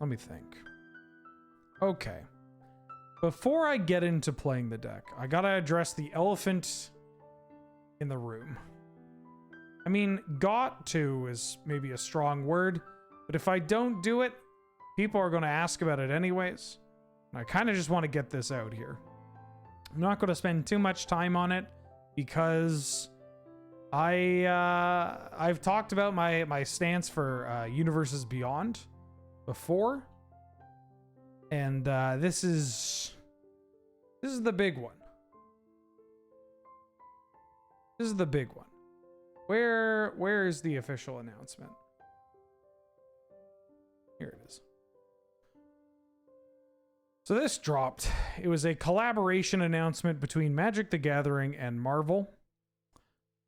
Let me think. Okay. Before I get into playing the deck, I gotta address the elephant in the room. I mean, got to is maybe a strong word, but if I don't do it, people are going to ask about it anyways. And I kind of just want to get this out here. I'm not going to spend too much time on it because I've talked about my stance for Universes Beyond before, and this is the big one. This is the big one. Where is the official announcement? Here it is. So this dropped. It was a collaboration announcement between Magic the Gathering and Marvel.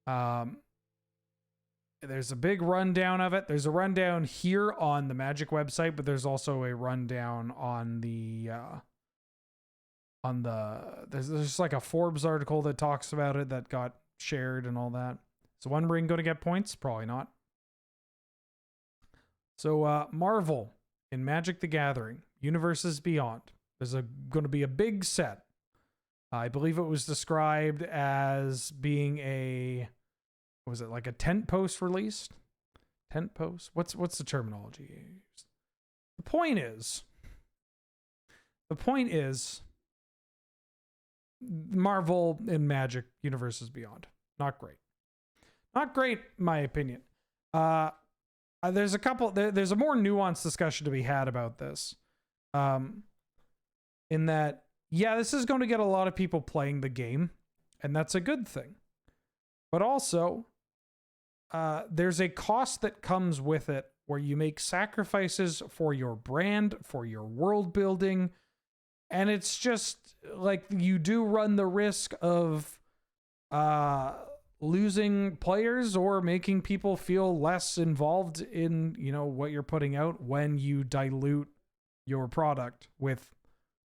There's a big rundown of it. There's a rundown here on the Magic website, but there's also a rundown on the there's just like a Forbes article that talks about it that got shared and all that. Is One Ring going to get points? Probably not. So Marvel in Magic the Gathering, Universes Beyond. There's going to be a big set. I believe it was described as being a, what was it, like a tent post release? Tent post? What's the terminology used? The point is, Marvel in Magic Universes Beyond. Not great. Not great, in my opinion. There's a more nuanced discussion to be had about this. In that, yeah, this is going to get a lot of people playing the game, and that's a good thing. But also, there's a cost that comes with it where you make sacrifices for your brand, for your world building, and it's just like you do run the risk of losing players or making people feel less involved in, you know, what you're putting out when you dilute your product with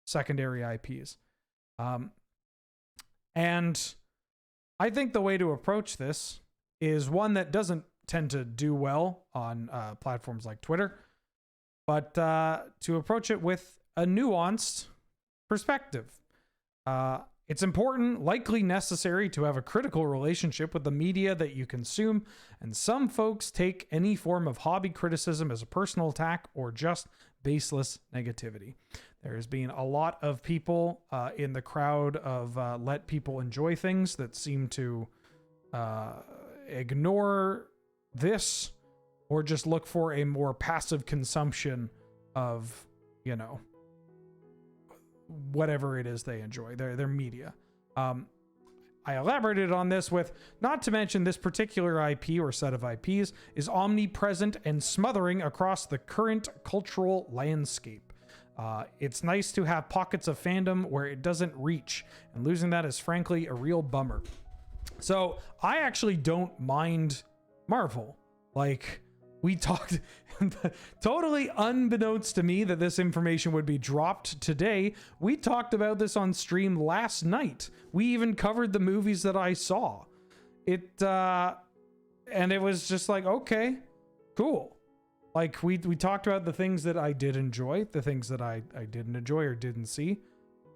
secondary IPs. And I think the way to approach this is one that doesn't tend to do well on platforms like Twitter, but to approach it with a nuanced perspective. It's important, likely necessary, to have a critical relationship with the media that you consume, and some folks take any form of hobby criticism as a personal attack or just baseless negativity. There's been a lot of people in the crowd of let people enjoy things that seem to ignore this or just look for a more passive consumption of, you know, whatever it is they enjoy, their media. I elaborated on this with, not to mention this particular IP or set of IPs is omnipresent and smothering across the current cultural landscape. It's nice to have pockets of fandom where it doesn't reach, and losing that is frankly a real bummer. So I actually don't mind Marvel. Like, we talked totally unbeknownst to me that this information would be dropped today. We talked about this on stream last night. We even covered the movies that I saw. And it was just like, okay, cool. Like we talked about the things that I did enjoy, the things that I didn't enjoy or didn't see.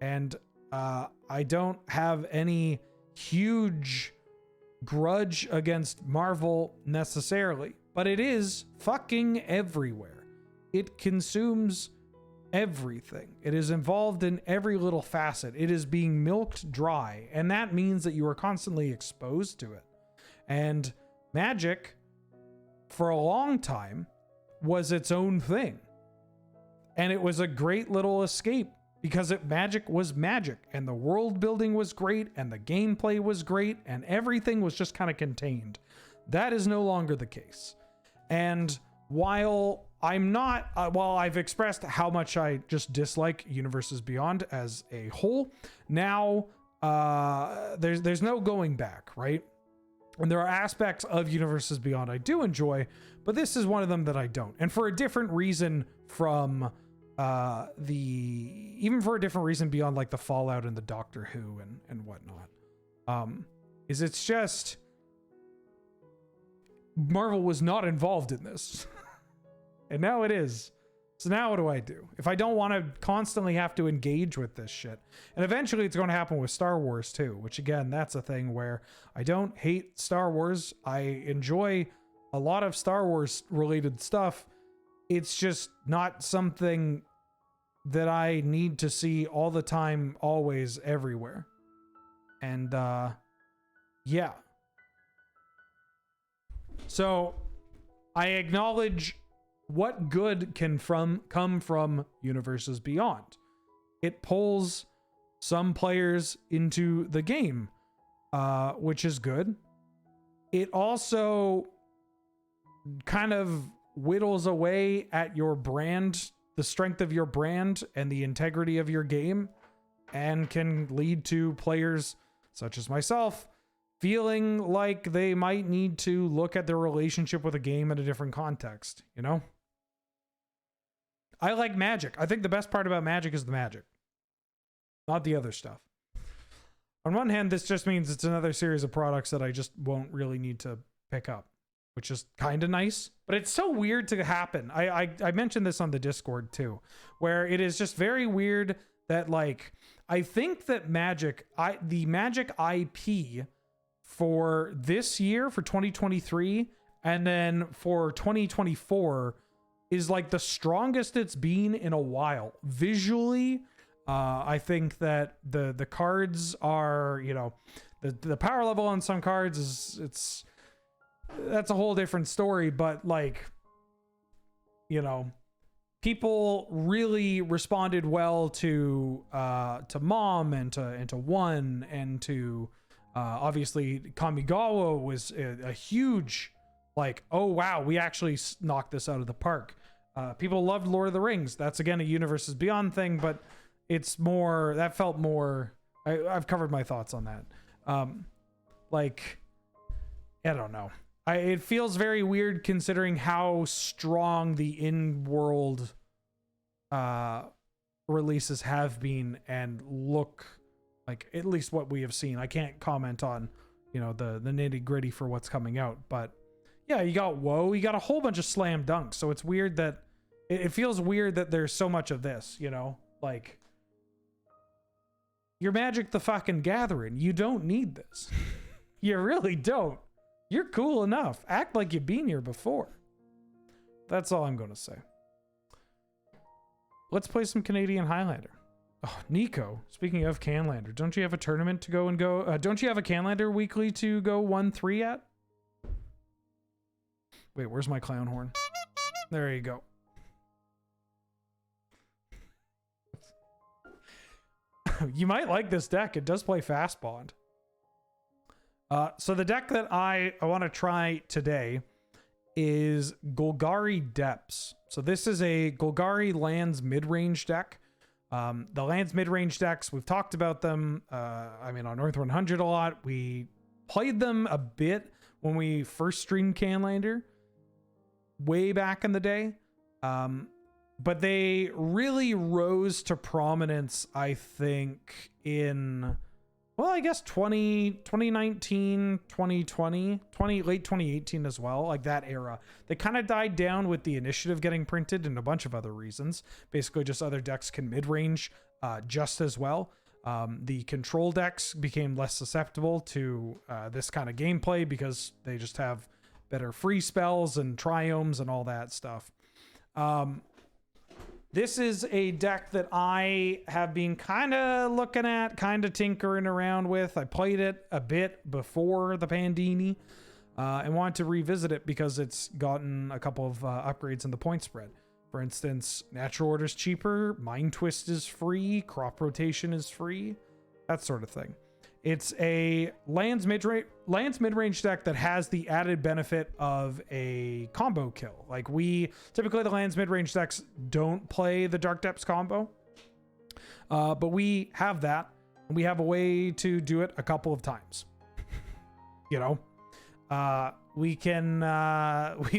And I don't have any huge grudge against Marvel necessarily, but it is fucking everywhere. It consumes everything. It is involved in every little facet. It is being milked dry, and that means that you are constantly exposed to it. And Magic, for a long time, was its own thing. And it was a great little escape because Magic was Magic, and the world building was great, and the gameplay was great, and everything was just kind of contained. That is no longer the case. And while I've expressed how much I just dislike Universes Beyond as a whole, now there's no going back, right? And there are aspects of Universes Beyond I do enjoy, but this is one of them that I don't. And for a different reason from even for a different reason beyond like the Fallout and the Doctor Who and whatnot. It's just Marvel was not involved in this. And now it is. So now what do I do? If I don't want to constantly have to engage with this shit, and eventually it's going to happen with Star Wars too, which again, that's a thing where I don't hate Star Wars. I enjoy a lot of Star Wars related stuff. It's just not something that I need to see all the time, always, everywhere. And, yeah. So I acknowledge what good can come from Universes Beyond. It pulls some players into the game, which is good. It also kind of whittles away at your brand, the strength of your brand and the integrity of your game, and can lead to players such as myself feeling like they might need to look at their relationship with a game in a different context, you know? I like Magic. I think the best part about Magic is the Magic, not the other stuff. On one hand, this just means it's another series of products that I just won't really need to pick up, which is kind of nice, but it's so weird to happen. I mentioned this on the Discord too, where it is just very weird that, like, I think that the Magic IP for this year, for 2023, and then for 2024 is like the strongest it's been in a while. Visually, I think that the cards are, you know, the power level on some cards is, that's a whole different story, but, like, you know, people really responded well to Mom and to One and to obviously Kamigawa was a huge, like, oh wow, we actually knocked this out of the park. People loved Lord of the Rings. That's again a Universes Beyond thing, but it's more, that felt more, I've covered my thoughts on that. Like, I don't know. It feels very weird considering how strong the in-world releases have been and look like, at least what we have seen. I can't comment on, you know, the nitty-gritty for what's coming out, but yeah, you got WoW, you got a whole bunch of slam dunks, so it's weird that it feels weird that there's so much of this, you know, like, you're Magic the fucking Gathering. You don't need this. You really don't. You're cool enough. Act like you've been here before. That's all I'm going to say. Let's play some Canadian Highlander. Oh, Nico, speaking of Canlander, don't you have a tournament to go and go? Don't you have a Canlander weekly to go 1-3 at? Wait, where's my clown horn? There you go. You might like this deck. It does play Fast Bond. So the deck that I want to try today is Golgari Depths. So this is a Golgari lands mid-range deck. The lands mid-range decks, we've talked about them, I mean, on Earth 100 a lot. We played them a bit when we first streamed Canlander way back in the day. But they really rose to prominence, I think, in, well, I guess 2019, 2020, late 2018 as well, like that era. They kind of died down with the initiative getting printed and a bunch of other reasons. Basically, just other decks can mid-range just as well. The control decks became less susceptible to this kind of gameplay because they just have better free spells and triomes and all that stuff. This is a deck that I have been kind of looking at, kind of tinkering around with. I played it a bit before the Pandini and wanted to revisit it because it's gotten a couple of upgrades in the point spread. For instance, Natural Order's cheaper, Mind Twist is free, Crop Rotation is free, that sort of thing. It's a lands mid-range deck that has the added benefit of a combo kill. Like, typically the lands mid-range decks don't play the Dark Depths combo, but we have that, and we have a way to do it a couple of times. You know, we can,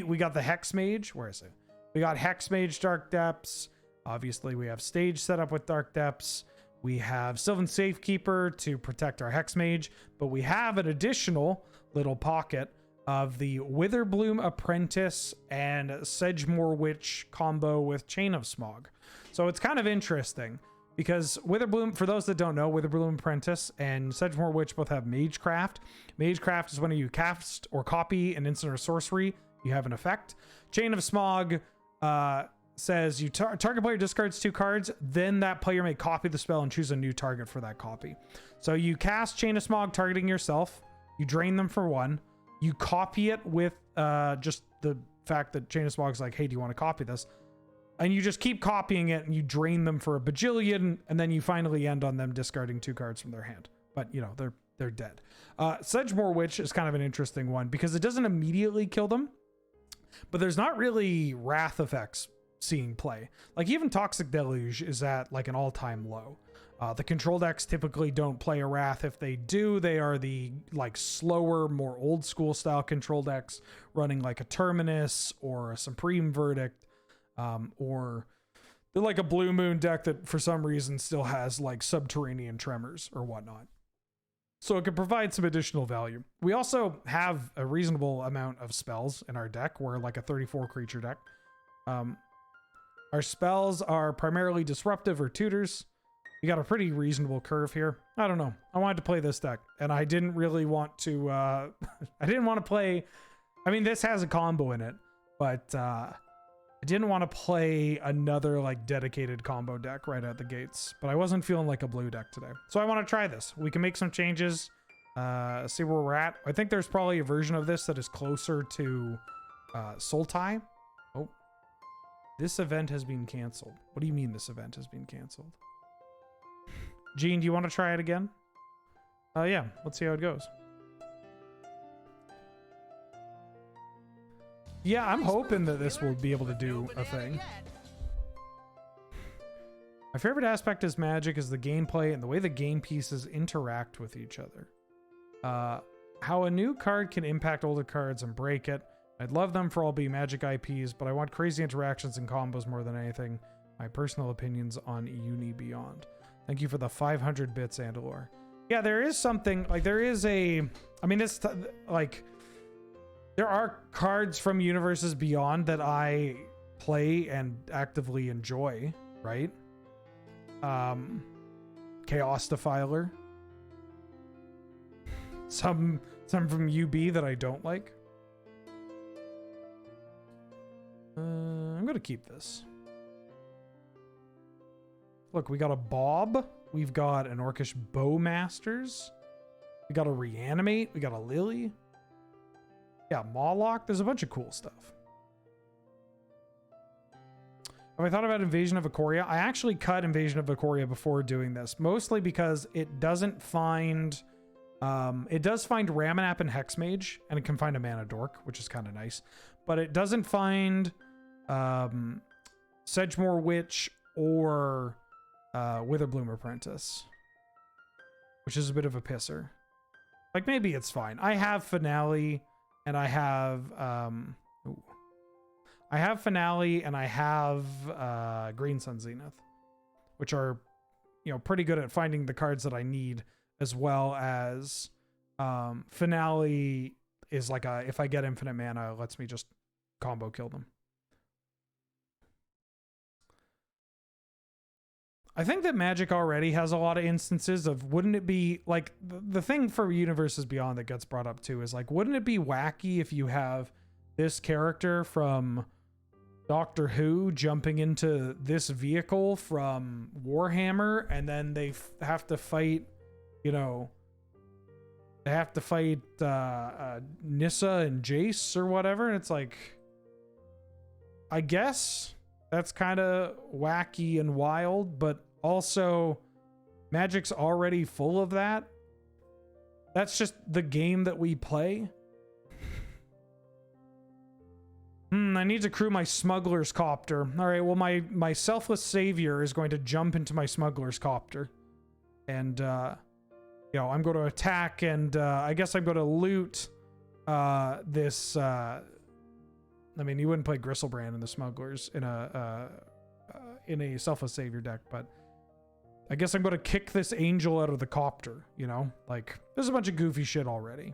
we got the Hex Mage. Where is it? We got Hex Mage Dark Depths. Obviously, we have stage set up with Dark Depths. We have Sylvan Safekeeper to protect our Hex Mage, but we have an additional little pocket of the Witherbloom Apprentice and Sedgemoor Witch combo with Chain of Smog. So it's kind of interesting because Witherbloom, for those that don't know, Witherbloom Apprentice and Sedgemoor Witch both have Magecraft. Magecraft is when you cast or copy an instant or sorcery, you have an effect. Chain of Smog says you target player discards 2 cards, then that player may copy the spell and choose a new target for that copy. So you cast Chain of Smog targeting yourself, you drain them for 1, you copy it with just the fact that Chain of Smog is like, hey, do you want to copy this? And you just keep copying it and you drain them for a bajillion, and then you finally end on them discarding 2 cards from their hand. But you know, they're dead. Sedgemoor Witch is kind of an interesting one because it doesn't immediately kill them, but there's not really wrath effects seeing play. Like even Toxic Deluge is at like an all-time low. The control decks typically don't play a wrath. If they do, they are the like slower, more old school style control decks running like a Terminus or a Supreme Verdict, or they're like a Blue Moon deck that for some reason still has like Subterranean Tremors or whatnot. So it can provide some additional value. We also have a reasonable amount of spells in our deck. We're like a 34 creature deck. Our spells are primarily disruptive or tutors. We got a pretty reasonable curve here. I don't know. I wanted to play this deck and I didn't really want to, I didn't want to play, I mean, this has a combo in it, but, I didn't want to play another like dedicated combo deck right out the gates, but I wasn't feeling like a blue deck today. So I want to try this. We can make some changes, see where we're at. I think there's probably a version of this that is closer to, Sultai. Oh, this event has been canceled. What do you mean this event has been canceled? Gene, do you want to try it again? Yeah, let's see how it goes. Yeah, I'm hoping that this will be able to do a thing. My favorite aspect is Magic is the gameplay and the way the game pieces interact with each other. How a new card can impact older cards and break it. I'd love them for all being Magic IPs, but I want crazy interactions and combos more than anything. My personal opinions on Uni Beyond. Thank you for the 500 bits, Andalore. Yeah, there is something, like there is a, I mean, it's like, there are cards from Universes Beyond that I play and actively enjoy, right? Chaos Defiler. Some from UB that I don't like. I'm gonna keep this. Look, we got a Bob. We've got an Orcish Bowmasters. We got a Reanimate. We got a Lily. Yeah, Mawlock. There's a bunch of cool stuff. Have I thought about Invasion of Ikoria? I actually cut Invasion of Ikoria before doing this, mostly because it doesn't find... it does find Ramanap and Hexmage, and it can find a Mana Dork, which is kind of nice. But it doesn't find Sedgemoor Witch or Witherbloom Apprentice, which is a bit of a pisser. Like, maybe it's fine. I have Finale, and I have Finale, and I have Green Sun Zenith, which are, you know, pretty good at finding the cards that I need, as well as Finale is like a, if I get infinite mana, it lets me just combo kill them. I think that Magic already has a lot of instances of, wouldn't it be like the thing for Universes Beyond that gets brought up too is like, wouldn't it be wacky if you have this character from Doctor Who jumping into this vehicle from Warhammer, and then they have to fight, you know, they have to fight Nissa and Jace or whatever, and it's like, I guess that's kind of wacky and wild, but also Magic's already full of that. That's just the game that we play. I need to crew my smuggler's copter. All right, well, my selfless savior is going to jump into my smuggler's copter, and you know, I'm going to attack, and I guess I'm going to loot this. I mean, you wouldn't play Gristlebrand in the smugglers in a selfless savior deck, but I guess I'm going to kick this angel out of the copter. You know, like there's a bunch of goofy shit already.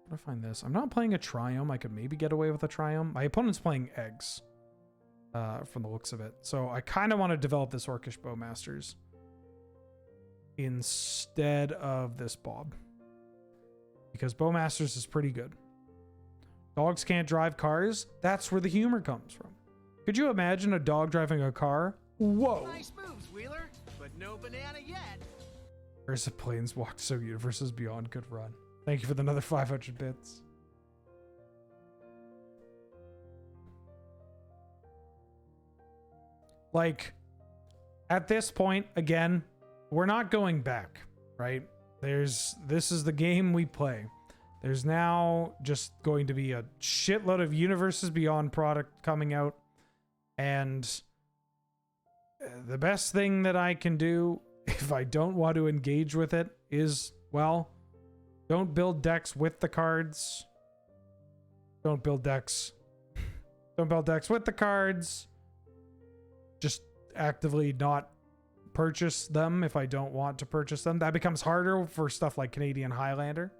How do I find this? I'm not playing a Triumph. I could maybe get away with a Triumph. My opponent's playing eggs, from the looks of it. So I kind of want to develop this Orcish Bowmasters instead of this Bob, because Bowmasters is pretty good. Dogs can't drive cars. That's where the humor comes from. Could you imagine a dog driving a car? Whoa. Nice moves, Wheeler, but no banana yet. There's a Planeswalk so Universes Beyond could run. Thank you for another 500 bits. Like, at this point, again, we're not going back, right? This is the game we play. There's now just going to be a shitload of Universes Beyond product coming out. And the best thing that I can do if I don't want to engage with it is, well, don't build decks with the cards. Don't build decks. Don't build decks with the cards. Just actively not purchase them if I don't want to purchase them. That becomes harder for stuff like Canadian Highlander.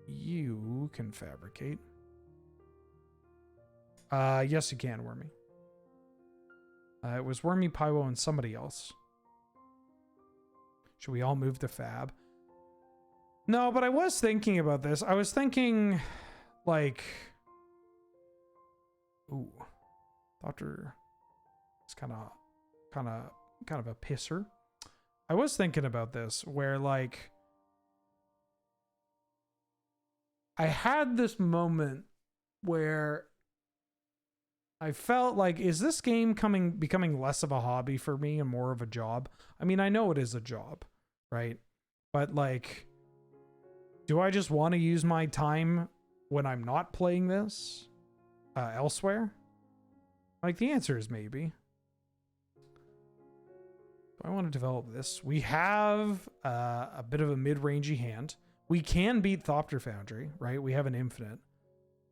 You can fabricate. Yes, you can, Wormy. It was Wormy, Pywo, and somebody else. Should we all move to Fab? No, but I was thinking about this. I was thinking, like... Ooh. Doctor... It's kind of a pisser. I was thinking about this, where, like... I had this moment where I felt like, is this game becoming less of a hobby for me and more of a job? I mean, I know it is a job, right? But like, do I just want to use my time when I'm not playing this elsewhere? Like, the answer is maybe. Do I want to develop this? We have a bit of a mid-rangey hand. We can beat Thopter Foundry, right? We have an infinite.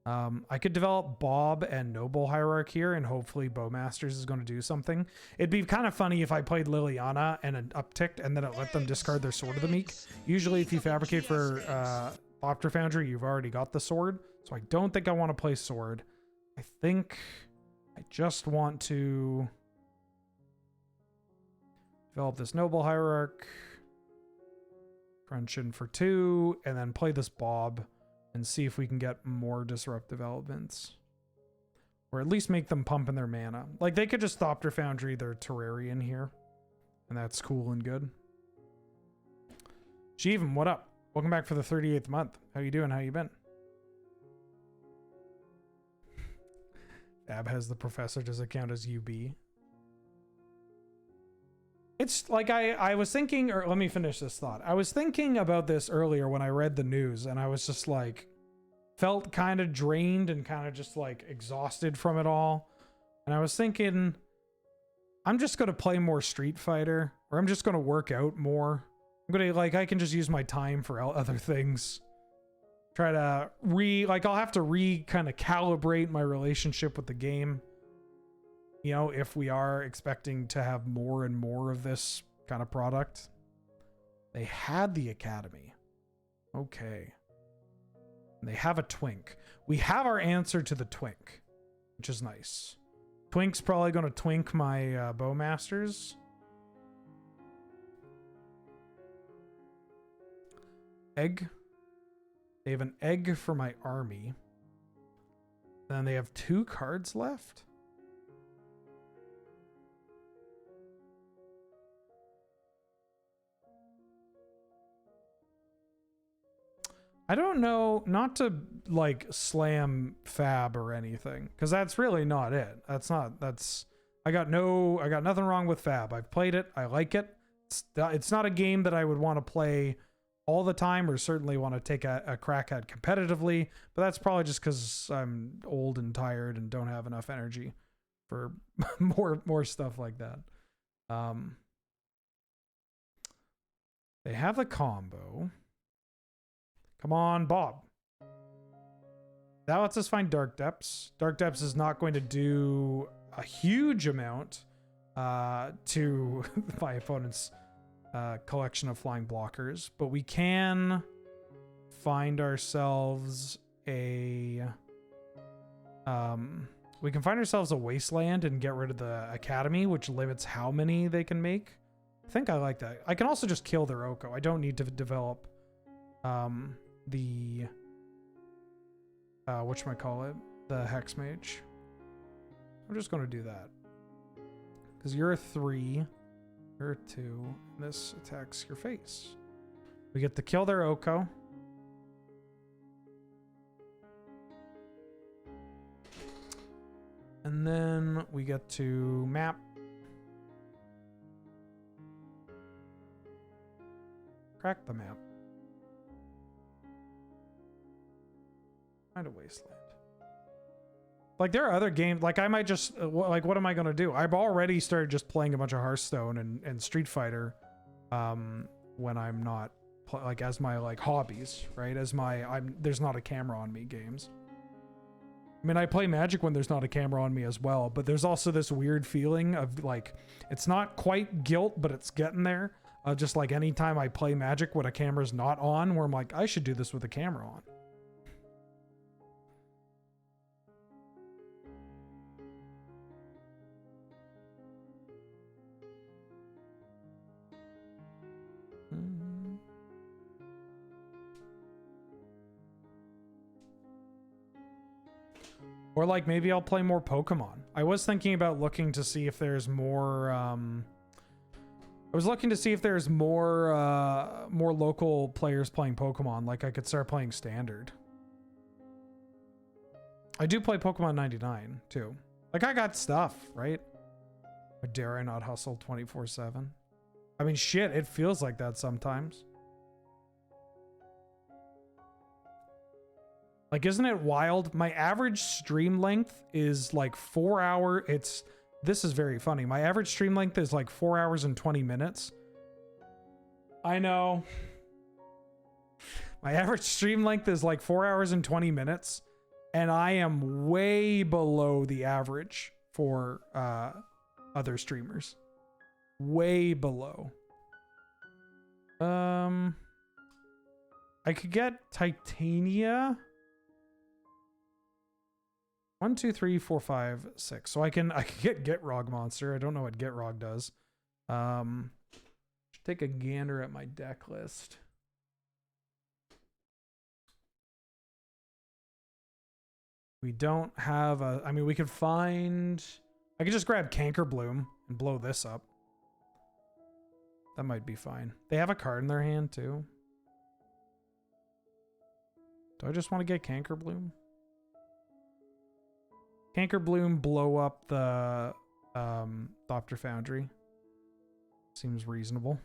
I could develop Bob and Noble Hierarch here, and hopefully Bowmasters is going to do something. It'd be kind of funny if I played Liliana and an upticked, and then it let them discard their Sword of the Meek. Usually if you fabricate for Thopter Foundry, you've already got the sword. So I don't think I want to play sword. I think I just want to develop this Noble Hierarch, crunch in for 2, and then play this Bob and see if we can get more disruptive elements. Or at least make them pump in their mana. Like, they could just Thopter Foundry their Terrarian here, and that's cool and good. Jeevan, what up? Welcome back for the 38th month. How you doing? How you been? Ab has the professor. Does it count as UB? It's like I was thinking, or let me finish this thought. I was thinking about this earlier when I read the news, and I was just like, felt kind of drained and kind of just like exhausted from it all. And I was thinking, I'm just going to play more Street Fighter, or I'm just going to work out more. I'm going to, like, I can just use my time for other things. Try to I'll have to kind of calibrate my relationship with the game. You know, if we are expecting to have more and more of this kind of product. They had the Academy. Okay. And they have a Twink. We have our answer to the Twink, which is nice. Twink's probably going to twink my Bowmasters. Egg. They have an egg for my army. Then they have 2 cards left. I don't know, not to like slam Fab or anything, because that's really not it. I got nothing wrong with Fab. I've played it. I like it. It's not a game that I would want to play all the time, or certainly want to take a crack at competitively, but that's probably just because I'm old and tired and don't have enough energy for more stuff like that. They have the combo. Come on, Bob. That lets us find Dark Depths. Dark Depths is not going to do a huge amount to my opponent's collection of flying blockers, but we can find ourselves a wasteland and get rid of the academy, which limits how many they can make. I think I like that. I can also just kill their Oko. I don't need to develop the whatchamacallit, the Hex Mage. I'm just going to do that. Because you're a 3, you're a 2, and this attacks your face. We get to kill their Oko. And then we get to map. Crack the map. Find a wasteland. Like, there are other games, like I might just, like, what am I going to do? I've already started just playing a bunch of Hearthstone and Street Fighter when I'm not, like, as my, like, hobbies, right? As my, there's not a camera on me games. I mean, I play Magic when there's not a camera on me as well, but there's also this weird feeling of, like, it's not quite guilt, but it's getting there. Just like anytime I play Magic when a camera's not on, where I'm like, I should do this with a camera on. Or like maybe I'll play more Pokemon. I was thinking about looking to see if there's more I was looking to see if there's more local players playing Pokemon. Like I could start playing Standard. I do play Pokemon 99 too. Like I got stuff, right? Or dare I not hustle 24/7? I mean shit, it feels like that sometimes. Like, isn't it wild? My average stream length is like 4 hours. This is very funny. My average stream length is like 4 hours and 20 minutes. I know. My average stream length is like 4 hours and 20 minutes. And I am way below the average for other streamers. Way below. I could get Titania. 1, 2, 3, 4, 5, 6. So I can get Rog Monster. I don't know what Get Rog does. Should take a gander at my deck list. We don't have a. I mean, we could find. I could just grab Canker Bloom and blow this up. That might be fine. They have a card in their hand too. Do I just want to get Canker Bloom? Canker Bloom, blow up the Dr. Foundry. Seems reasonable.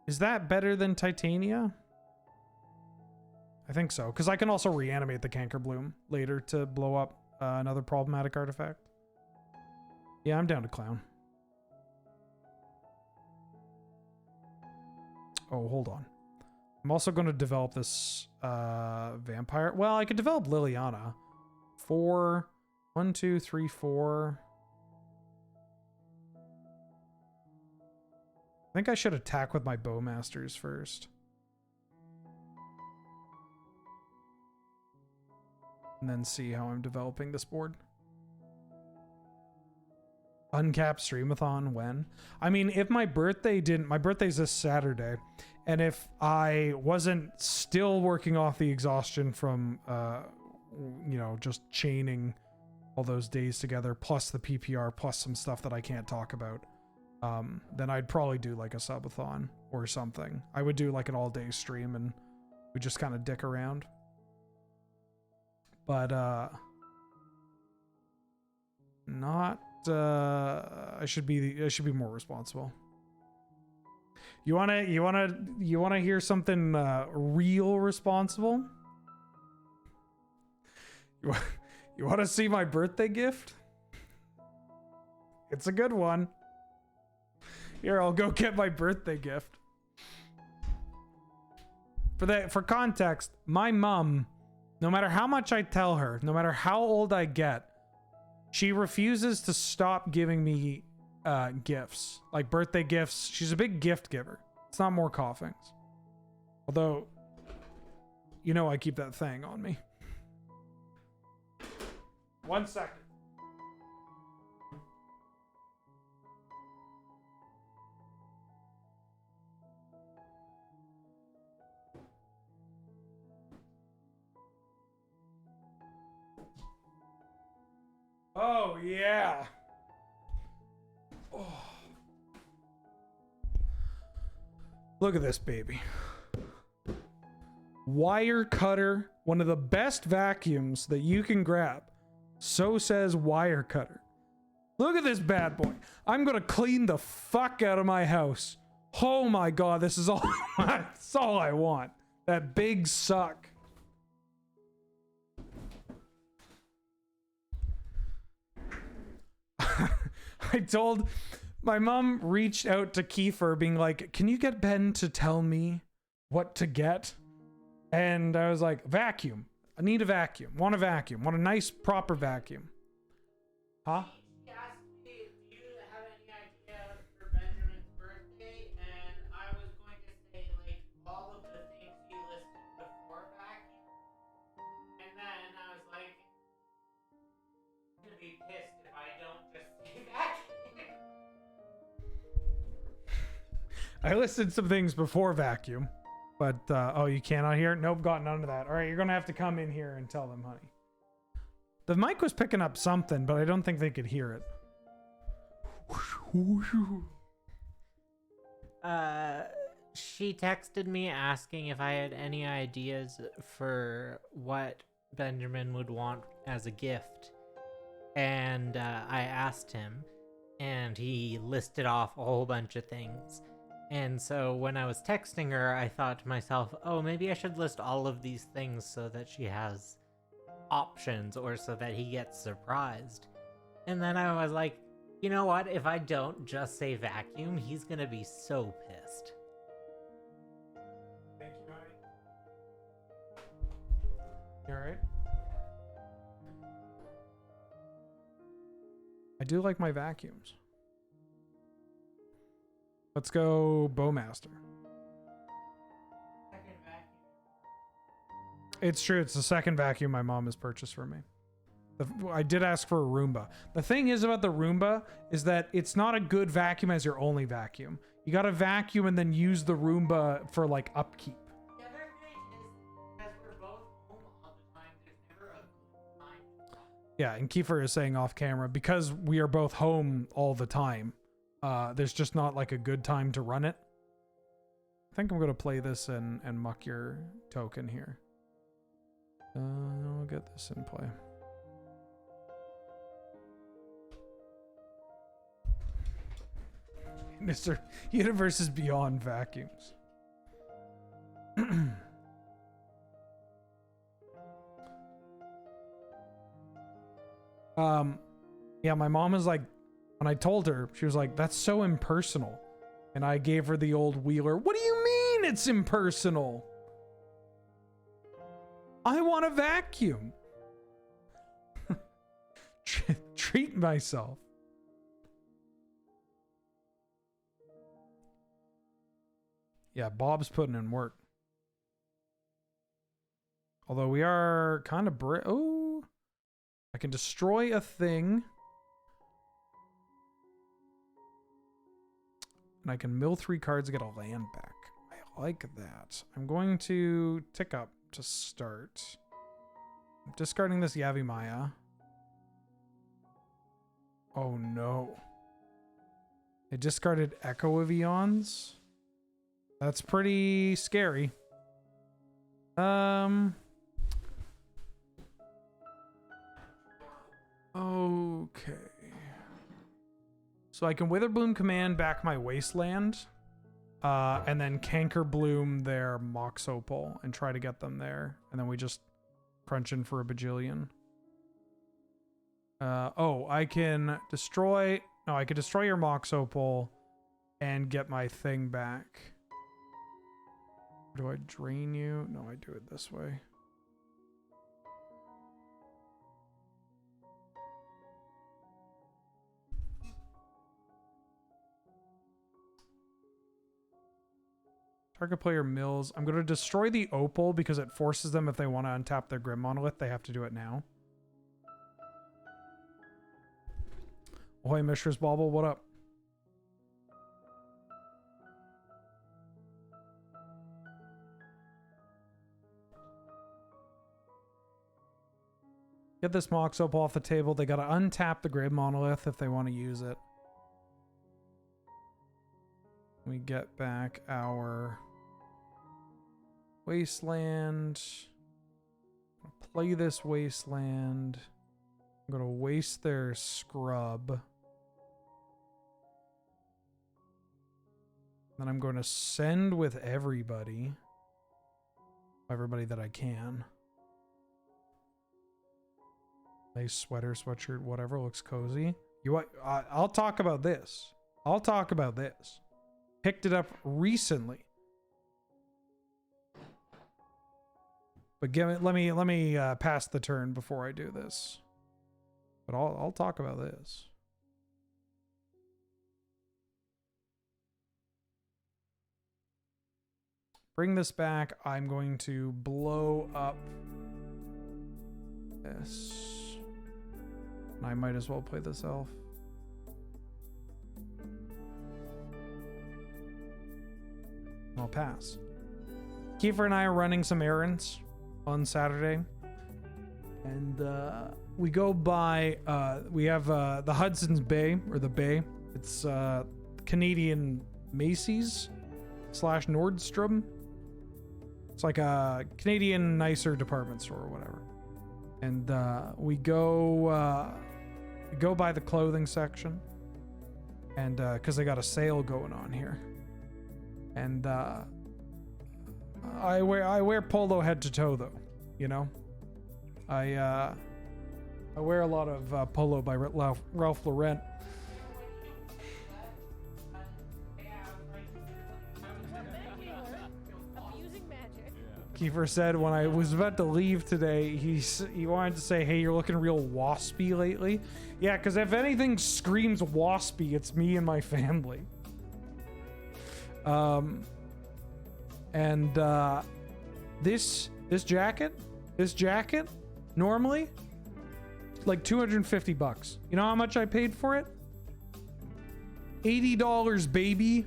Is that better than Titania? I think so, because I can also reanimate the Canker Bloom later to blow up another problematic artifact. Yeah, I'm down to clown. Oh, hold on. I'm also going to develop this vampire. Well, I could develop Liliana. 4, 1, 2, 3, 4. I think I should attack with my Bowmasters first. And then see how I'm developing this board. Uncapped streamathon when? I mean, if my birthday didn't... My birthday's this Saturday. And if I wasn't still working off the exhaustion from... you know, just chaining all those days together, plus the PPR, plus some stuff that I can't talk about, then I'd probably do like a subathon or something. I would do like an all-day stream and we just kind of dick around. But not I should be more responsible. You wanna hear something real responsible? You want to see my birthday gift? It's a good one. Here, I'll go get my birthday gift. For context, my mom, no matter how much I tell her, no matter how old I get, she refuses to stop giving me gifts, like birthday gifts. She's a big gift giver. It's not more coffins. Although, you know, I keep that thing on me. 1 second. Oh, yeah. Oh. Look at this baby. Wire cutter, one of the best vacuums that you can grab. So says Wire Cutter. Look at this bad boy. I'm gonna clean the fuck out of my house. Oh my god, this is all that's all I want. That big suck. I told my mom reached out to Kiefer being like, can you get Ben to tell me what to get? And I was like, vacuum. I need a vacuum. Want a vacuum. Want a nice proper vacuum. Huh? She asked me, do you have any idea for Benjamin's birthday? And I was going to say, like, all of the things you listed before vacuum. And then I was like, I'm gonna be pissed if I don't just say vacuum. I listed some things before vacuum, but oh, you cannot hear it? Nope, got none of that. All right, you're gonna have to come in here and tell them, honey. The mic was picking up something, but I don't think they could hear it. She texted me asking if I had any ideas for what Benjamin would want as a gift. And I asked him, and he listed off a whole bunch of things. And so when I was texting her, I thought to myself, oh, maybe I should list all of these things so that she has options or so that he gets surprised. And then I was like, you know what? If I don't just say vacuum, he's gonna be so pissed. Thank you, honey. You alright? I do like my vacuums. Let's go Bowmaster. Second vacuum. It's true. It's the second vacuum my mom has purchased for me. I did ask for a Roomba. The thing is about the Roomba is that it's not a good vacuum as your only vacuum. You gotta vacuum and then use the Roomba for like upkeep. The other thing is, as we're both home all the time, there's never a good time. Yeah, and Kiefer is saying off camera, because we are both home all the time, there's just not like a good time to run it. I think I'm gonna play this and muck your token here. I'll get this in play. Mr. Universe is beyond vacuums. Yeah, my mom is like, when I told her, she was like, that's so impersonal. And I gave her the old Wheeler. What do you mean it's impersonal? I want a vacuum. Treat myself. Yeah, Bob's putting in work. Although we are kind of oh, I can destroy a thing. And I can mill 3 cards to get a land back. I like that. I'm going to tick up to start. I'm discarding this Yavimaya. Oh no. I discarded Echo of Eons. That's pretty scary. Okay. So I can Witherbloom Command back my Wasteland, and then Canker Bloom their Mox Opal and try to get them there. And then we just crunch in for a bajillion. Oh, I can destroy... No, I could destroy your Mox Opal and get my thing back. Do I drain you? No, I do it this way. Target player mills. I'm going to destroy the opal because it forces them, if they want to untap their Grim Monolith, they have to do it now. Ahoy, Mistress Bauble, what up? Get this Mox Opal off the table. They got to untap the Grim Monolith if they want to use it. We get back our Wasteland. Play this Wasteland. I'm going to waste their Scrub. Then I'm going to send with everybody. Everybody that I can. Nice sweater, sweatshirt, whatever. Looks cozy. I'll talk about this. I'll talk about this. Picked it up recently. But let me pass the turn before I do this. But I'll talk about this. Bring this back. I'm going to blow up this. And I might as well play this elf. I'll pass. Kiefer and I are running some errands on Saturday. And we go by, we have the Hudson's Bay, or the Bay. It's Canadian Macy's / Nordstrom. It's like a Canadian nicer department store or whatever. And we go by the clothing section. And because they got a sale going on here. And I wear polo head to toe though, you know. I wear a lot of polo by Ralph Lauren. Kiefer said when I was about to leave today, he wanted to say, "Hey, you're looking real waspy lately." Yeah, because if anything screams waspy, it's me and my family. This jacket normally like $250. You know how much I paid for it? $80, baby.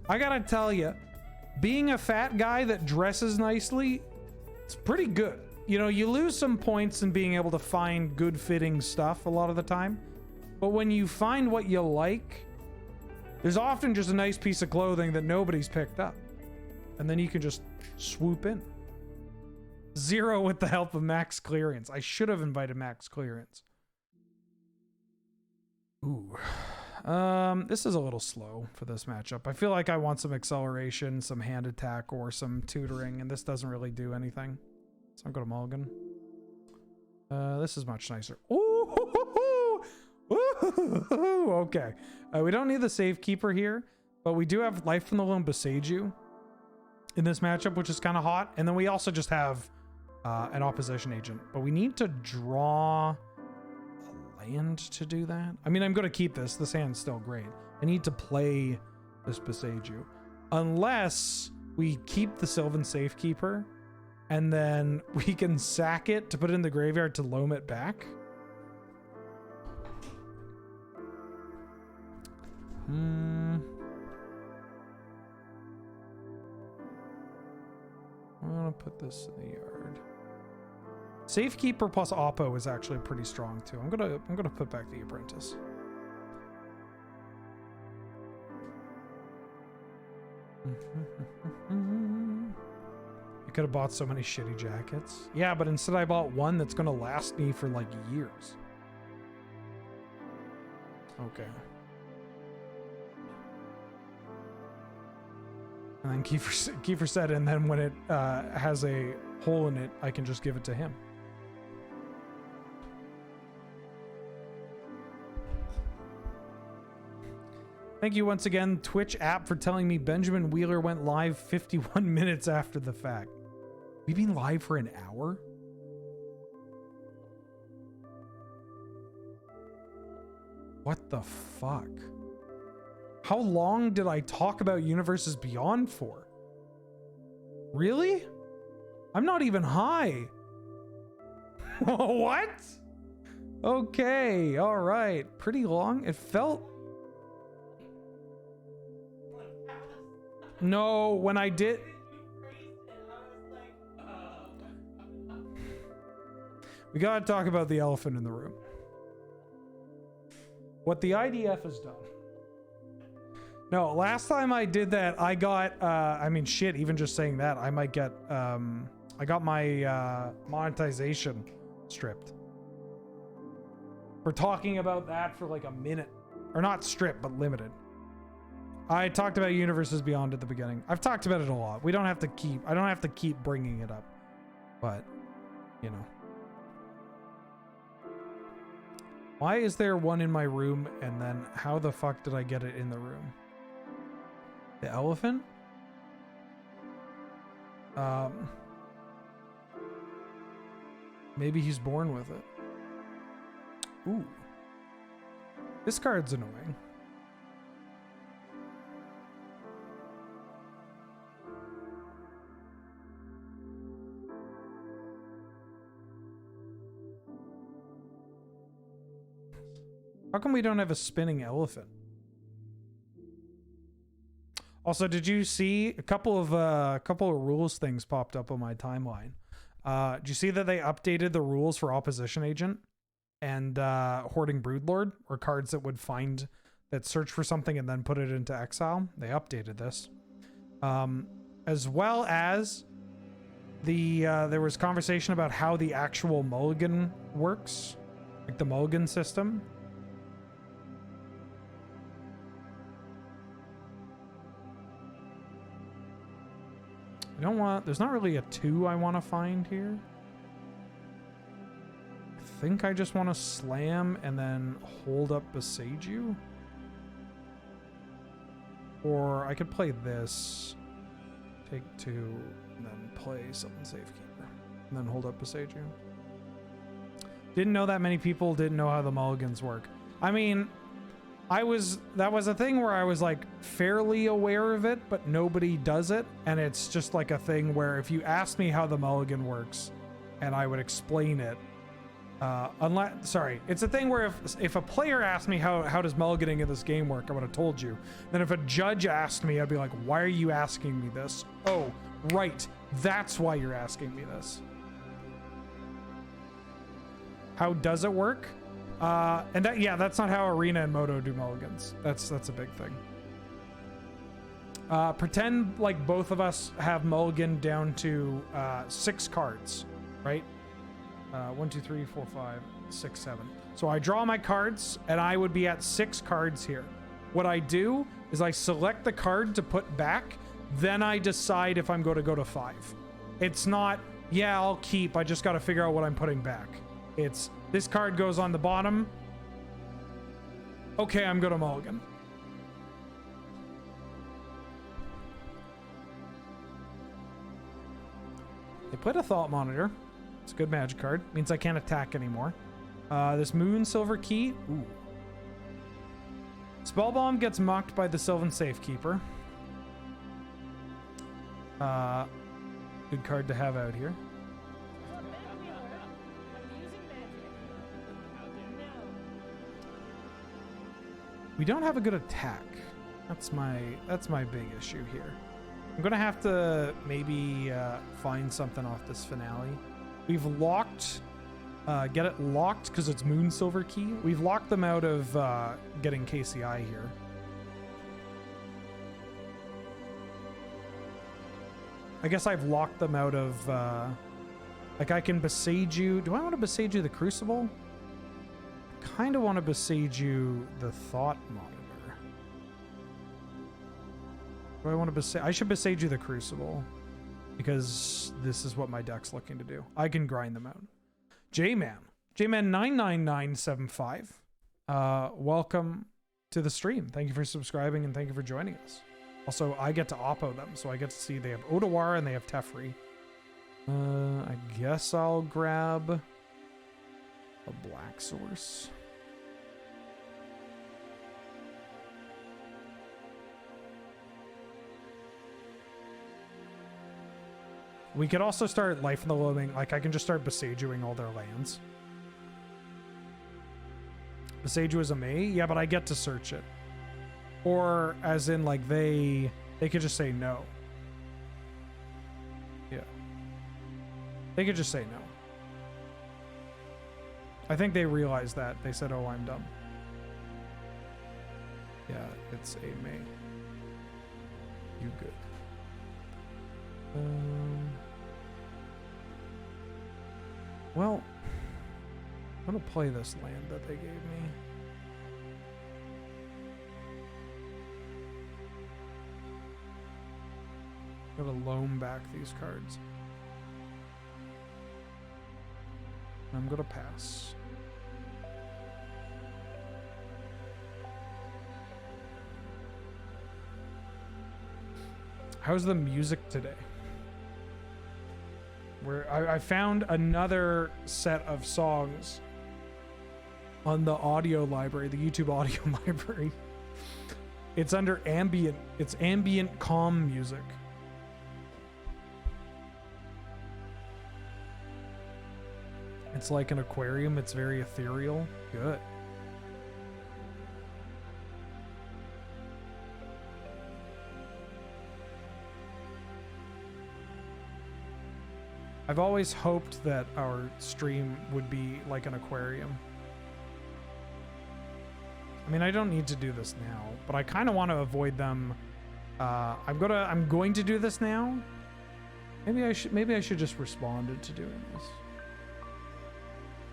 I gotta tell you, being a fat guy that dresses nicely, it's pretty good. You know, you lose some points in being able to find good fitting stuff a lot of the time, but when you find what you like, there's often just a nice piece of clothing that nobody's picked up. And then you can just swoop in. 0 with the help of max clearance. I should have invited max clearance. Ooh. This is a little slow for this matchup. I feel like I want some acceleration, some hand attack, or some tutoring, and this doesn't really do anything. So I'm going to mulligan. This is much nicer. Ooh! Ooh! Okay. We don't need the save keeper here, but we do have Life from the Lone Beseiju in this matchup, which is kind of hot. And then we also just have an opposition agent, but we need to draw a land to do that. I mean, I'm going to keep this. This hand's still great. I need to play this Beseiju. Unless we keep the Sylvan Safekeeper and then we can sack it to put it in the graveyard to loam it back. I'm gonna put this in the yard. Safekeeper plus Oppo is actually pretty strong too. I'm gonna put back the Apprentice. I could have bought so many shitty jackets. Yeah, but instead I bought one that's gonna last me for like years. Okay. And then Kiefer said, and then when it has a hole in it, I can just give it to him. Thank you once again, Twitch app, for telling me Benjamin Wheeler went live 51 minutes after the fact. We've been live for an hour? What the fuck? How long did I talk about Universes Beyond for? Really? I'm not even high. What? Okay, all right. Pretty long. It felt... No, when I did... We gotta talk about the elephant in the room. What the IDF has done. No, last time I did that, I got, I mean, shit, even just saying that, I might get, I got my, monetization stripped. We're talking about that for like a minute. Or not stripped, but limited. I talked about Universes Beyond at the beginning. I've talked about it a lot. We don't have to keep, I don't have to keep bringing it up. But, you know. Why is there one in my room, and then how the fuck did I get it in the room? The elephant? Maybe he's born with it. Ooh. This card's annoying. How come we don't have a spinning elephant? Also, did you see a couple of rules things popped up on my timeline? Did you see that they updated the rules for Opposition Agent and Hoarding Broodlord, or cards that would find that search for something and then put it into exile? They updated this, as well as there was conversation about how the actual mulligan works, like the mulligan system. I don't want... There's not really a 2 I want to find here. I think I just want to slam and then hold up Besage You. Or I could play this. Take 2 and then play something Safekeeper. And then hold up Besage You. Didn't know that many people didn't know how the mulligans work. I mean... that was a thing where I was like fairly aware of it, but nobody does it. And it's just like a thing where if you ask me how the mulligan works and I would explain it, it's a thing where if a player asked me how does mulliganing in this game work, I would have told you. Then if a judge asked me, I'd be like, why are you asking me this? Oh, right. That's why you're asking me this. How does it work? And that's not how Arena and Moto do mulligans. That's a big thing. Pretend like both of us have mulligan down to 6 cards, right? 1, 2, 3, 4, 5, 6, 7. So I draw my cards and I would be at 6 cards here. What I do is I select the card to put back, then I decide if I'm going to go to 5. It's not, yeah, I'll keep, I just got to figure out what I'm putting back. It's, this card goes on the bottom. Okay, I'm going to mulligan. They put a Thought Monitor. It's a good magic card. Means I can't attack anymore. This Moon Silver Key. Ooh. Spell Bomb gets mocked by the Sylvan Safekeeper. Good card to have out here. We don't have a good attack. That's my big issue here. I'm gonna have to maybe find something off this finale. We've locked, get it locked because it's Moon Silver Key. We've locked them out of getting KCI here. I guess I've locked them out of, like I can Besage You. Do I want to Besage You the Crucible? Kind of want to Besage You the Thought Monitor. Do I want to Besage... I should Besage You the Crucible, because this is what my deck's looking to do. I can grind them out. J-Man 99975. Welcome to the stream. Thank you for subscribing and thank you for joining us. Also, I get to oppo them, so I get to see they have Otawara and they have Teferi. I guess I'll grab a Black Source. We could also start Life in the Loathing. Like, I can just start Besajuing all their lands. Besaju is a May? Yeah, but I get to search it. Or, as in, like, they could just say no. Yeah. They could just say no. I think they realized that. They said, oh, I'm dumb. Yeah, it's a May. You good. Well, I'm gonna play this land that they gave me. Gotta loan back these cards. I'm gonna pass. How's the music today? Where I found another set of songs on the audio library, the YouTube audio library. It's under ambient. It's ambient calm music. It's like an aquarium. It's very ethereal. Good. I've always hoped that our stream would be like an aquarium. I mean, I don't need to do this now, but I kind of want to avoid them. I'm going to do this now. Maybe I should just respond to doing this.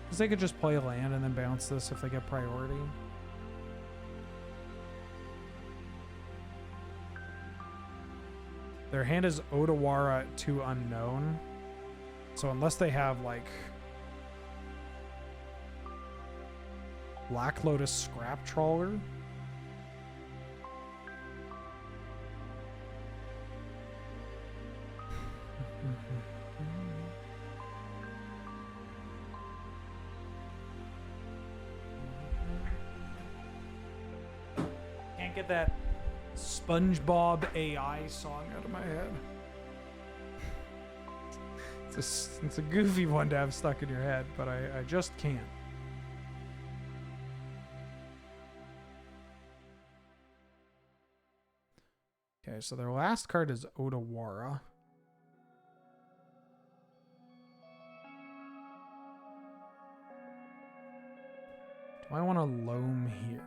Because they could just play a land and then bounce this if they get priority. Their hand is Odawara to unknown. So unless they have like Black Lotus Scrap Trawler. Can't get that SpongeBob AI song out of my head. It's a goofy one to have stuck in your head, but I just can't. Okay, so their last card is Odawara. Do I want to loam here?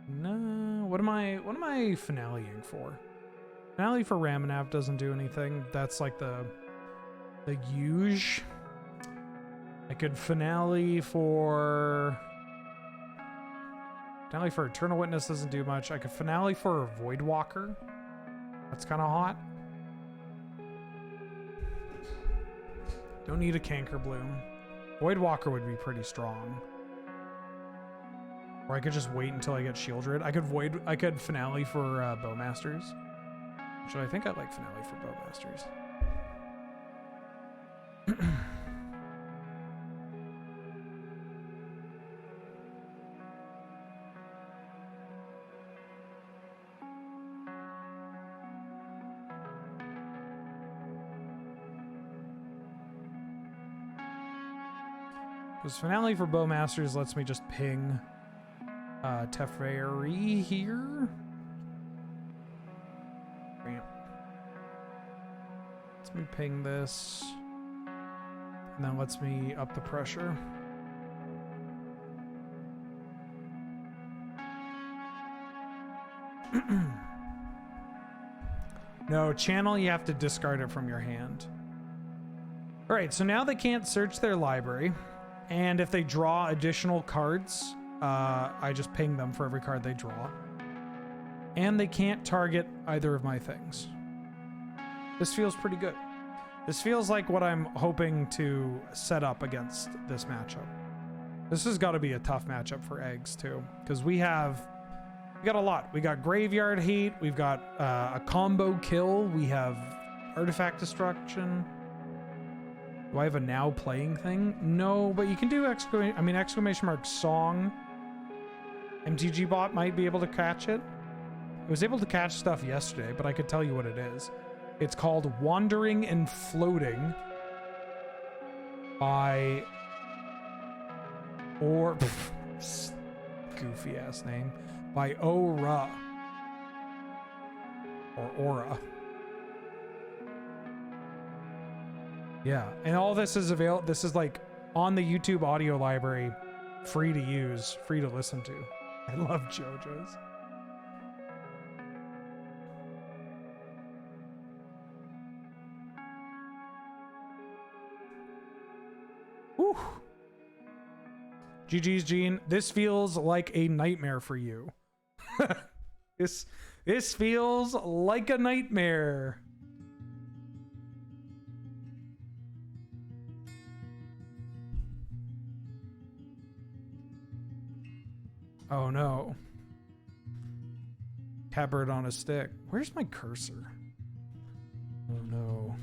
No. What am I finaleing for? Finale for Ramanap doesn't do anything. That's like the huge. I could finale for Eternal Witness doesn't do much. I could finale for a Voidwalker. That's kind of hot. Don't need a Cankerbloom. Voidwalker would be pretty strong. Or I could just wait until I get Shieldred. I could finale for Bowmasters. Actually, I think I'd like finale for Bowmasters. Because finale for Bowmasters lets me just ping Teferi here. Bam. Lets me ping this. And that lets me up the pressure. No, channel, you have to discard it from your hand. Alright, so now they can't search their library. And if they draw additional cards, I just ping them for every card they draw. And they can't target either of my things. This feels pretty good. This feels like what I'm hoping to set up against this matchup. This has got to be a tough matchup for Eggs too, because we got a lot. We got Graveyard Hate, we've got a combo kill, we have Artifact Destruction. Do I have a now playing thing? No, but you can do exclamation mark song. MTG bot might be able to catch it. It was able to catch stuff yesterday, but I could tell you what it is. It's called Wandering and Floating by goofy ass name, by Aura or Aura. Yeah, and all this is available. This is like on the YouTube audio library, free to use, free to listen to. I love JoJo's. Whew. GG's Gene. This feels like a nightmare for you. This feels like a nightmare. Oh no. Catbird on a stick. Where's my cursor? Oh no.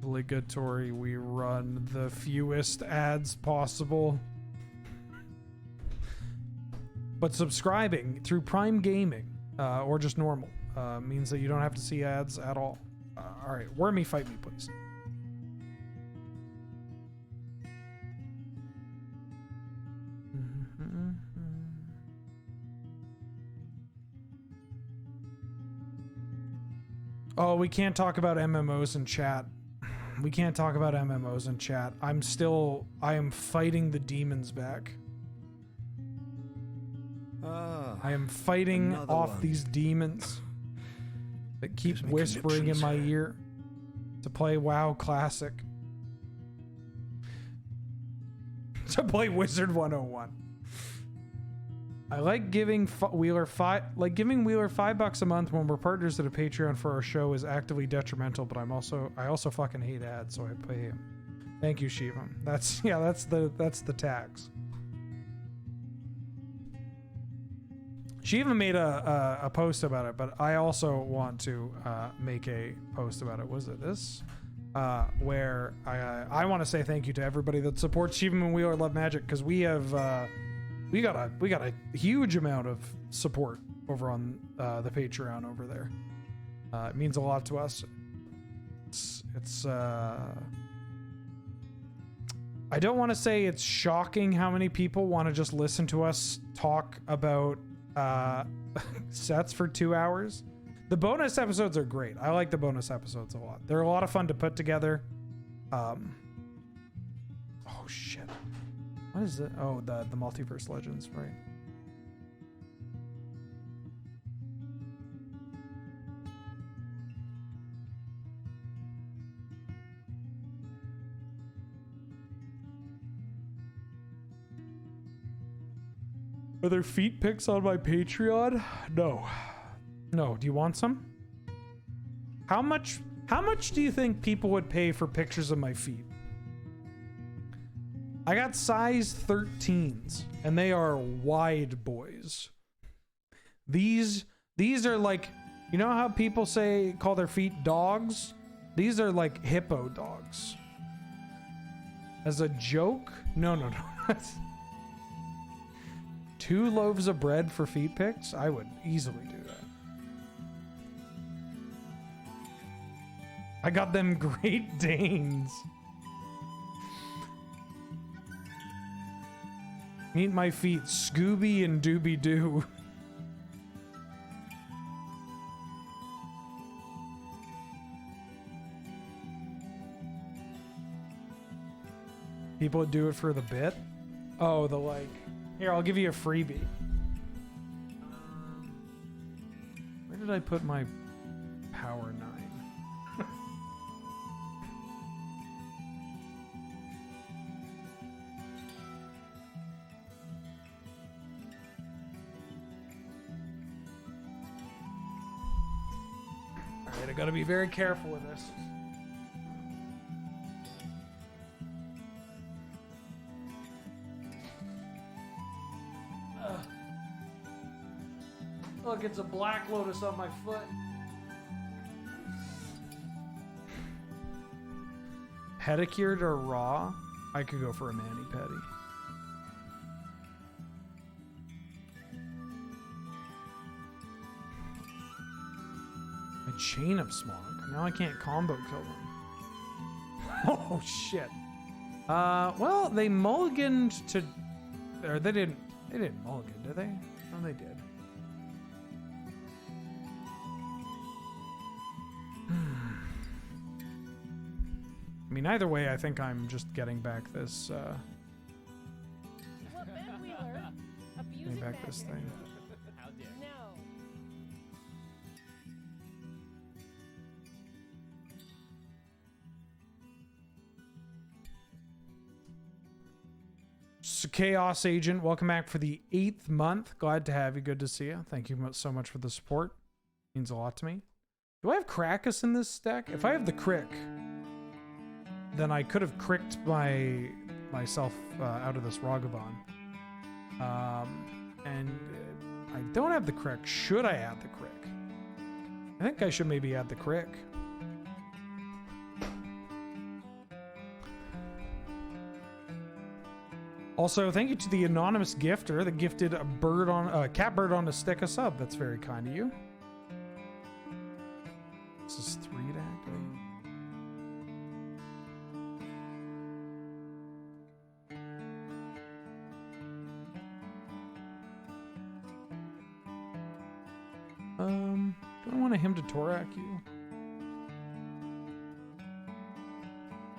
Obligatory, we run the fewest ads possible. But subscribing through Prime Gaming, or just normal, means that you don't have to see ads at all. Alright, Wormy, fight me, please. Oh, we can't talk about MMOs in chat. We can't talk about MMOs in chat. I am fighting the demons back. I am fighting off these demons that keep whispering in my ear to play WoW Classic. To play Wizard 101. I like giving Wheeler $5 a month when we're partners at a Patreon for our show is actively detrimental, but I also fucking hate ads, so I pay him. Thank you, Shivam. That's the tax. Shivam made a post about it, but I also want to make a post about it. Was it this? Where I want to say thank you to everybody that supports Shivam and Wheeler Love Magic, because we have we got a huge amount of support over on the Patreon over there. It means a lot to us. It's I don't want to say it's shocking how many people want to just listen to us talk about sets for 2 hours. The bonus episodes are great. I like the bonus episodes a lot. They're a lot of fun to put together. Oh shit. What is it? Oh, the Multiverse Legends, right? Are there feet pics on my Patreon? No. No. Do you want some? How much do you think people would pay for pictures of my feet? I got size 13s, and they are wide boys. These are like, you know how people call their feet dogs? These are like hippo dogs. As a joke? No. 2 loaves of bread for feet pics? I would easily do that. I got them Great Danes. Meet my feet, Scooby and Dooby Doo. People would do it for the bit. Oh, the like. Here, I'll give you a freebie. Where did I put my Power 9? Alright, I gotta be very careful with this. Look, it's a black lotus on my foot. Pedicured or raw? I could go for a mani-pedi. chain of smog. Now I can't combo kill them. Oh shit. Well, they mulliganed to, or they didn't mulligan, did they? No, they did. I mean, either way, I think I'm just getting back this, getting back this thing. How dare you. No. So Chaos Agent, welcome back for the 8th month. Glad to have you. Good to see you. Thank you so much for the support. Means a lot to me. Do I have Krakus in this deck? If I have the Crick, then I could have cricked myself out of this Ragavan. And I don't have the Crick. Should I add the Crick? I think I should maybe add the Crick. Also, thank you to the anonymous gifter that gifted a bird on a catbird on a stick a sub. That's very kind of you. This is 3 to activate. Do I want him to Torak you?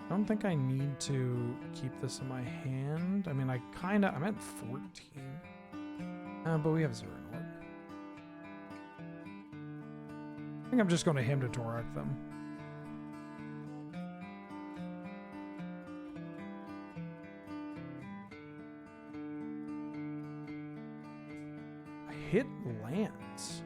I don't think I need to keep this in my hand. I mean, I'm at 14. But we have 0 in order. I think I'm just going to him to Torak them. I hit lands.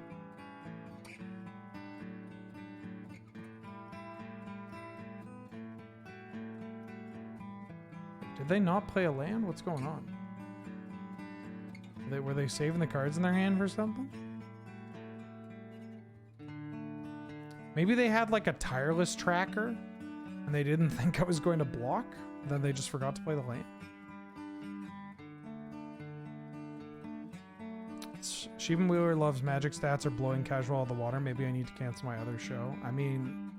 Did they not play a land? What's going on? Were they saving the cards in their hand for something? Maybe they had like a tireless tracker and they didn't think I was going to block. Then they just forgot to play the land. Sheevan Wheeler loves magic stats or blowing casual out of the water. Maybe I need to cancel my other show. I mean,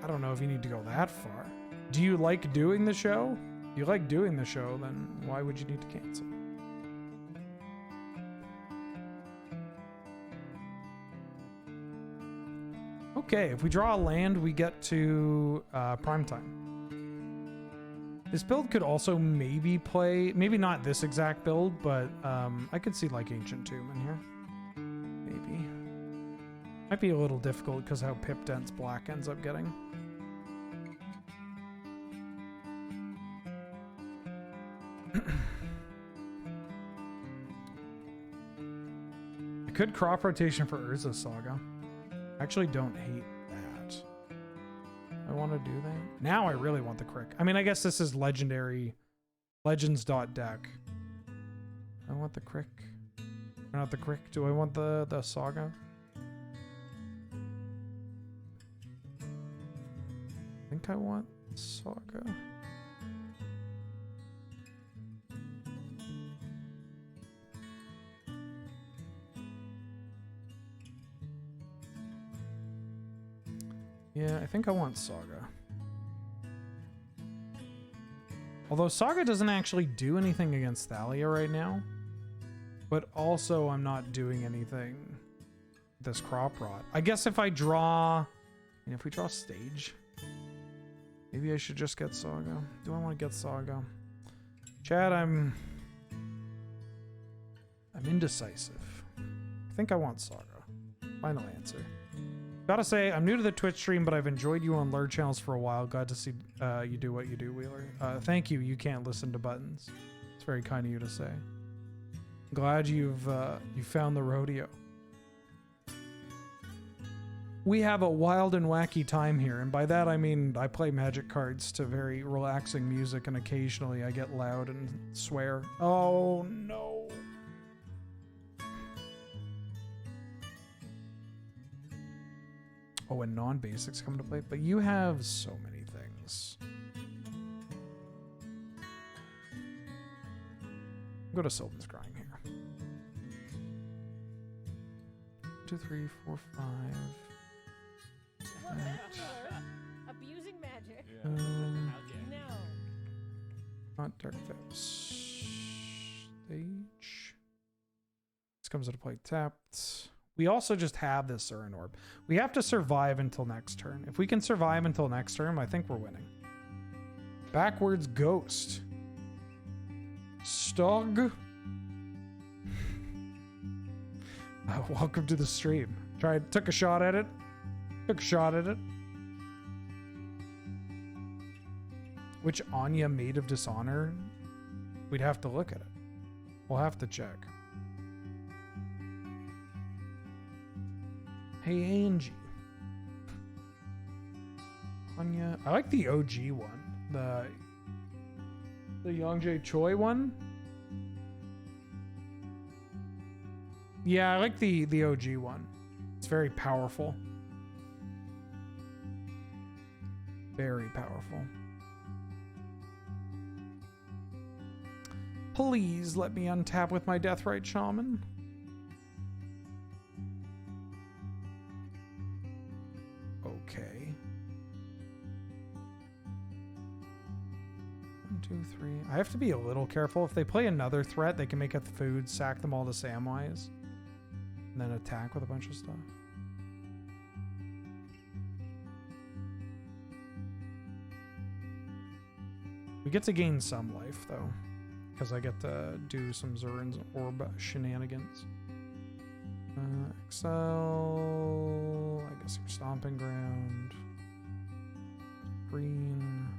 I don't know if you need to go that far. Do you like doing the show? If you like doing the show, then why would you need to cancel? Okay, if we draw a land, we get to prime time. This build could also maybe play, maybe not this exact build, but I could see like Ancient Tomb in here. Maybe. Might be a little difficult because how pip dense black ends up getting. I could crop rotation for Urza Saga. I actually don't hate that. I want to do that. Now I really want the Crick. I mean, I guess this is legendary. Legends.deck. I want the Crick. Or not the Crick. Do I want the Saga? I think I want Saga. Yeah, I think I want Saga. Although Saga doesn't actually do anything against Thalia right now. But also I'm not doing anything with this Crop Rot. I guess if I draw... And if we draw Stage... Maybe I should just get Saga. Do I want to get Saga? Chad, I'm indecisive. I think I want Saga. Final answer. Gotta say, I'm new to the Twitch stream, but I've enjoyed you on lure channels for a while. Glad to see you do what you do, Wheeler. Thank you. You can't listen to buttons. It's very kind of you to say. Glad you found the rodeo. We have a wild and wacky time here, and by that I mean I play Magic cards to very relaxing music, and occasionally I get loud and swear. Oh no. Oh, and non-basics come to play, but you have so many things. Go to Sylvan's Crying here. 2, 3, 4, 5. Dark Depths. Stage. This comes into play tapped. We also just have this Urin Orb. We have to survive until next turn. If we can survive until next turn, I think we're winning. Backwards Ghost. Stog. Welcome to the stream. Took a shot at it. Which Anya Maid of Dishonor? We'd have to look at it. We'll have to check. Hey, Angie. Anya. I like the OG one. The Youngjae Choi one. Yeah, I like the OG one. It's very powerful. Very powerful. Please let me untap with my Deathrite Shaman. Okay. 1, 2, 3. I have to be a little careful. If they play another threat, they can make a food, sack them all to Samwise, and then attack with a bunch of stuff. We get to gain some life, though, because I get to do some Zurin's Orb shenanigans. Excel. I guess your Stomping Ground. Green.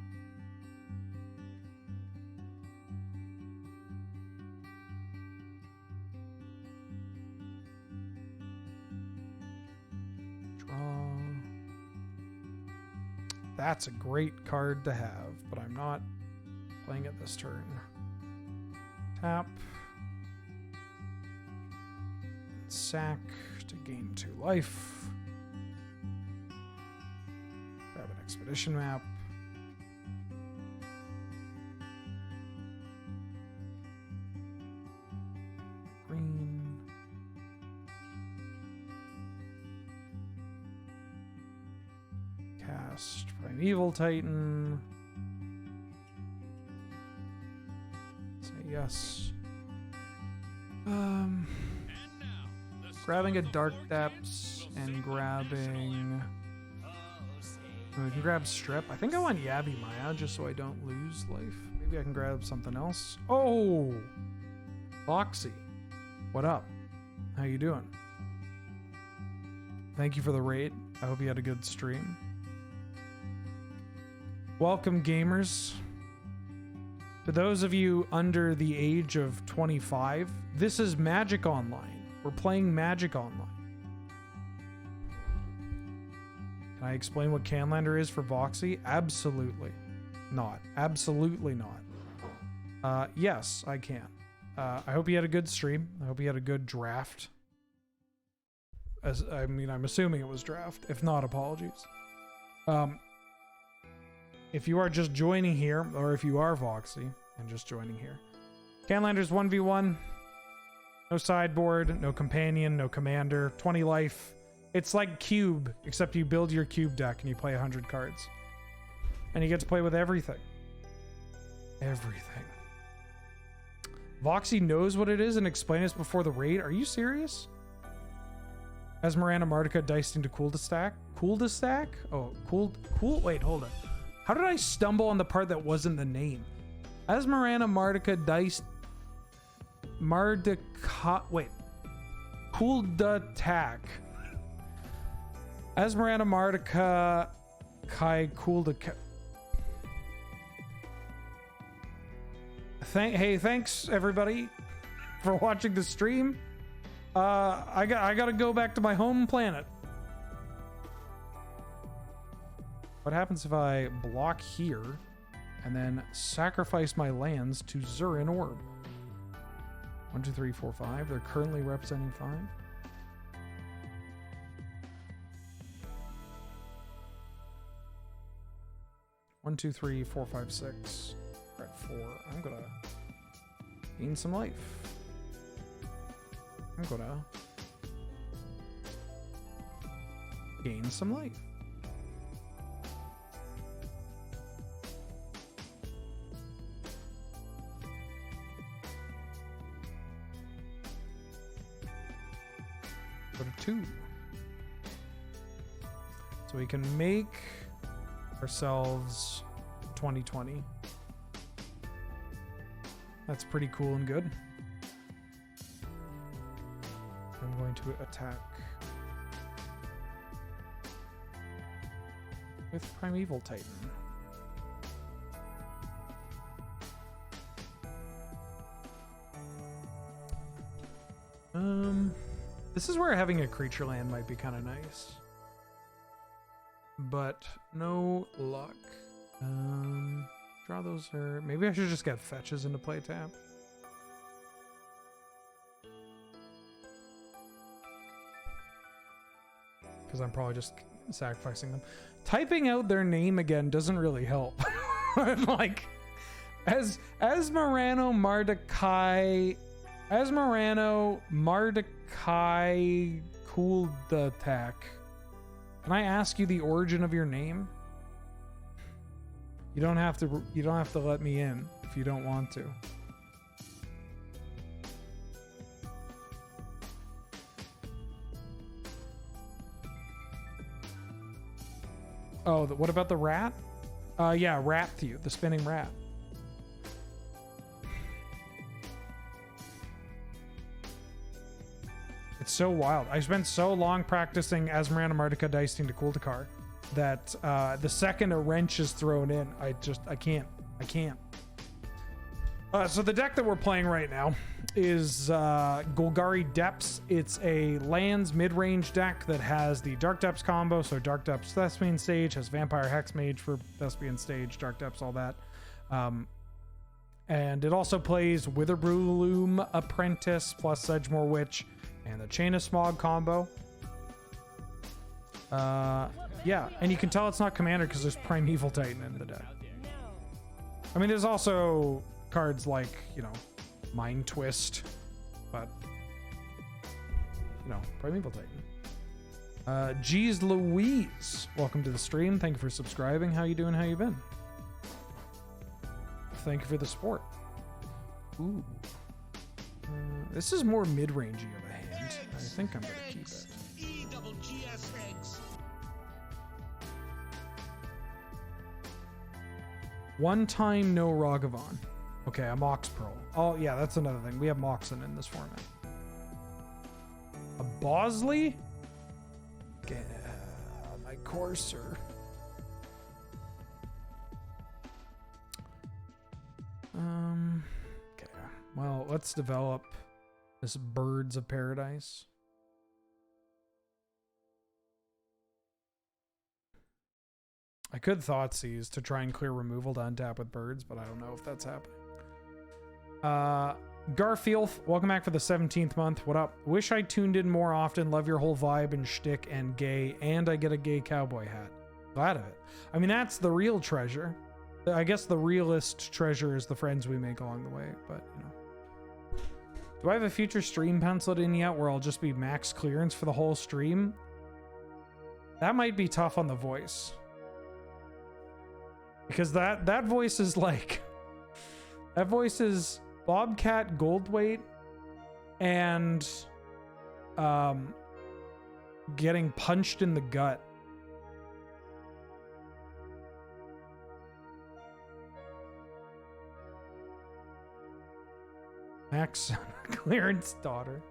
Draw. That's a great card to have, but I'm not playing it this turn. Tap. Sack to gain 2 life. Grab an expedition map. Green. Cast Primeval Titan. Say yes. Grabbing a Dark Depths and grabbing... We can grab Strip. I think I want Yabi Maya just so I don't lose life. Maybe I can grab something else. Oh! Foxy. What up? How you doing? Thank you for the raid. I hope you had a good stream. Welcome, gamers. To those of you under the age of 25, this is Magic Online. We're playing Magic Online. Can I explain what Canlander is for Voxy? Absolutely not. Absolutely not. Yes, I can. I hope you had a good stream. I hope you had a good draft. I'm assuming it was draft. If not, apologies. If you are just joining here, or if you are Voxy and just joining here, Canlander's 1v1. No sideboard, no companion, no commander, 20 life. It's like Cube, except you build your Cube deck and you play 100 cards. And you get to play with everything. Everything. Voxy knows what it is and explain this before the raid. Are you serious? Esmeralda Mardica diced into cool to stack? Cool to stack? Oh, cool. Wait, hold on. How did I stumble on the part that wasn't the name? Esmeralda Mardica diced... Wait. Cool to tack. Esmeralda Mardica Kai Cool to... Hey, thanks everybody for watching the stream. I gotta go back to my home planet. What happens if I block here and then sacrifice my lands to Zurin Orb? 1, 2, 3, 4, 5. They're currently representing 5. 1, 2, 3, 4, 5, 6. We're at 4. I'm gonna gain some life. I'm gonna gain some life. So we can make ourselves 2020. That's pretty cool and good. I'm going to attack with Primeval Titan. This is where having a creature land might be kind of nice, but no luck. Draw those, or maybe I should just get fetches into play tap. Because I'm probably just sacrificing them. Typing out their name again doesn't really help. Like, Esmerano Mardecai Kuldatak. Can I ask you the origin of your name? You don't have to let me in if you don't want to. Oh, what about the rat? Yeah, Rat-Thew, the spinning rat. It's so wild. I spent so long practicing Esmeralda Mardica dicing to Kuldakar that the second a wrench is thrown in, I can't. So the deck that we're playing right now is Golgari Depths. It's a lands mid-range deck that has the Dark Depths combo, so Dark Depths Thespian Stage, has Vampire Hexmage for Thespian Stage, Dark Depths, all that. And it also plays Witherbloom Apprentice plus Sedgemoor Witch and the Chain of Smog combo. Yeah, and you can tell it's not Commander because there's Primeval Titan in the deck. I mean, there's also cards like, you know, Mind Twist, but, you know, Primeval Titan. Geez Louise, welcome to the stream. Thank you for subscribing. How you doing? How you been? Thank you for the support. Ooh. This is more mid-rangey of a hand. I think I'm going to keep it. One time, no Ragavan. Okay, a Mox Pearl. Oh, yeah, that's another thing. We have Moxen in this format. A Bosley? Okay, my Courser. Okay. Well, let's develop this Birds of Paradise. I could Thoughtseize to try and clear removal to untap with birds, but I don't know if that's happening. Garfield, welcome back for the 17th month. What up? Wish I tuned in more often. Love your whole vibe and shtick and gay, and I get a gay cowboy hat. Glad of it. I mean, that's the real treasure. I guess the realest treasure is the friends we make along the way, but, you know. Do I have a future stream penciled in yet where I'll just be max clearance for the whole stream? That might be tough on the voice. Because that voice is like... That voice is Bobcat Goldthwait and getting punched in the gut. Max Clearance daughter.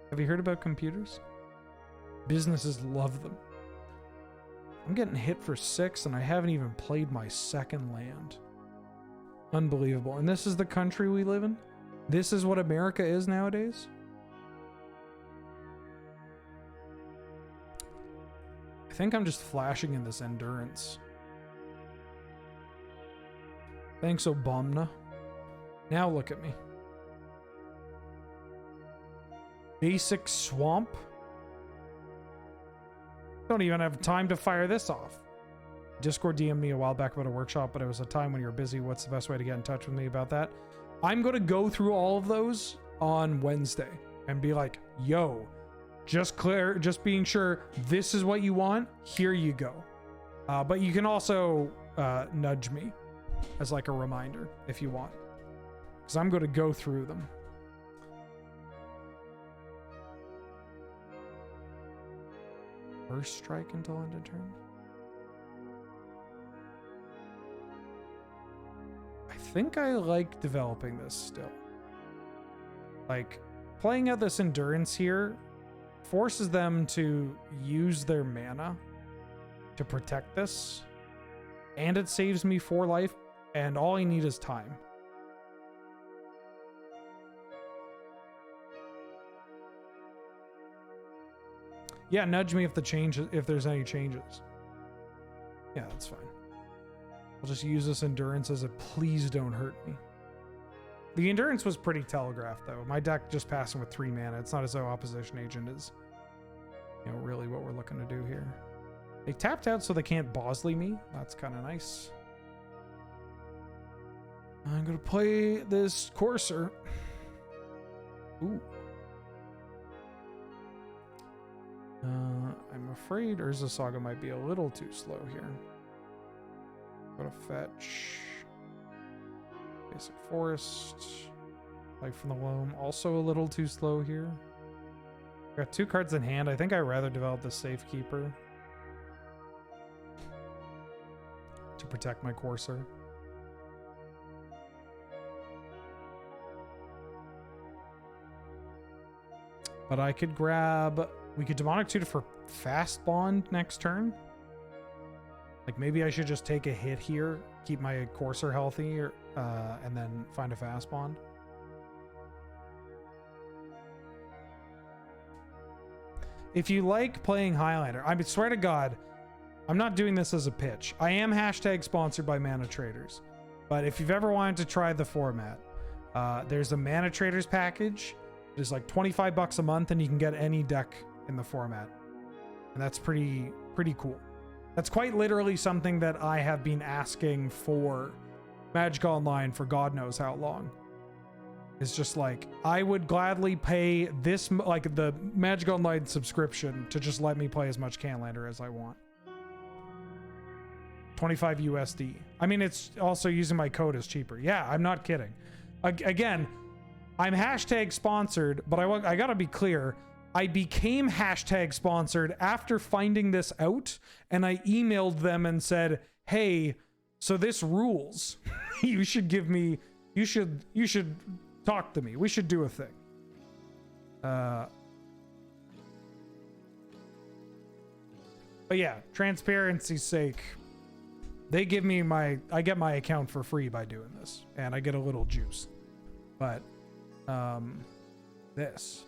Have you heard about computers? Businesses love them. I'm getting hit for 6 and I haven't even played my second land. Unbelievable. And this is the country we live in? This is what America is nowadays? I think I'm just flashing in this endurance. Thanks, Obama. Now look at me. Basic Swamp? Don't even have time to fire this off. Discord DM'd me a while back about a workshop, but it was a time when you were busy. What's the best way to get in touch with me about that? I'm going to go through all of those on Wednesday and be like, yo, just being sure this is what you want. Here you go. But you can also nudge me as like a reminder if you want, because I'm going to go through them. First strike until end of turn. I think I like developing this still. Like, playing out this endurance here forces them to use their mana to protect this. And it saves me 4 life, and all I need is time. Yeah, nudge me if there's any changes. Yeah, that's fine. I'll just use this endurance as a please don't hurt me. The endurance was pretty telegraphed though. My deck just passing with 3 mana. It's not as though opposition agent is, really what we're looking to do here. They tapped out so they can't Bosley me. That's kind of nice. I'm gonna play this Courser. Ooh. I'm afraid Urza Saga might be a little too slow here. Go to fetch. Basic Forest. Life from the Loam. Also a little too slow here. Got 2 cards in hand. I think I'd rather develop the Safekeeper to protect my Courser. But I could grab... We could Demonic Tutor for Fast Bond next turn. Like, maybe I should just take a hit here, keep my Courser healthy, and then find a Fast Bond. If you like playing Highlander, I swear to God, I'm not doing this as a pitch. I am hashtag sponsored by Mana Traders. But if you've ever wanted to try the format, there's a Mana Traders package. It's like $25 a month, and you can get any deck in the format. And that's pretty cool. That's quite literally something that I have been asking for Magic Online for God knows how long. It's just like, I would gladly pay this, like the Magic Online subscription to just let me play as much Canlander as I want. 25 USD. I mean, it's also using my code is cheaper. Yeah, I'm not kidding. Again, I'm hashtag sponsored, but I gotta be clear. I became hashtag sponsored after finding this out, and I emailed them and said, hey, so this rules. You should talk to me. We should do a thing. But yeah, transparency's sake, they give me I get my account for free by doing this, and I get a little juice. But this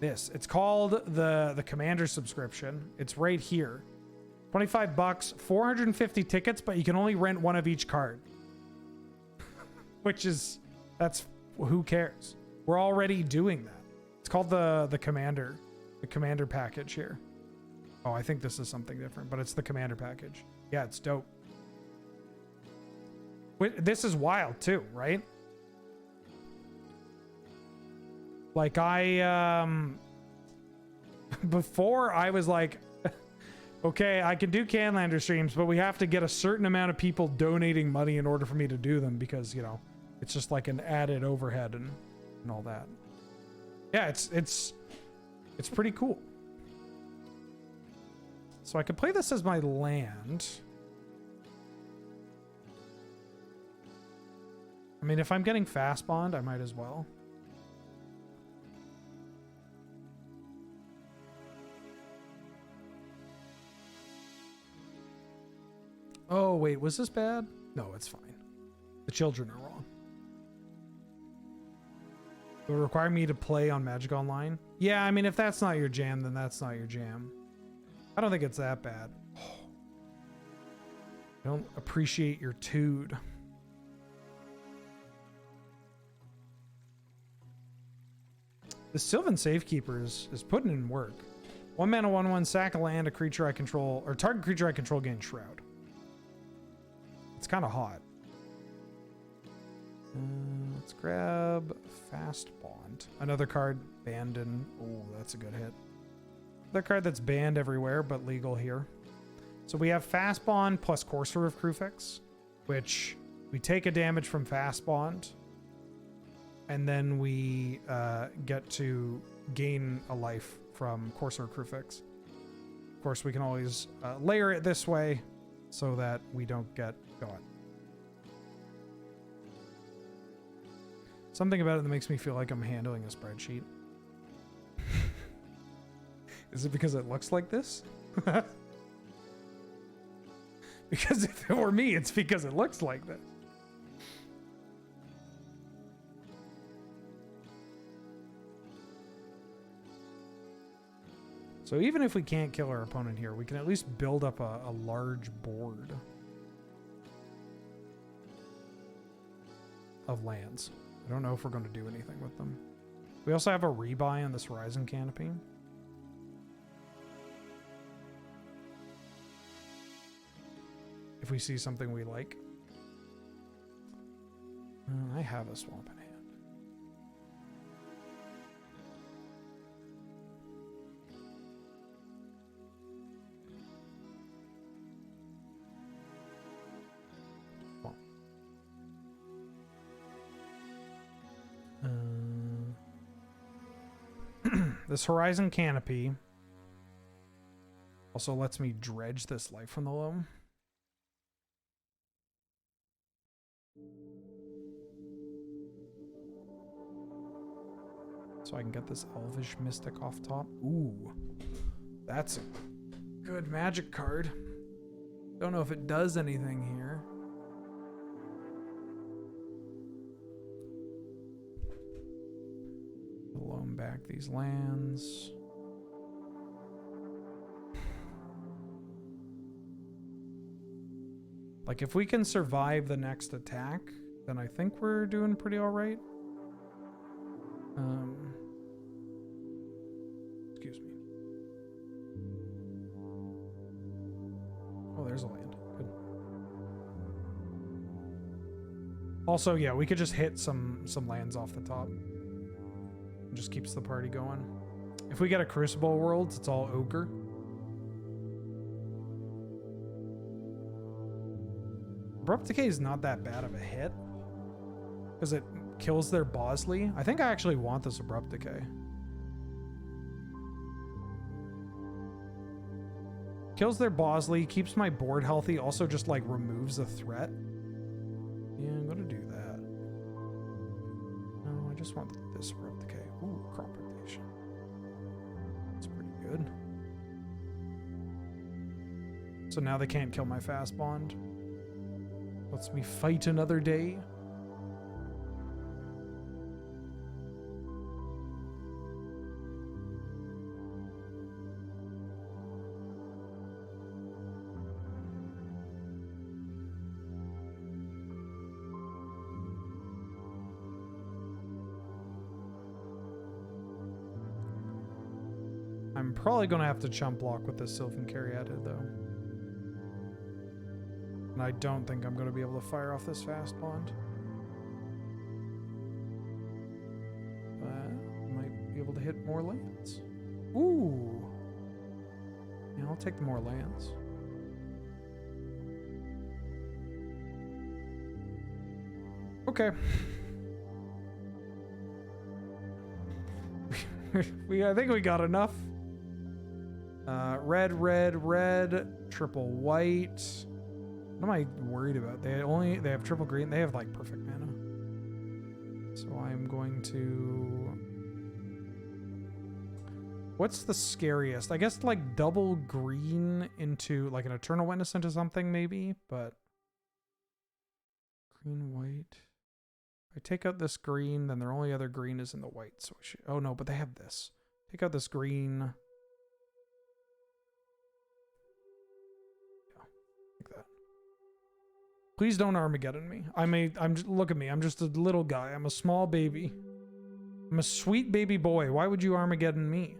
it's called the Commander subscription. It's right here. $25, 450 tickets, but you can only rent one of each card. That's who cares? We're already doing that. It's called the Commander package here. Oh, I think this is something different, but it's the Commander package. Yeah, it's dope. This is wild too, right? Like before I was like, okay, I can do Canlander streams, but we have to get a certain amount of people donating money in order for me to do them because, it's just like an added overhead and all that. Yeah, it's pretty cool. So I could play this as my land. I mean, if I'm getting Fast Bond, I might as well. Oh, wait, was this bad? No, it's fine. The children are wrong. It would require me to play on Magic Online? Yeah, I mean, if that's not your jam, then that's not your jam. I don't think it's that bad. I don't appreciate your tood. The Sylvan Safekeeper is putting in work. 1 mana, 1/1, sack a land, a creature I control, or target creature I control gains Shroud. It's kind of hot. Let's grab Fast Bond. Another card banned in... Oh, that's a good hit. Another card that's banned everywhere, but legal here. So we have Fast Bond plus Courser of Krufix, which we take a damage from Fast Bond. and then we get to gain a life from Corsair Crewfix. Of course, we can always layer it this way so that we don't get gone. Something about it that makes me feel like I'm handling a spreadsheet. Is it because it looks like this? Because if it were me, it's because it looks like this. So even if we can't kill our opponent here, we can at least build up a large board of lands. I don't know if we're going to do anything with them. We also have a rebuy on this Horizon Canopy. If we see something we like. I have a swamp in hand. This Horizon Canopy also lets me dredge this life from the loam. So I can get this Elvish Mystic off top. Ooh, that's a good magic card. Don't know if it does anything here. Loan back these lands. Like, if we can survive the next attack, then I think we're doing pretty all right. Excuse me. Oh, there's a land. Good. Also, yeah, we could just hit some lands off the top. It just keeps the party going. If we get a Crucible Worlds, it's all Ogre. Abrupt Decay is not that bad of a hit because it kills their Bosley. I think I actually want this Abrupt Decay. Kills their Bosley, keeps my board healthy, also just like removes a threat. Yeah, I'm gonna do that. No, I just want this Abrupt Decay. Ooh, Crop Rotation. That's pretty good. So now they can't kill my Fast Bond. Lets me fight another day. I'm probably going to have to chump block with this Sylvan Caryatid though. And I don't think I'm going to be able to fire off this Fast Bond. But I might be able to hit more lands. Ooh. Yeah, I'll take the more lands. Okay. I think we got enough. Red, red, red, triple white. What am I worried about? They have triple green. They have like perfect mana. So I'm going to... What's the scariest? I guess like double green into like an Eternal Witness into something maybe, but green, white. If I take out this green, then their only other green is in the white. So I should, oh no, but they have this. Take out this green. Please don't Armageddon me. Look at me. I'm just a little guy. I'm a small baby. I'm a sweet baby boy. Why would you Armageddon me?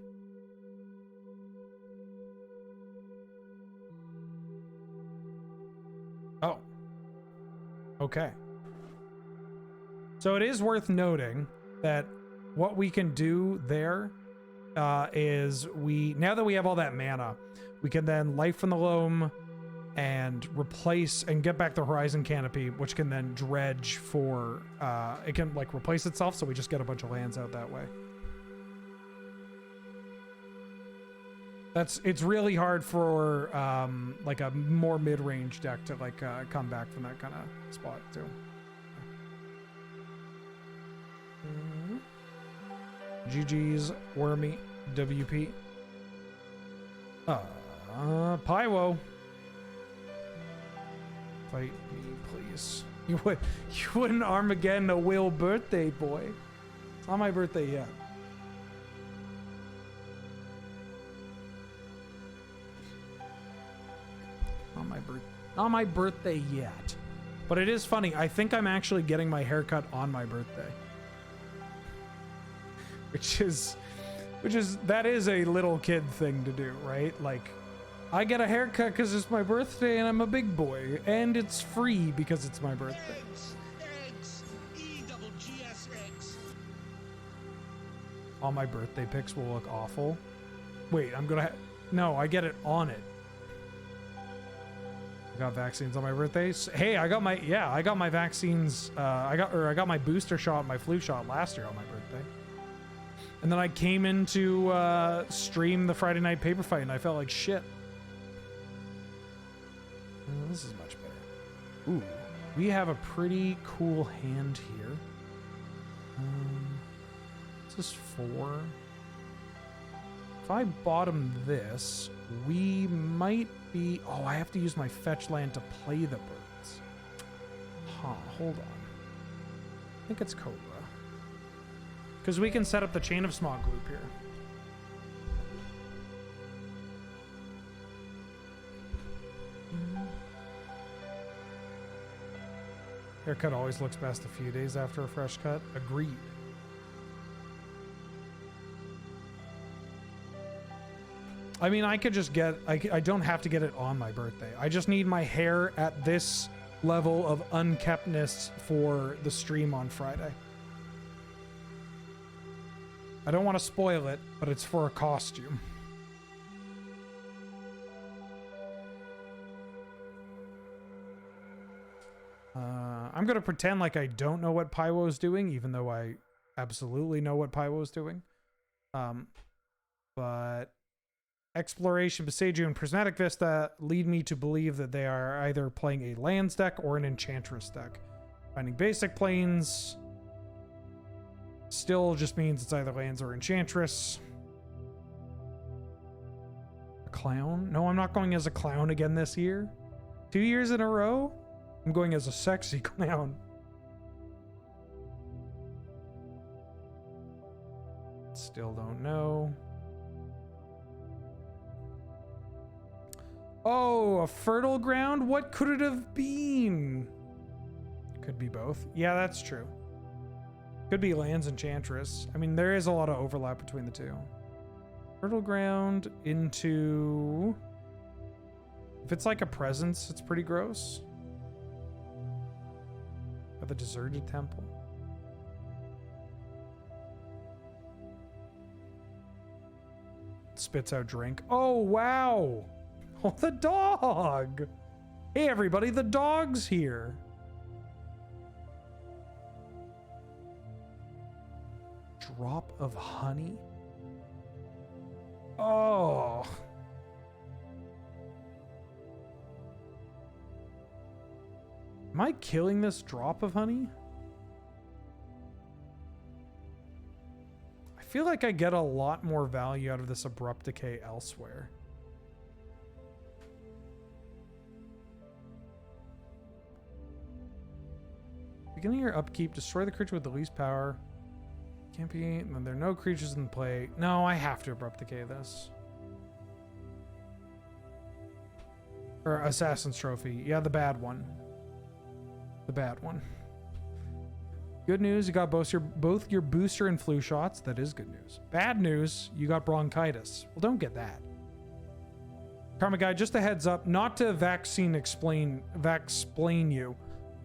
Oh. Okay. So it is worth noting that what we can do there is now that we have all that mana, we can then Life from the Loam, and replace and get back the horizon canopy, which can then dredge for it can like replace itself, so we just get a bunch of lands out that way. It's really hard for like a more mid-range deck to like come back from that kind of spot too. GG's Wormy WP. Pywo. Fight me, please. You wouldn't Armageddon a Will birthday, boy. It's not my birthday yet. Not my birthday yet. But it is funny. I think I'm actually getting my haircut on my birthday. That is a little kid thing to do, right? Like, I get a haircut because it's my birthday and I'm a big boy, and it's free because it's my birthday. Eggs. E-double-G-S-X. All my birthday pics will look awful. Wait, I'm gonna no, I get it on it. I got vaccines on my birthday. Hey, I got my vaccines. I got my booster shot, my flu shot last year on my birthday. And then I came into stream the Friday night paper fight, and I felt like shit. This is much better. Ooh, we have a pretty cool hand here. This is 4. If I bottom this, we might be... Oh, I have to use my fetch land to play the birds. Huh, hold on. I think it's Cobra. Because we can set up the Chain of Smog loop here. Haircut always looks best a few days after a fresh cut. Agreed. I mean, I could just get... I don't have to get it on my birthday. I just need my hair at this level of unkeptness for the stream on Friday. I don't want to spoil it, but it's for a costume. I'm going to pretend like I don't know what Pywo's doing, even though I absolutely know what Pywo's doing. But Exploration, Besagio, and Prismatic Vista lead me to believe that they are either playing a lands deck or an Enchantress deck. Finding basic planes still just means it's either lands or Enchantress. A clown? No, I'm not going as a clown again this year. 2 years in a row? I'm going as a sexy clown. Still don't know. Oh, a fertile ground? What could it have been? Could be both. Yeah, that's true. Could be lands Enchantress. I mean, there is a lot of overlap between the two. Fertile ground into... If it's like a presence, it's pretty gross. Of the deserted temple. Spits out drink. Oh, wow. Oh, the dog. Hey, everybody, the dog's here. Drop of honey. Oh. Am I killing this drop of honey? I feel like I get a lot more value out of this abrupt decay elsewhere. Beginning your upkeep, destroy the creature with the least power. Can't be, and there are no creatures in play. No, I have to abrupt decay this. Or Assassin's Trophy. Yeah, the bad one. The bad one. Good news, you got both your booster and flu shots. That is good news. Bad news, you got bronchitis. Well, don't get that. Karma Guy, just a heads up, not to vaccine explain you,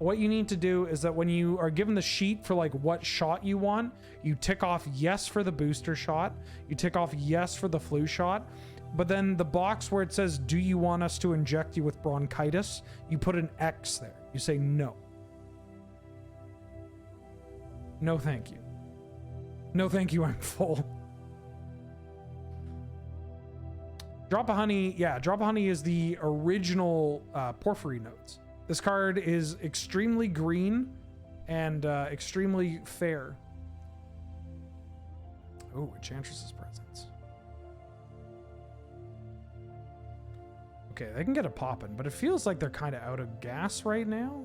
what you need to do is that when you are given the sheet for like what shot you want, you tick off yes for the booster shot, you tick off yes for the flu shot, but then the box where it says, do you want us to inject you with bronchitis? You put an X there. You say no. No, thank you. No, thank you, I'm full. Drop of Honey, yeah, Drop of Honey is the original Porphyry notes. This card is extremely green and extremely fair. Oh, Enchantress's Presence. Okay, they can get it popping, but it feels like they're kind of out of gas right now.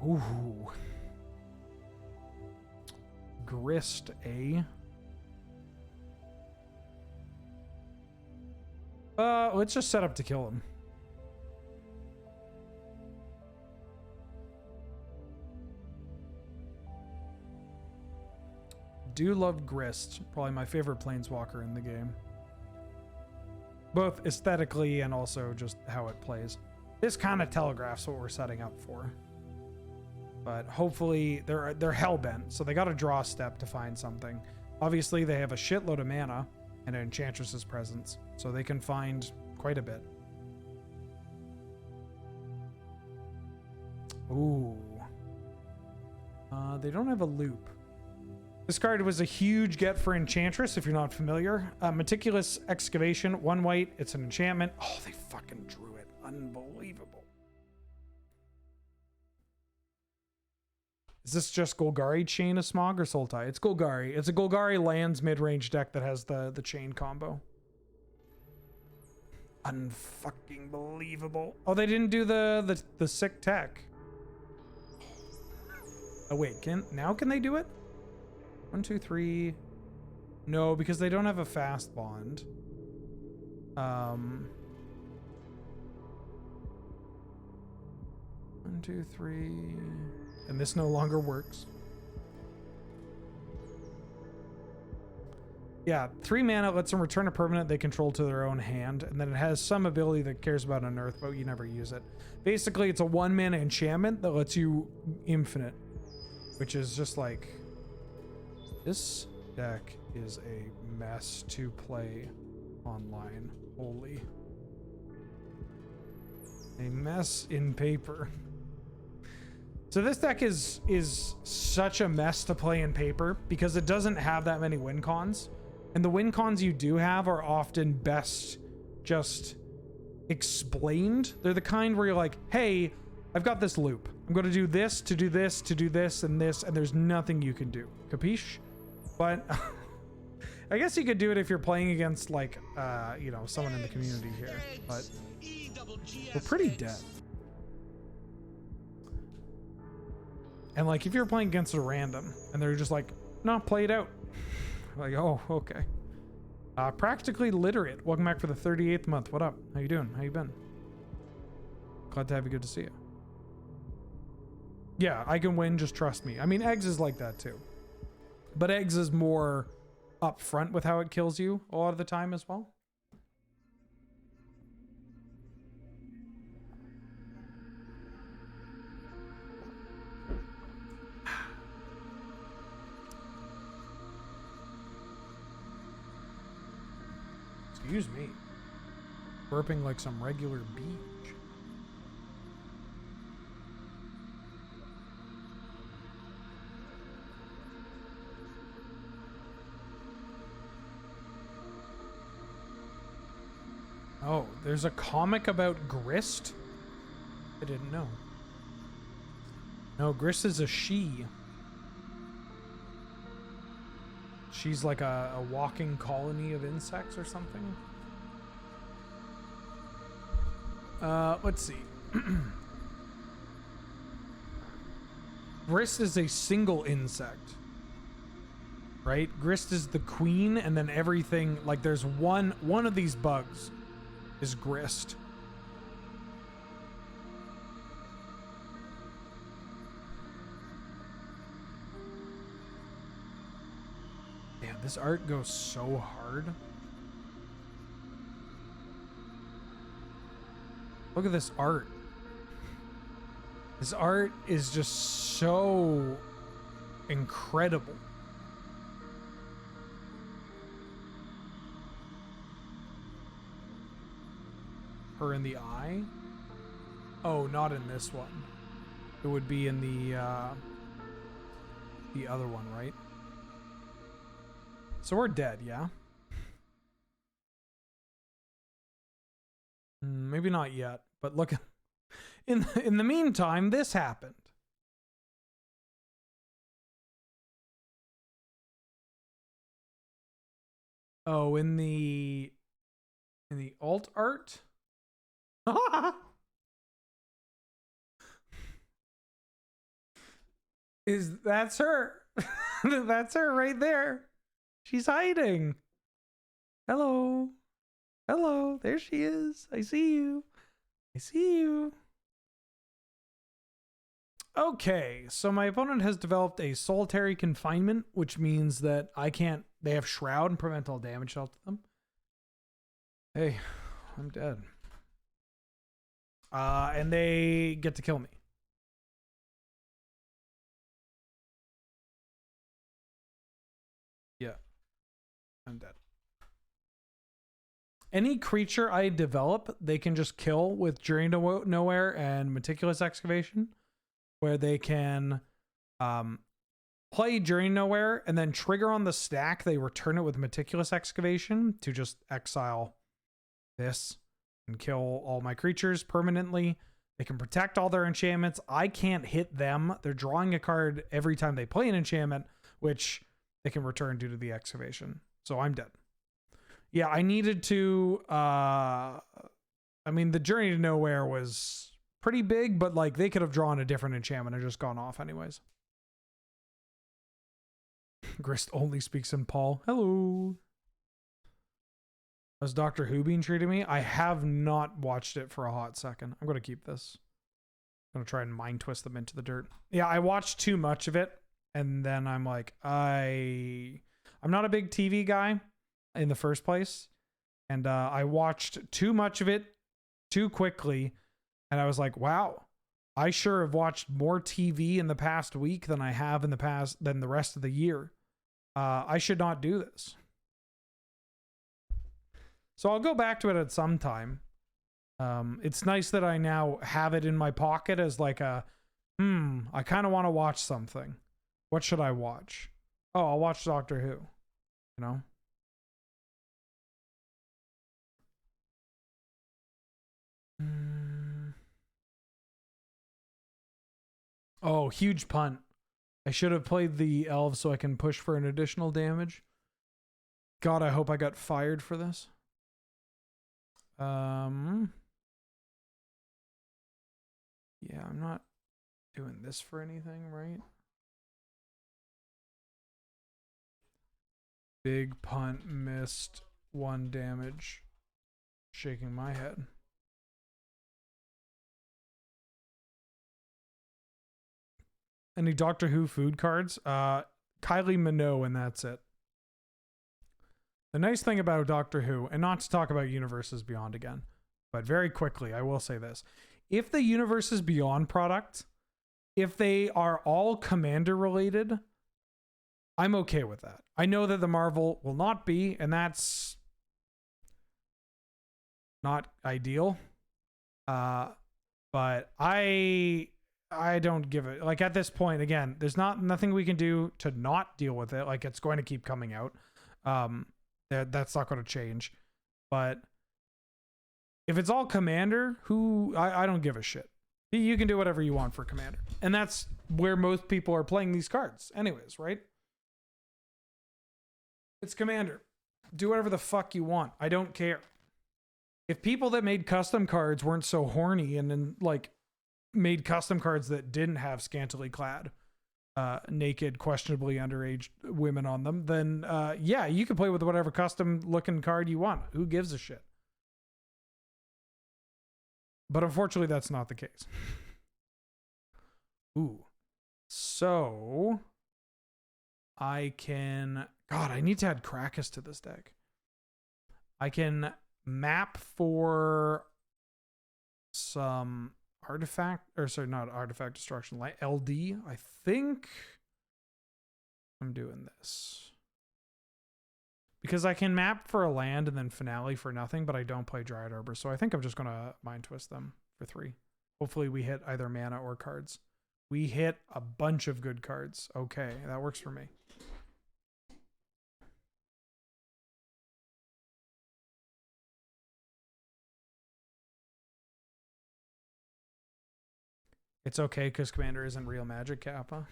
Ooh. Grist, eh? Let's just set up to kill him. Do love Grist, probably my favorite planeswalker in the game. Both aesthetically and also just how it plays. This kind of telegraphs what we're setting up for. But hopefully they're hell-bent, so they got to draw a step to find something. Obviously, they have a shitload of mana and an Enchantress's Presence, so they can find quite a bit. Ooh. They don't have a loop. This card was a huge get for Enchantress, if you're not familiar. Meticulous Excavation, 1 white, it's an enchantment. Oh, they fucking drew it. Unbelievable. Is this just Golgari, Chain of Smog, or Sultai? It's Golgari. It's a Golgari lands mid-range deck that has the chain combo. Unfucking believable. Oh, they didn't do the sick tech. Oh wait, can they do it? 1, 2, 3. No, because they don't have a fast bond. 1, 2, 3. And this no longer works. Yeah, 3 mana lets them return a permanent they control to their own hand, and then it has some ability that cares about unearth, but you never use it. Basically, it's a 1 mana enchantment that lets you infinite, which is just like, this deck is a mess to play online. Holy. A mess in paper. So this deck is such a mess to play in paper because it doesn't have that many win cons. And the win cons you do have are often best just explained. They're the kind where you're like, hey, I've got this loop. I'm going to do this, to do this, to do this, and there's nothing you can do. Capiche? But I guess you could do it if you're playing against, like, you know, someone in the community here. But we're pretty dead. And like, if you're playing against a random and they're just like, no, play it out. Like, oh, okay. Practically literate. Welcome back for the 38th month. What up? How you doing? How you been? Glad to have you. Good to see you. Yeah, I can win. Just trust me. I mean, Eggs is like that too. But Eggs is more upfront with how it kills you a lot of the time as well. Excuse me. Burping like some regular beach. Oh, there's a comic about Grist? I didn't know. No, Grist is a she. She's like a walking colony of insects or something. Let's see. Grist is a single insect, right? Grist is the queen, and then everything, like there's one of these bugs is Grist. Damn, this art goes so hard. Look at this art. This art is just so incredible. Her in the eye? Oh, not in this one. It would be in the other one, right? So we're dead, yeah? Maybe not yet, but look, in the meantime, this happened. Oh, in the alt art? That's her. That's her right there. She's hiding. Hello. Hello. There she is. I see you. I see you. Okay, so my opponent has developed a solitary confinement, which means that they have shroud and prevent all damage dealt to them. Hey, I'm dead. And they get to kill me. Yeah, I'm dead. Any creature I develop, they can just kill with Journey to Nowhere and Meticulous Excavation, where they can play Journey Nowhere and then trigger on the stack. They return it with Meticulous Excavation to just exile this and kill all my creatures permanently. They can protect all their enchantments. I can't hit them. They're drawing a card every time they play an enchantment, which they can return due to the excavation. So I'm dead. Yeah, I needed to, I mean, the Journey to Nowhere was pretty big, but like they could have drawn a different enchantment and just gone off anyways. Grist only speaks in Paul. Hello. How's Doctor Who being treating me? I have not watched it for a hot second. I'm going to keep this. I'm going to try and mind twist them into the dirt. Yeah, I watched too much of it. And then I'm like, I'm not a big TV guy in the first place. And I watched too much of it too quickly. And I was like, wow, I sure have watched more TV in the past week than I have than the rest of the year. I should not do this. So I'll go back to it at some time. It's nice that I now have it in my pocket as like I kind of want to watch something. What should I watch? Oh, I'll watch Doctor Who. You know? Oh, huge punt. I should have played the elves so I can push for an additional damage. God, I hope I got fired for this. Yeah, I'm not doing this for anything, right? Big punt, missed, 1 damage. Shaking my head. Any Doctor Who food cards? Kylie Minogue, and that's it. The nice thing about Doctor Who, and not to talk about Universes Beyond again, but very quickly, I will say this. If the Universes Beyond product, if they are all Commander related, I'm okay with that. I know that the Marvel will not be, and that's not ideal. But I don't give it, like, at this point, again, there's nothing we can do to not deal with it. Like, it's going to keep coming out. That's not going to change. But if it's all Commander, I don't give a shit. You can do whatever you want for Commander. And that's where most people are playing these cards anyways, right? It's Commander. Do whatever the fuck you want. I don't care. If people that made custom cards weren't so horny and then like made custom cards that didn't have scantily clad, naked, questionably underage women on them, then yeah, you can play with whatever custom looking card you want. Who gives a shit? But unfortunately, that's not the case. Ooh. So I can... God, I need to add Krakus to this deck. I can map for some artifact, or sorry, not artifact destruction, like LD. I think I'm doing this because I can map for a land and then finale for nothing, but I don't play Dryad Arbor, so I think I'm just gonna Mind Twist them for 3. Hopefully we hit either mana or cards. We hit a bunch of good cards. Okay, that works for me. It's okay because Commander isn't real Magic, Kappa.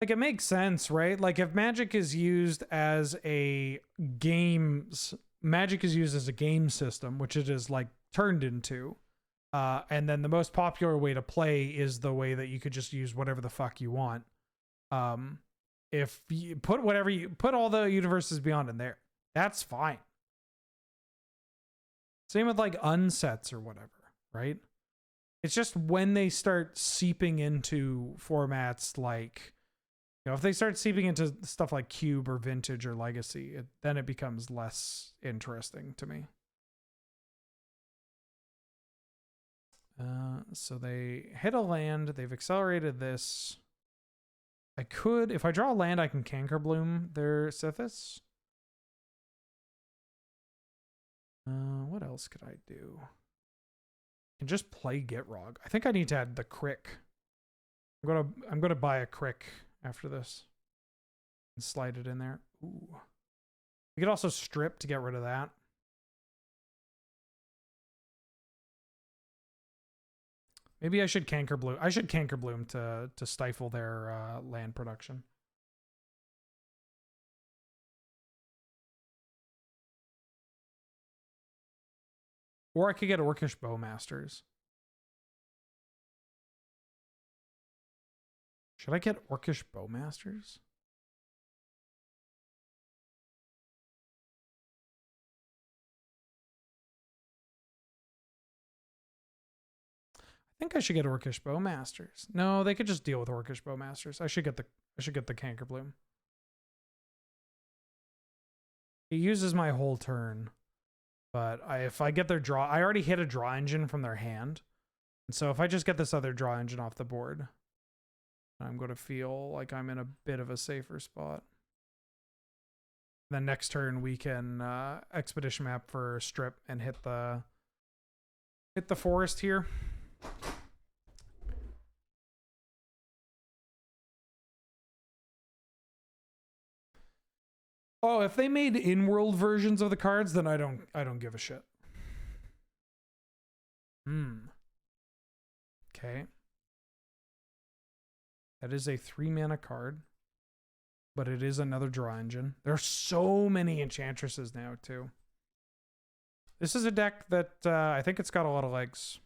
Like, it makes sense, right? Like, if Magic is used as a Magic is used as a game system, which it is, like, turned into. And then the most popular way to play is the way that you could just use whatever the fuck you want. If you put all the universes beyond in there, that's fine. Same with, like, unsets or whatever. Right? It's just when they start seeping into formats like, if they start seeping into stuff like Cube or Vintage or Legacy, then it becomes less interesting to me. So they hit a land. They've accelerated this. I could, if I draw a land, I can Cankerbloom their Sithis. What else could I do? And just play Gitrog. I think I need to add the Crick. I'm gonna buy a Crick after this and slide it in there. Ooh. We could also strip to get rid of that. Maybe I should Cankerbloom. I should Cankerbloom to stifle their land production. Or I could get Orcish Bowmasters. Should I get Orcish Bowmasters? I think I should get Orcish Bowmasters. No, they could just deal with Orcish Bowmasters. I should get the Cankerbloom. It uses my whole turn. But if I get their draw, I already hit a draw engine from their hand. And so if I just get this other draw engine off the board, I'm going to feel like I'm in a bit of a safer spot. Then next turn we can expedition map for strip and hit the forest here. Oh, if they made in-world versions of the cards, then I don't give a shit. Okay. That is a 3-mana card, but it is another draw engine. There are so many enchantresses now too. This is a deck that I think it's got a lot of legs.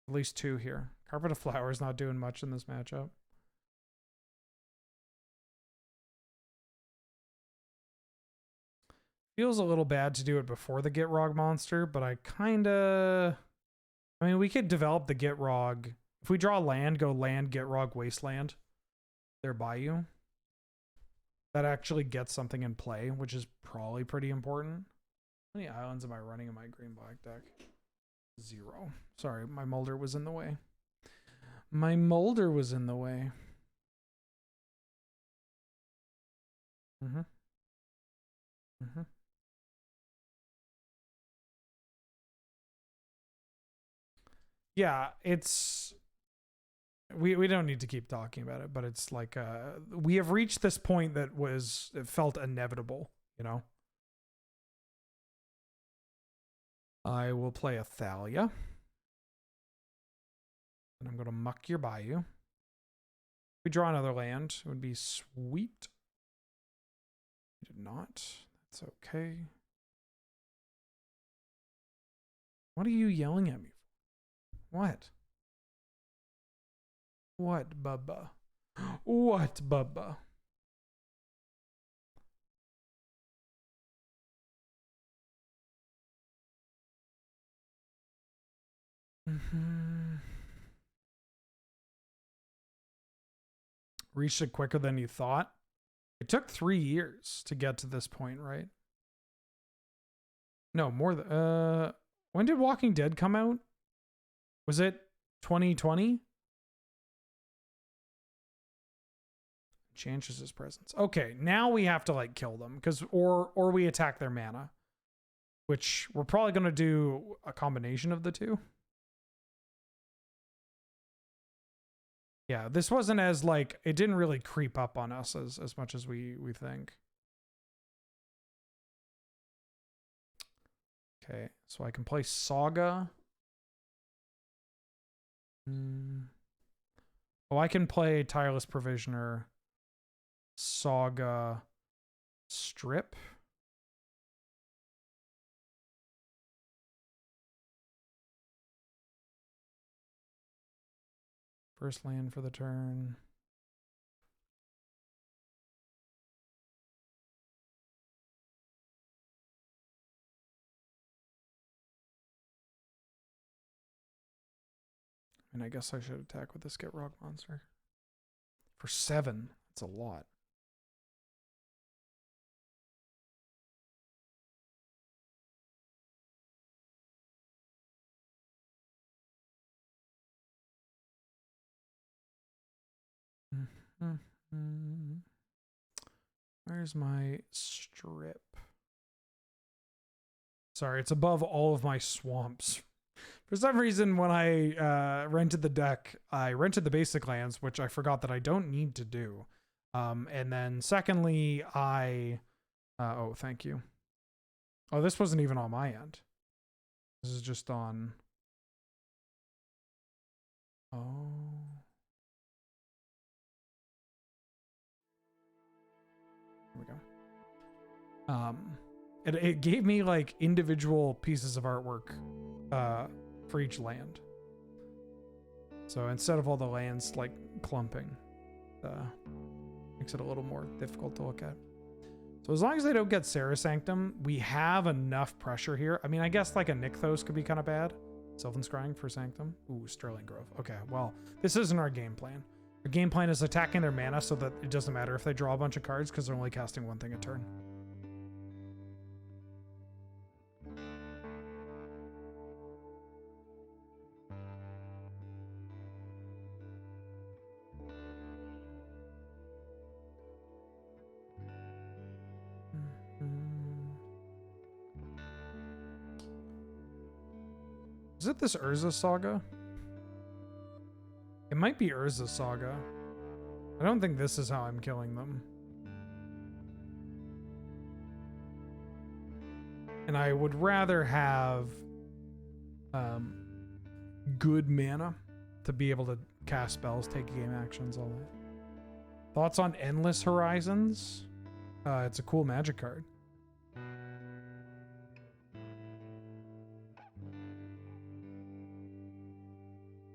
At least 2 here. Carpet of Flowers not doing much in this matchup. Feels a little bad to do it before the Gitrog monster, but I mean, we could develop the Gitrog. If we draw land, go land, Gitrog, Wasteland. Their Bayou. That actually gets something in play, which is probably pretty important. How many islands am I running in my green-black deck? 0. Sorry, my Mulder was in the way. My Mulder was in the way. Yeah, it's we don't need to keep talking about it, but it's like we have reached this point that it felt inevitable, you know. I will play a Thalia. And I'm going to muck your Bayou. If we draw another land, it would be sweet. We did not. That's okay. What are you yelling at me for? What? What, Bubba? What, Bubba? Reached it quicker than you thought. It took 3 years to get to this point, right? No, more than when did Walking Dead come out? Was it 2020? Changes his presence. Okay, now we have to like kill them because or we attack their mana, which we're probably gonna do a combination of the two. Yeah, this wasn't as like it didn't really creep up on us as much as we think. Okay, so I can play Saga. Oh, I can play Tireless Provisioner, Saga, Strip. First land for the turn. And I guess I should attack with this Get Rock Monster. For 7, that's a lot. Where's my strip? Sorry, it's above all of my swamps. For some reason, when I rented the deck, I rented the basic lands, which I forgot that I don't need to do. And then secondly, oh, thank you. Oh, this wasn't even on my end. This is just on... Oh... Here we go. It gave me like individual pieces of artwork for each land. So instead of all the lands like clumping, makes it a little more difficult to look at. So as long as they don't get Sarah Sanctum, we have enough pressure here. I mean, I guess like a Nykthos could be kind of bad. Sylvan Scrying for Sanctum. Ooh, Sterling Grove. Okay, well, this isn't our game plan. Our game plan is attacking their mana so that it doesn't matter if they draw a bunch of cards because they're only casting one thing a turn. Is it this Urza Saga? It might be Urza Saga. I don't think this is how I'm killing them. And I would rather have good mana to be able to cast spells, take game actions, all that. Thoughts on Endless Horizons? It's a cool magic card.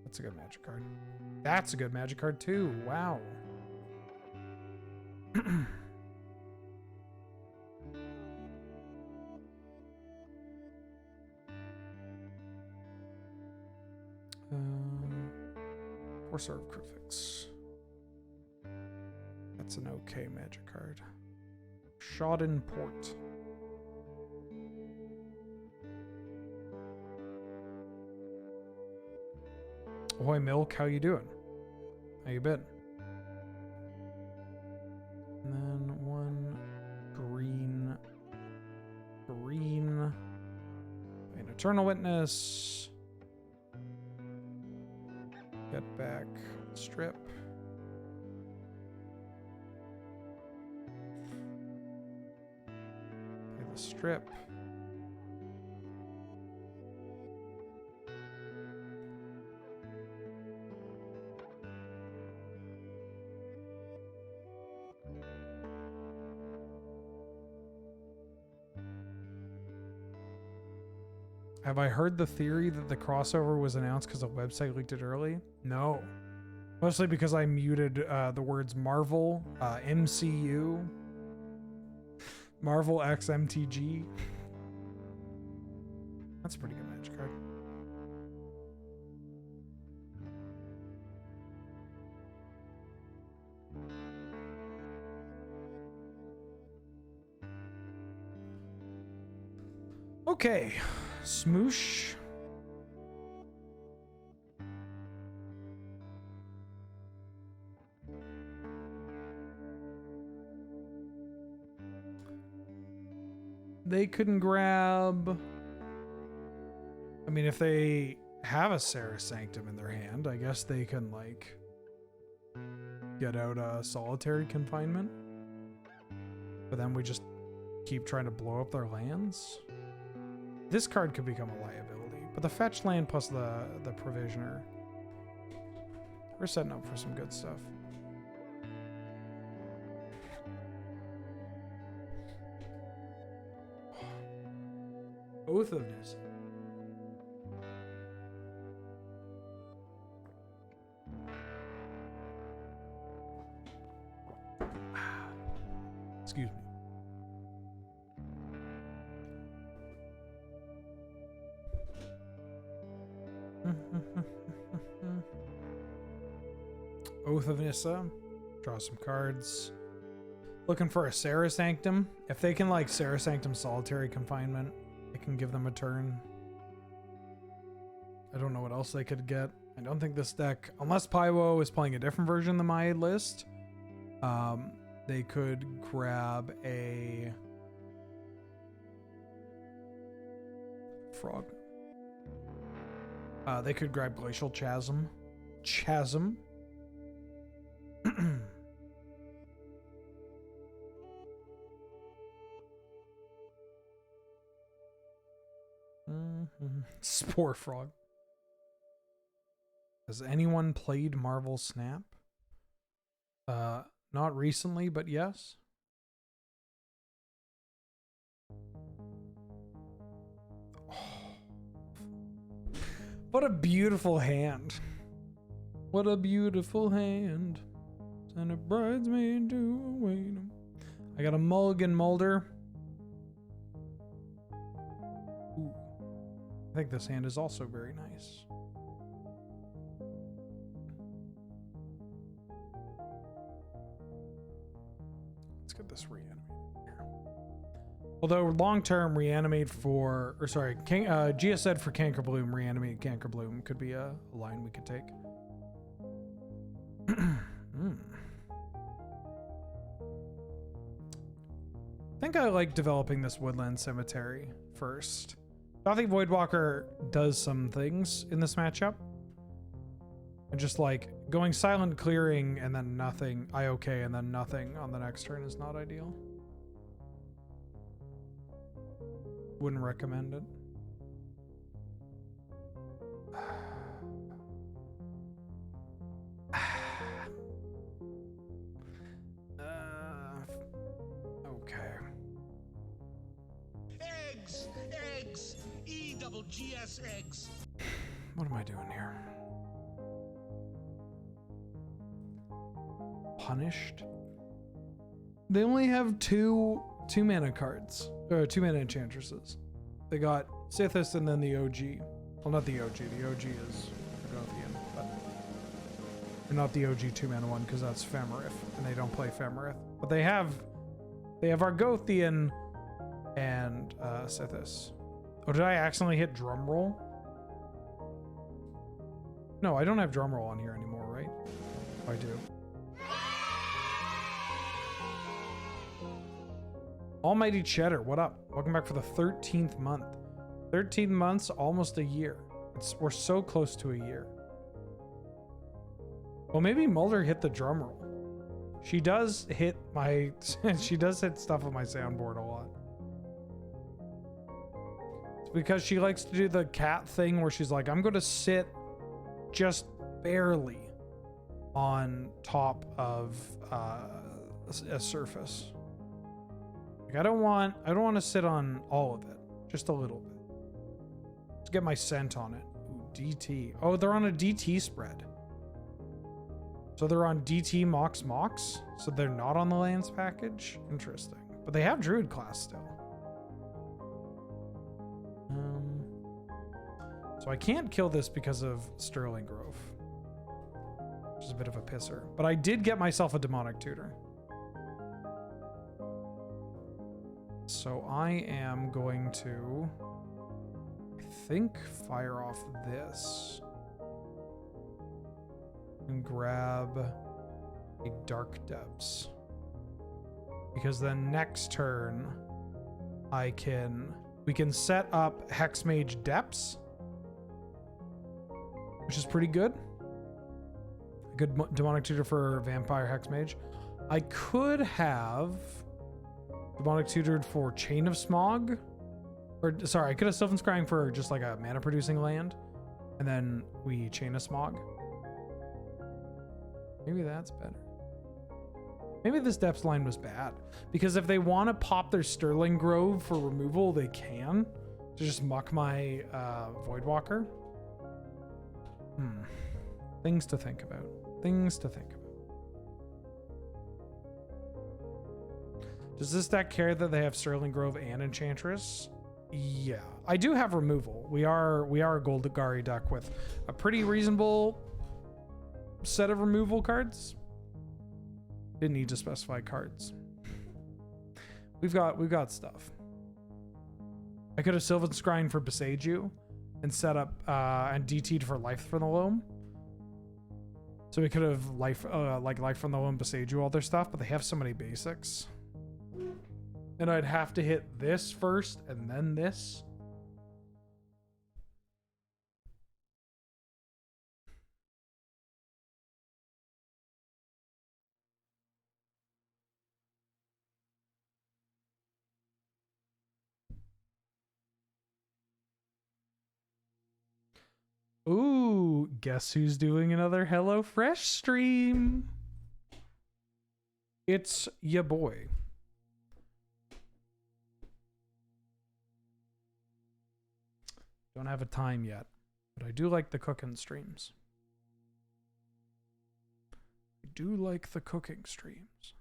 That's a good magic card. That's a good magic card too. Wow. Forcer of Crucifix. That's an okay magic card. Shodden Port. Ahoy Milk, how you doing? How you been? And then one green, an Eternal Witness. Get back, strip. Play the strip. Have I heard the theory that the crossover was announced because the website leaked it early? No. Mostly because I muted the words Marvel, MCU, Marvel X MTG. That's a pretty good magic card. Okay, smoosh. They couldn't grab. I mean, if they have a Sarah Sanctum in their hand, I guess they can, like, get out solitary confinement. But then we just keep trying to blow up their lands. This card could become a liability, but the fetch land plus the provisioner. We're setting up for some good stuff. Oath of Nissa. Excuse me. Oath of Nissa. Draw some cards. Looking for a Sarah Sanctum. If they can, like, Sarah Sanctum solitary confinement, I can give them a turn. I don't know what else they could get. I don't think this deck, unless Pywo is playing a different version than my list, they could grab a frog. They could grab Glacial Chasm. Spore Frog. Has anyone played Marvel Snap? Not recently, but yes. Oh. What a beautiful hand. What a beautiful hand. And a bridesmaid to await him. I got a Mulligan Mulder. Ooh. I think this hand is also very nice. Let's get this reanimated here. Although long-term reanimate for, or sorry, Gia said for Cankerbloom, reanimate Cankerbloom could be a line we could take. I think I like developing this Woodland Cemetery first. I think Voidwalker does some things in this matchup. And just like going silent clearing and then nothing, IOK and then nothing on the next turn is not ideal. Wouldn't recommend it. Okay. Eggs! EGS eggs! What am I doing here? Punished? They only have two mana cards, or 2 mana enchantresses. They got Sithis and then the OG. Well, not the OG. The OG is Argothian, but they're not the OG 2 mana one because that's Femerith, and they don't play Femerith. But they have Argothian and Sithis. Oh, did I accidentally hit drumroll? No, I don't have drumroll on here anymore, right? Oh, I do. Almighty Cheddar, what up? Welcome back for the 13th month. 13 months, almost a year. We're so close to a year. Well, maybe Mulder hit the drum roll. She does hit my... she does hit stuff on my soundboard a lot. It's because she likes to do the cat thing where she's like, I'm going to sit just barely on top of a surface. Like, I don't want to sit on all of it, just a little bit. Let's get my scent on it. Ooh, DT. Oh, they're on a DT spread. So they're on DT Mox. So they're not on the lands package. Interesting. But they have Druid class still. So I can't kill this because of Sterling Grove, which is a bit of a pisser. But I did get myself a Demonic Tutor. So I am going to think fire off this and grab a Dark Depths, because then next turn we can set up Hexmage Depths, which is pretty good. A good demonic tutor for Vampire Hexmage. I could have demonic tutored for Chain of Smog, or sorry, I could have Sylvan Scrying for just like a mana producing land, and then we Chain of Smog. Maybe that's better. Maybe this Depths line was bad, because if they want to pop their Sterling Grove for removal, they can, to just muck my Voidwalker. Things to think about. Things to think about. Does this deck care that they have Sterling Grove and Enchantress? Yeah, I do have removal. We are a Golgari deck with a pretty reasonable set of removal cards. Didn't need to specify cards. We've got stuff. I could have Sylvan Scrying for Beseiju and set up and DT'd for Life from the Loam. So we could have Life from the Loam, Beseiju, all their stuff, but they have so many basics. And I'd have to hit this first and then this. Ooh, guess who's doing another HelloFresh stream? It's ya boy. Don't have a time yet, but I do like the cooking streams. I do like the cooking streams.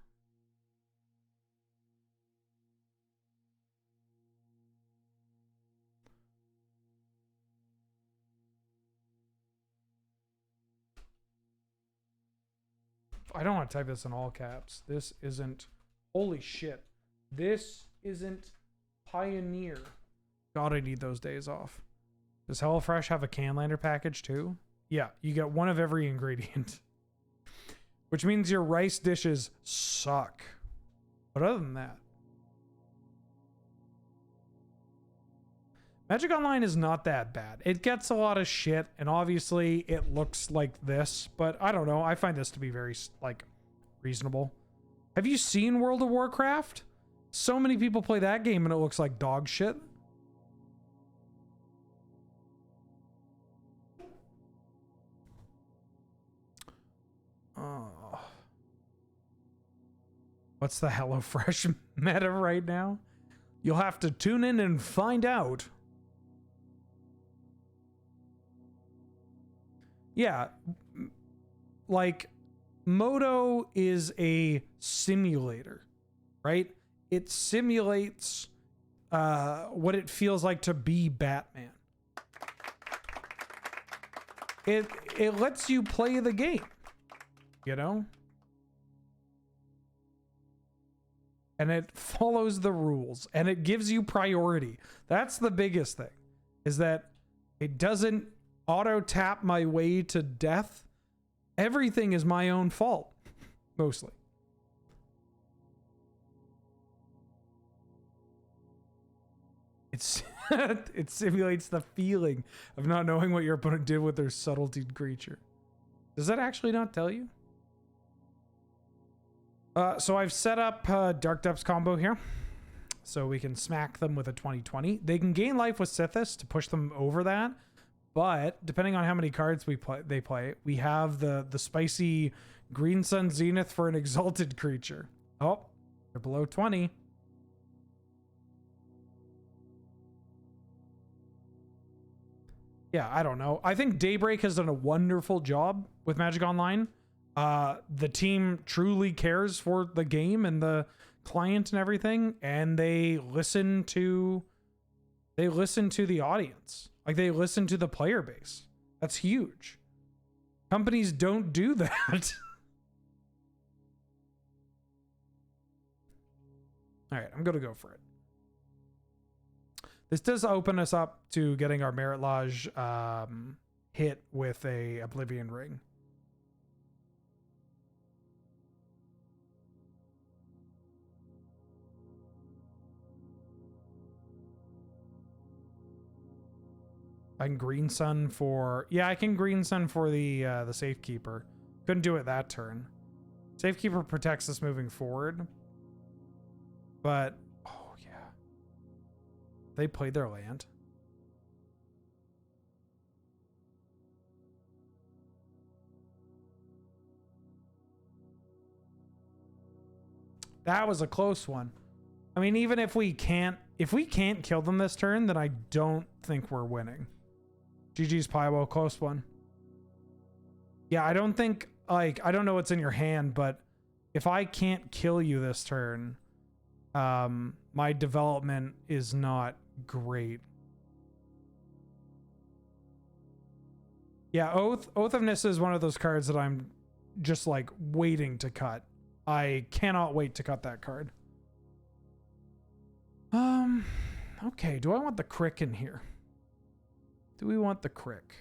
I don't want to type this in all caps. This isn't, holy shit. This isn't Pioneer. God, I need those days off. Does HelloFresh have a Canlander package too? Yeah, you get one of every ingredient. Which means your rice dishes suck. But other than that, Magic Online is not that bad. It gets a lot of shit, and obviously it looks like this, but I don't know. I find this to be very, like, reasonable. Have you seen World of Warcraft? So many people play that game and it looks like dog shit. Oh. What's the HelloFresh meta right now? You'll have to tune in and find out. Yeah, like Moto is a simulator, right? It simulates what it feels like to be Batman. It lets you play the game, you know? And it follows the rules and it gives you priority. That's the biggest thing, is that it doesn't auto tap my way to death. Everything is my own fault, mostly. It simulates the feeling of not knowing what your opponent did with their subtlety creature. Does that actually not tell you? So I've set up Dark Depths combo here, so we can smack them with a 20/20. They can gain life with Sithis to push them over that, but depending on how many cards they play, we have the spicy Green Sun Zenith for an exalted creature. Oh, they're below 20. Yeah, I don't know. I think Daybreak has done a wonderful job with Magic Online. The team truly cares for the game and the client and everything, and they listen to the audience. Like, they listen to the player base. That's huge. Companies don't do that. All right, I'm going to go for it. This does open us up to getting our Merit Lodge hit with a Oblivion Ring. I can Green Sun for... Yeah, I can Green Sun for the Safekeeper. Couldn't do it that turn. Safekeeper protects us moving forward. But... Oh, yeah. They played their land. That was a close one. I mean, even if we can't kill them this turn, then I don't think we're winning. GG's Pywo, close one. Yeah, I don't think, like, I don't know what's in your hand, but if I can't kill you this turn, my development is not great. Yeah, Oath of Nissa is one of those cards that I'm just like waiting to cut. I cannot wait to cut that card. Okay, do I want the Crick in here? Do we want the Crick?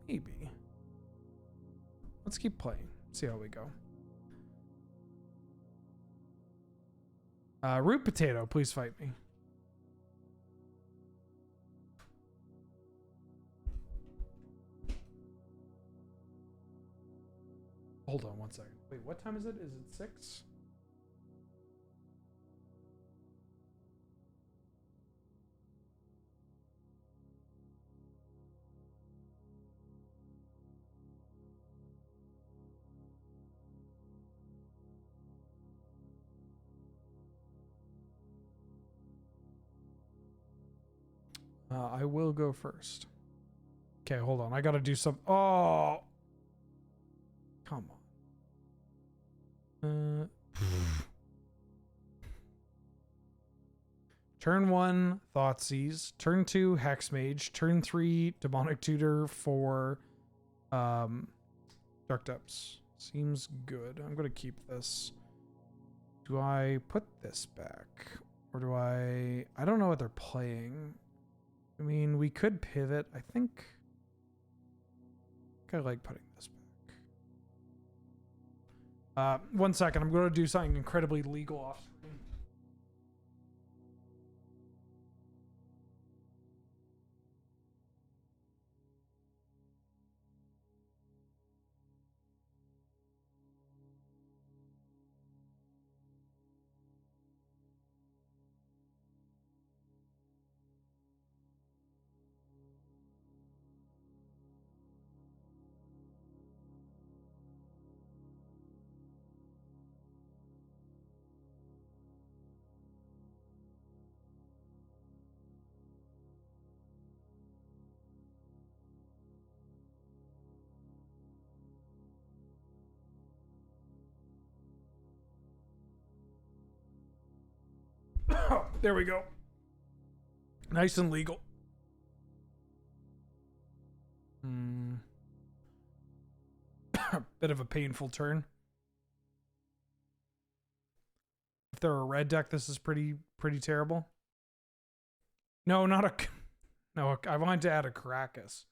Maybe. Let's keep playing. See how we go. Root Potato, please fight me. Hold on one second. Wait, what time is it? Is it 6? I will go first. Okay, hold on. I gotta do some... Oh! Come on. Turn 1, Thoughtseize. Turn 2, Hexmage. Turn 3, Demonic Tutor for Dark Depths. Seems good. I'm gonna keep this. Do I put this back? Or do I... I don't know what they're playing. I mean, we could pivot. I think I like putting this back. 1 second. I'm going to do something incredibly legal off screen. There we go. Nice and legal. Bit of a painful turn. If they're a red deck, this is pretty terrible. No, not a... No, I wanted to add a Caracas.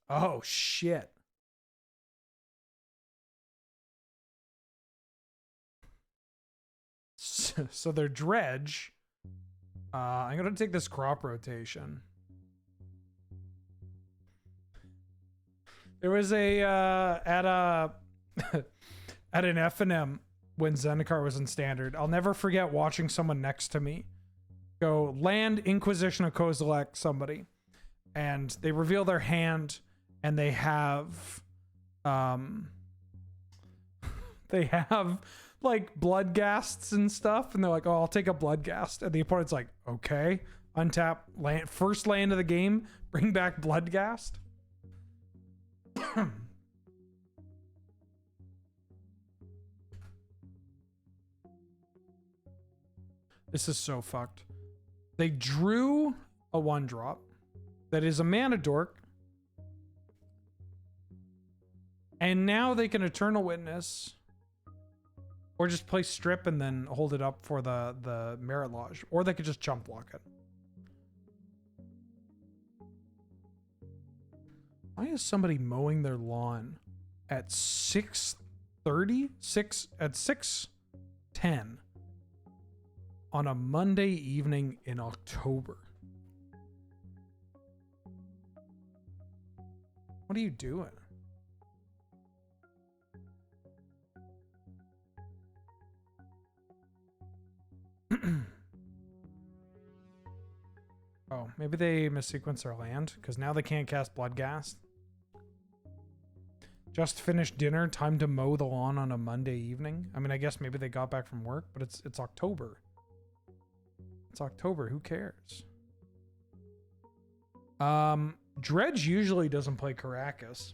Oh, shit. So they're Dredge. I'm going to take this crop rotation. There was a at an F&M when Zendikar was in standard. I'll never forget watching someone next to me go land Inquisition of Kozilek somebody, and they reveal their hand, and they have like Bloodghasts and stuff, and they're like, oh, I'll take a Bloodghast, and the opponent's like, okay, untap land, first land of the game, bring back Bloodghast. This is so fucked. They drew a 1-drop that is a mana dork. And now they can Eternal Witness. Or just play Strip and then hold it up for the Merit Lodge. Or they could just jump block it. Why is somebody mowing their lawn at 6:30? At 6:10 on a Monday evening in October? What are you doing? Oh, maybe they missequenced their land because now they can't cast Bloodghast. Just finished dinner, time to mow the lawn on a Monday evening. I mean, I guess maybe they got back from work, but it's October. It's October, who cares? Dredge usually doesn't play Caracas.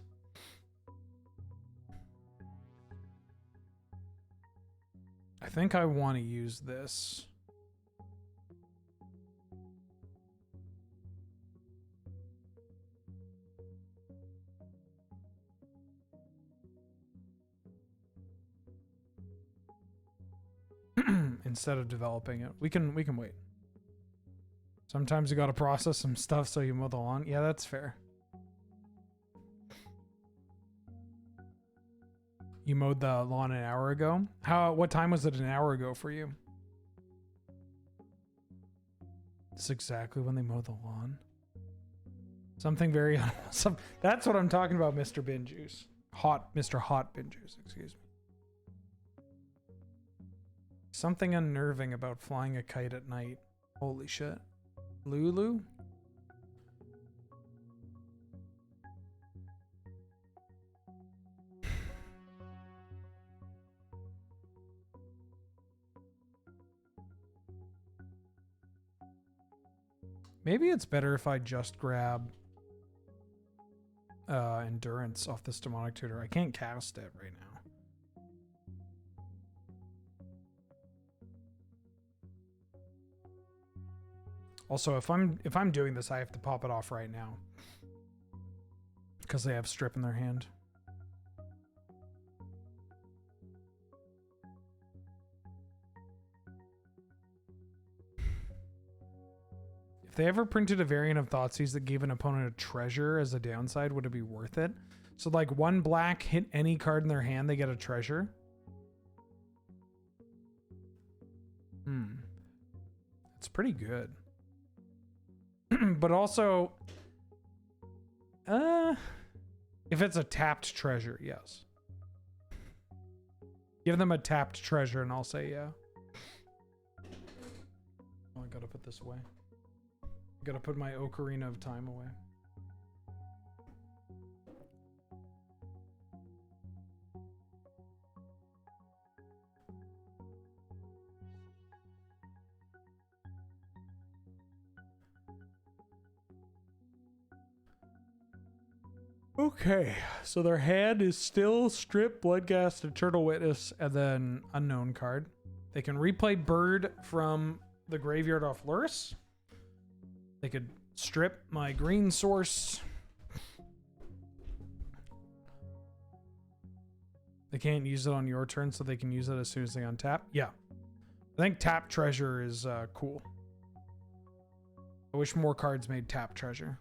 I think I want to use this. Instead of developing it. We can wait. Sometimes you gotta process some stuff so you mow the lawn. Yeah, that's fair. You mowed the lawn an hour ago? What time was it an hour ago for you? It's exactly when they mow the lawn. Something very unwholesome. That's what I'm talking about, Mr. Bin Juice. Mr. Hot Bin Juice, excuse me. Something unnerving about flying a kite at night. Holy shit. Lulu? Maybe it's better if I just grab Endurance off this Demonic Tutor. I can't cast it right now. Also, if I'm doing this, I have to pop it off right now. Because they have Strip in their hand. If they ever printed a variant of Thoughtseize that gave an opponent a treasure as a downside, would it be worth it? So like one black hit any card in their hand, they get a treasure. It's pretty good. But also, if it's a tapped treasure, yes. Give them a tapped treasure and I'll say yeah. Oh, I gotta put this away. I gotta put my Ocarina of Time away. Okay, so their hand is still Strip, Bloodghast, Eternal Witness, and then Unknown card. They can replay Bird from the graveyard off Lurrus. They could strip my green source. They can't use it on your turn, so they can use it as soon as they untap. Yeah. I think Tap Treasure is cool. I wish more cards made Tap Treasure.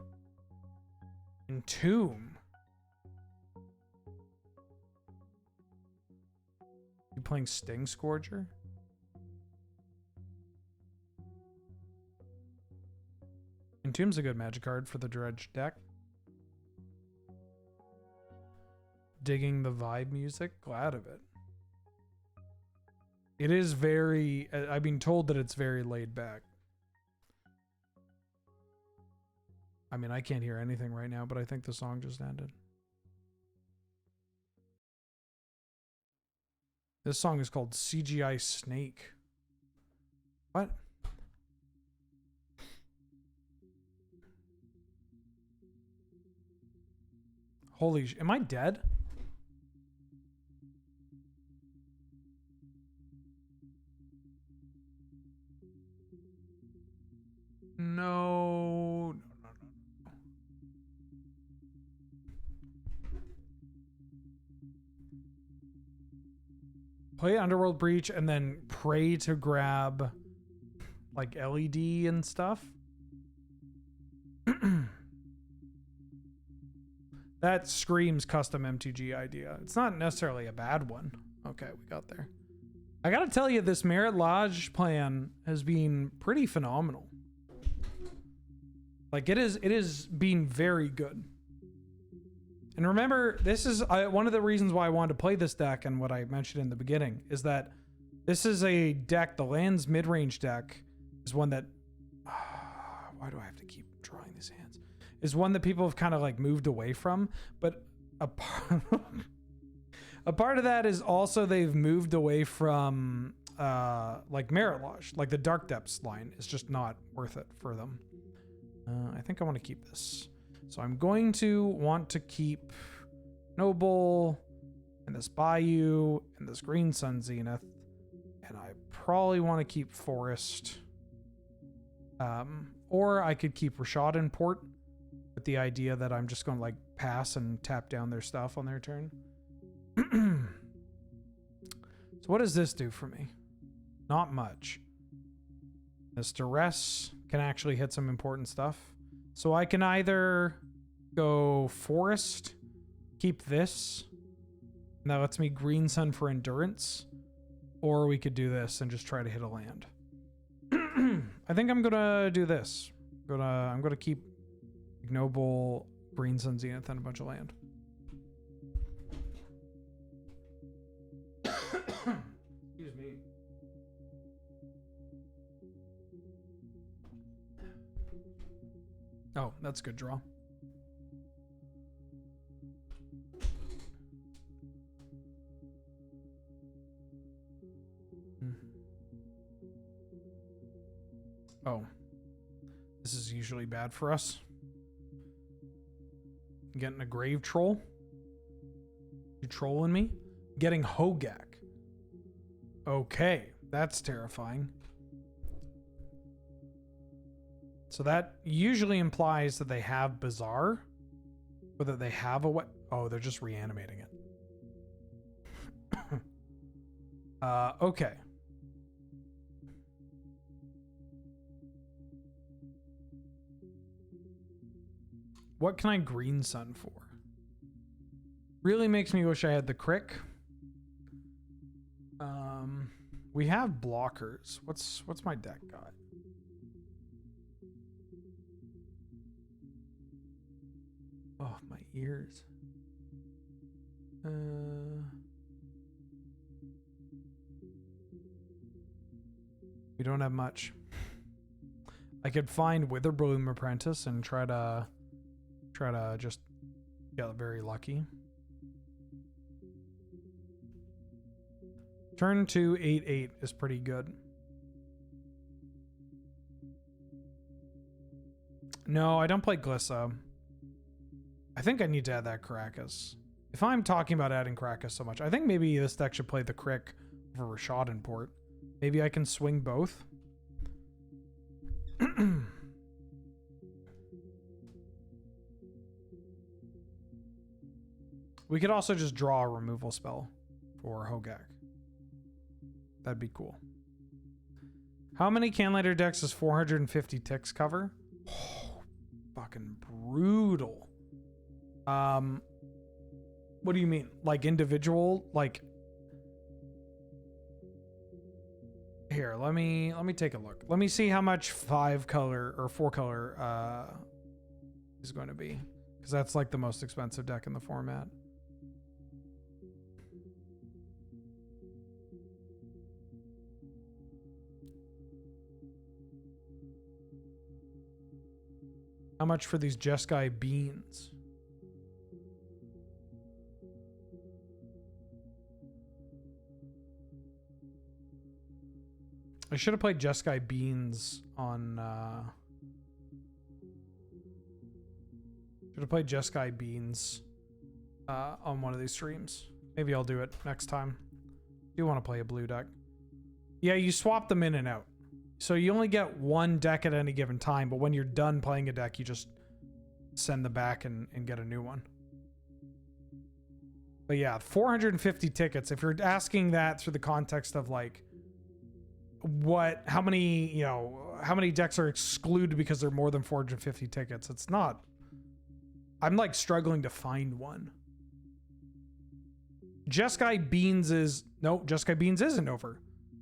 Entomb. You playing Sting Scourger? Entomb's a good magic card for the Dredge deck. Digging the vibe music? Glad of it. It is very... I've been told that it's very laid back. I mean, I can't hear anything right now, but I think the song just ended. This song is called CGI Snake. What? Holy sh... Am I dead? No. play Underworld Breach and then pray to grab like LED and stuff. That screams custom MTG idea. It's not necessarily a bad one. Okay, we got there. I gotta tell you, this Merit Lodge plan has been pretty phenomenal. Like it is being very good. And remember, this is one of the reasons why I wanted to play this deck, and what I mentioned in the beginning is that this is a deck, the lands mid-range deck is one that, why do I have to keep drawing these hands? Is one that people have kind of like moved away from, but a part of that is also they've moved away from like Merit Lodge, like the Dark Depths line is just not worth it for them. I think I want to keep this. So I'm going to want to keep Noble and this Bayou and this Green Sun Zenith, and I probably want to keep Forest. Or I could keep Rashad in Port with the idea that I'm just going to like pass and tap down their stuff on their turn. So what does this do for me? Not much. This Duress can actually hit some important stuff. So I can either go Forest, keep this, and that lets me Green Sun for Endurance, or we could do this and just try to hit a land. I think I'm gonna do this. I'm gonna keep Ignoble, Green Sun Zenith, and a bunch of land. Excuse me. Oh, that's a good draw. Oh. This is usually bad for us. Getting a Grave Troll. You trolling me? Getting Hogak. Okay, that's terrifying. So that usually implies that they have Bazaar, or that they have a what? Oh, they're just reanimating it. Okay. What can I Green Sun for? Really makes me wish I had the Crick. We have blockers. What's my deck got? Oh, my ears. We don't have much. I could find Witherbloom Apprentice and try to just get very lucky. Turn 2, 8/8 is pretty good. No, I don't play Glissa. I think I need to add that Caracas. If I'm talking about adding Caracas so much, I think maybe this deck should play the Crick for Rashad and Port. Maybe I can swing both. We could also just draw a removal spell for Hogak. That'd be cool. How many Canlander decks does 450 ticks cover? Oh, fucking brutal. What do you mean? Like individual? Like here, let me take a look. Let me see how much 5-color or 4-color is going to be, because that's like the most expensive deck in the format. How much for these Jeskai beans? I should have played Jeskai beans on on one of these streams. Maybe I'll do it next time. I do want to play a blue deck. Yeah, you swap them in and out. So you only get one deck at any given time, but when you're done playing a deck, you just send them back and get a new one. But yeah, 450 tickets. If you're asking that through the context of like how many decks are excluded because they're more than 450 tickets, it's not. I'm like struggling to find one. Jeskai Beans isn't over.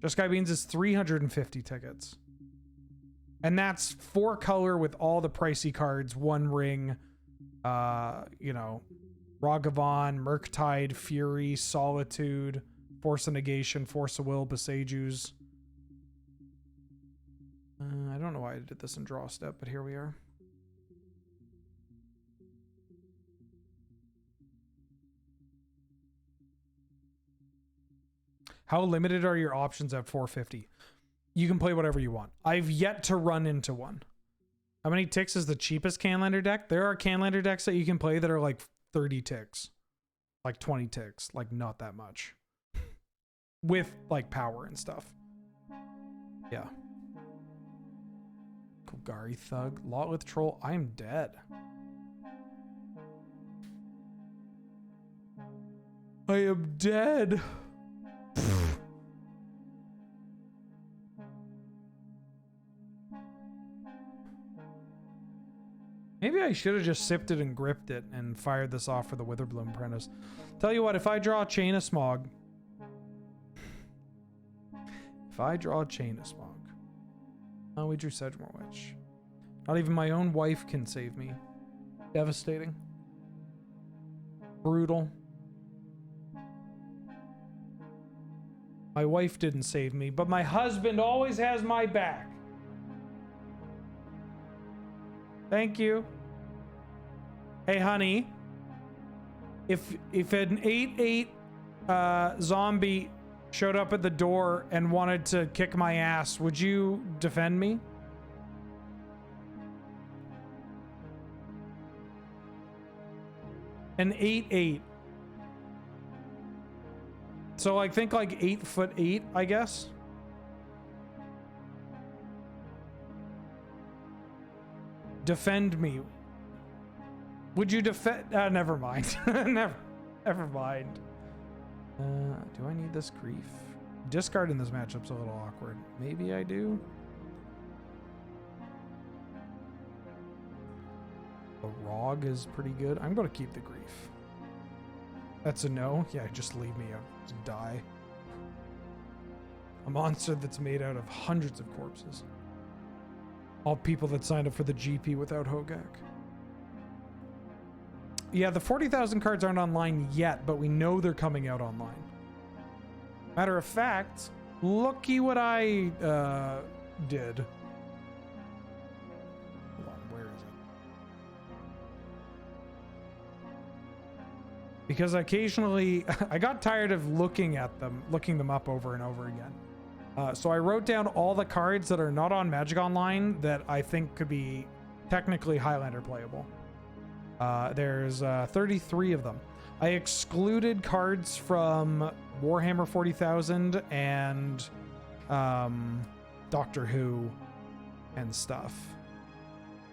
Jeskai Beans is 350 tickets. And that's 4 color with all the pricey cards, 1 ring, Ragavan, Murktide, Fury, Solitude, Force of Negation, Force of Will, Besajus. I don't know why I did this in draw step, but here we are. How limited are your options at 450? You can play whatever you want. I've yet to run into one. How many ticks is the cheapest Canlander deck? There are Canlander decks that you can play that are like 30 ticks. Like 20 ticks. Like not that much. With like power and stuff. Yeah. Golgari Thug. Lotlith Troll. I'm dead. I am dead. Maybe I should have just sipped it and gripped it and fired this off for the Witherbloom Apprentice. Tell you what, if I draw a Chain of Smog. Oh, we drew Sedgemoor Witch. Not even my own wife can save me. Devastating. Brutal. My wife didn't save me, but my husband always has my back. Thank you. Hey, honey. If an 8/8 zombie showed up at the door and wanted to kick my ass, would you defend me? An 8/8. So like think like 8'8", I guess. Defend me. Would you defend? Never mind. never mind. Do I need this grief? Discard in this matchup's a little awkward. Maybe I do. The Rog is pretty good. I'm going to keep the grief. That's a no. Yeah, just leave me to die. A monster that's made out of hundreds of corpses. All people that signed up for the GP without Hogak. Yeah, the 40,000 cards aren't online yet, but we know they're coming out online. Matter of fact, looky what I did. Hold on, where is it? Because occasionally, I got tired of looking them up over and over again. So I wrote down all the cards that are not on Magic Online that I think could be technically Highlander playable. There's 33 of them. I excluded cards from Warhammer 40,000 and Doctor Who and stuff.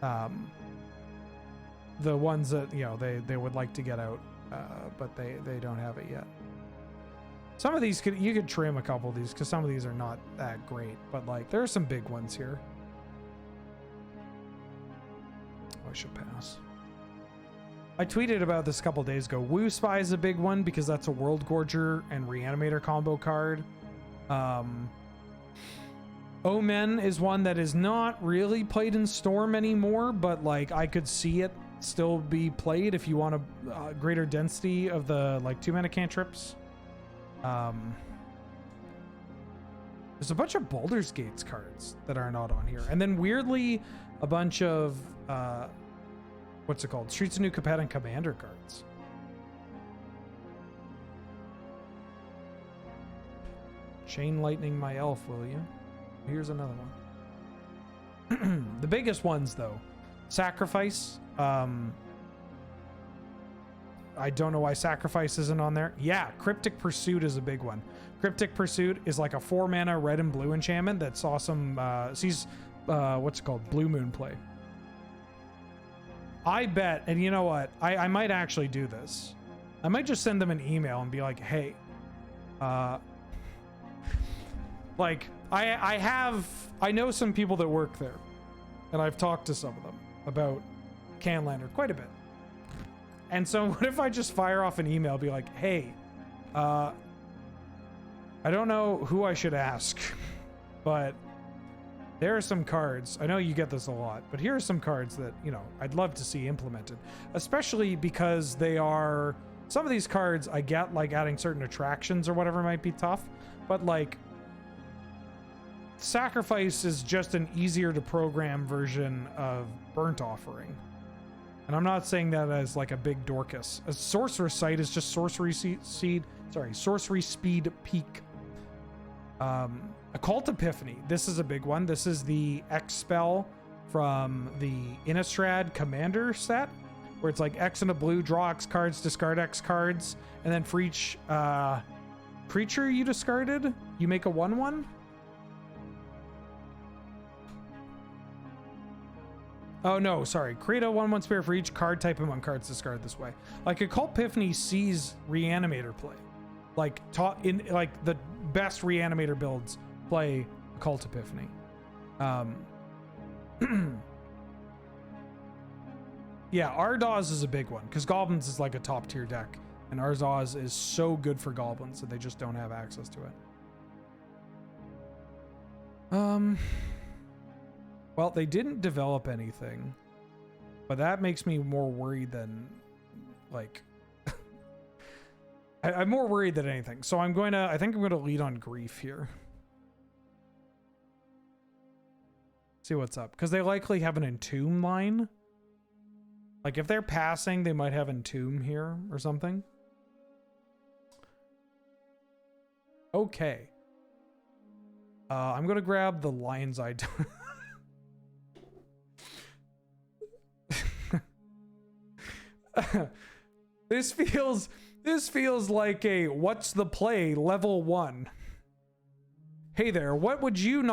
The ones that, you know, they would like to get out, but they don't have it yet. Some of these you could trim a couple of these because some of these are not that great, but like there are some big ones here. Oh, I should pass. I tweeted about this a couple days ago. Woo Spy is a big one because that's a World Gorger and Reanimator combo card. Omen is one that is not really played in Storm anymore, but like I could see it still be played if you want a greater density of the like 2-mana cantrips. There's a bunch of Baldur's Gates cards that are not on here. And then weirdly, a bunch of, what's it called? Streets of New Capenna and Commander cards. Chain Lightning my elf, will you? Here's another one. The biggest ones, though. Sacrifice. I don't know why Sacrifice isn't on there. Yeah, Cryptic Pursuit is a big one. Cryptic Pursuit is like a 4-mana red and blue enchantment that saw some, sees, what's it called? Blue Moon play. I bet, and you know what? I might actually do this. I might just send them an email and be like, hey, like I know some people that work there, and I've talked to some of them about Highlander quite a bit. And so what if I just fire off an email, be like, hey, I don't know who I should ask, but there are some cards. I know you get this a lot, but here are some cards that, you know, I'd love to see implemented, especially because they are, some of these cards I get, like adding certain attractions or whatever might be tough, but like Sacrifice is just an easier to program version of Burnt Offering. And I'm not saying that as like a big Dorcas. A Sorcerer's Sight is just Sorcery Speed Peak. Occult Epiphany. This is a big one. This is the X spell from the Innistrad Commander set, where it's like X and a blue, draw X cards, discard X cards, and then for each creature you discarded, you make a 1/1. Oh no, sorry. Create a 1/1 spirit for each card type among cards discarded this way. Like Occult Epiphany sees Reanimator play. Like in like the best Reanimator builds play Occult Epiphany. Yeah, Ardaz is a big one because Goblins is like a top tier deck, and Ardaz is so good for Goblins that they just don't have access to it. Well, they didn't develop anything, but that makes me more worried than, like, I'm more worried than anything. So I think I'm going to lead on Grief here. See what's up. Because they likely have an Entomb line. Like, if they're passing, they might have Entomb here or something. Okay. I'm going to grab the Lion's Eye. This feels like a what's the play level 1. Hey there, what would you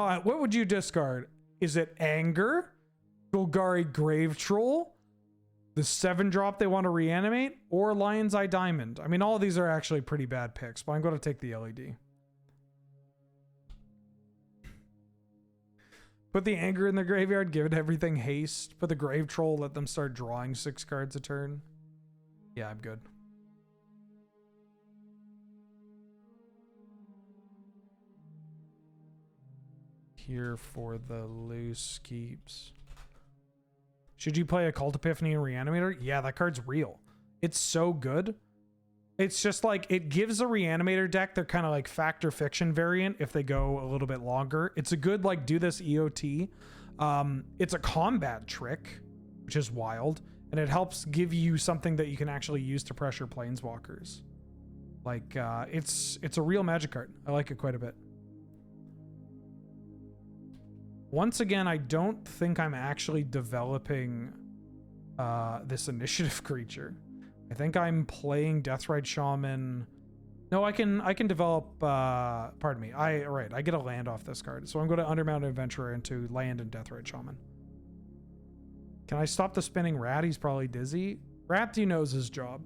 discard? Is it Anger, Golgari Grave Troll, the 7-drop they want to reanimate, or Lion's Eye Diamond? I mean, all of these are actually pretty bad picks, but I'm going to take the LED. Put the Anger in the graveyard, give it everything haste. Put the Grave Troll, let them start drawing 6 cards a turn. Yeah, I'm good. Here for the loose keeps. Should you play Occult Epiphany and Reanimator? Yeah, that card's real. It's so good. It's just like, it gives a Reanimator deck their kind of like Fact or Fiction variant if they go a little bit longer. It's a good, like, do this EOT. It's a combat trick, which is wild. And it helps give you something that you can actually use to pressure Planeswalkers. Like, it's a real Magic card. I like it quite a bit. Once again, I don't think I'm actually developing this initiative creature. I think I'm playing Deathrite Shaman. No, I can develop, pardon me. I get a land off this card. So I'm going to Undermounted Adventurer into land and Deathrite Shaman. Can I stop the spinning rat? He's probably dizzy. Rathy knows his job.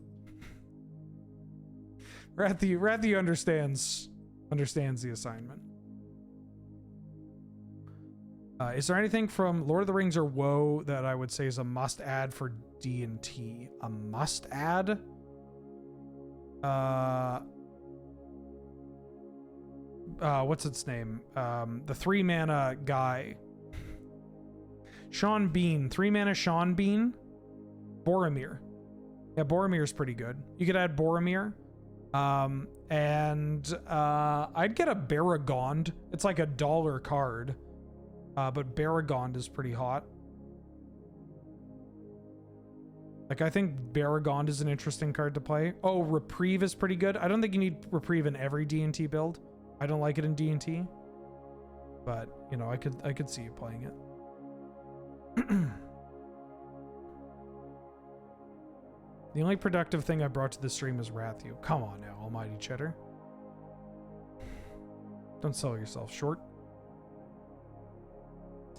Rathy understands the assignment. Is there anything from Lord of the Rings or WoW that I would say is a must add for D&T? A must add? What's its name? The 3-mana guy. Sean Bean. 3-mana Sean Bean. Boromir. Yeah, Boromir's pretty good. You could add Boromir. And I'd get a Baragond. It's like a $1 card. But Baragond is pretty hot. Like, I think Baragond is an interesting card to play. Oh, Reprieve is pretty good. I don't think you need Reprieve in every D&T build. I don't like it in D&T. But, you know, I could see you playing it. The only productive thing I brought to the stream is Rathu. Come on now, almighty cheddar. Don't sell yourself short.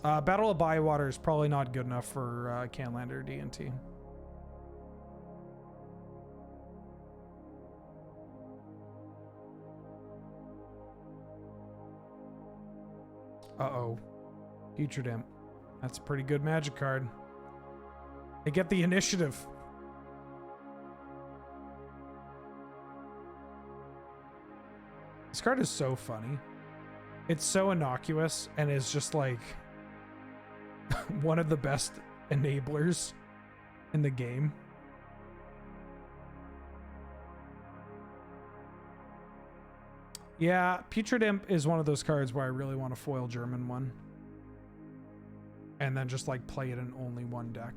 Battle of Bywater is probably not good enough for Highlander D&T. Uh-oh. Putrid Imp. That's a pretty good magic card. They get the initiative. This card is so funny. It's so innocuous and is just like one of the best enablers in the game. Yeah, Putrid Imp is one of those cards where I really want a foil German one. And then just like play it in only one deck.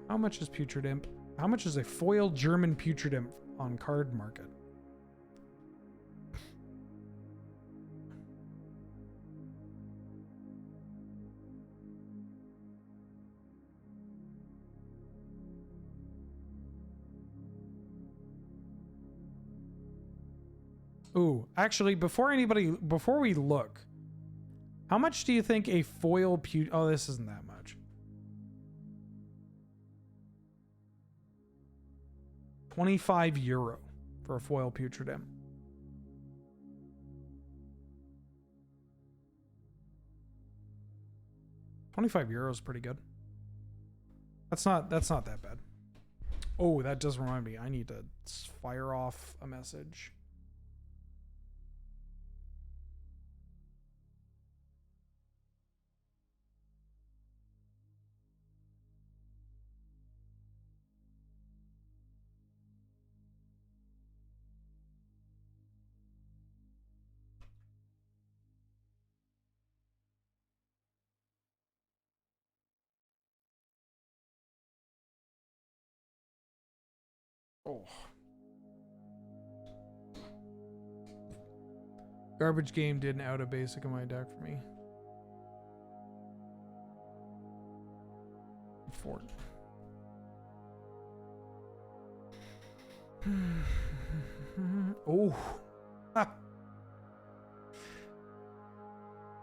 How much is Putrid Imp? How much is a foil German Putrid Imp on Card Market? Ooh, actually, before we look, how much do you think a foil oh, this isn't that much. 25 euro for a foil Putrid Imp. €25 is pretty good. That's not that bad. Oh, that does remind me. I need to fire off a message. Oh. Garbage game didn't out a basic in my deck for me. Fort. Oh. Ah.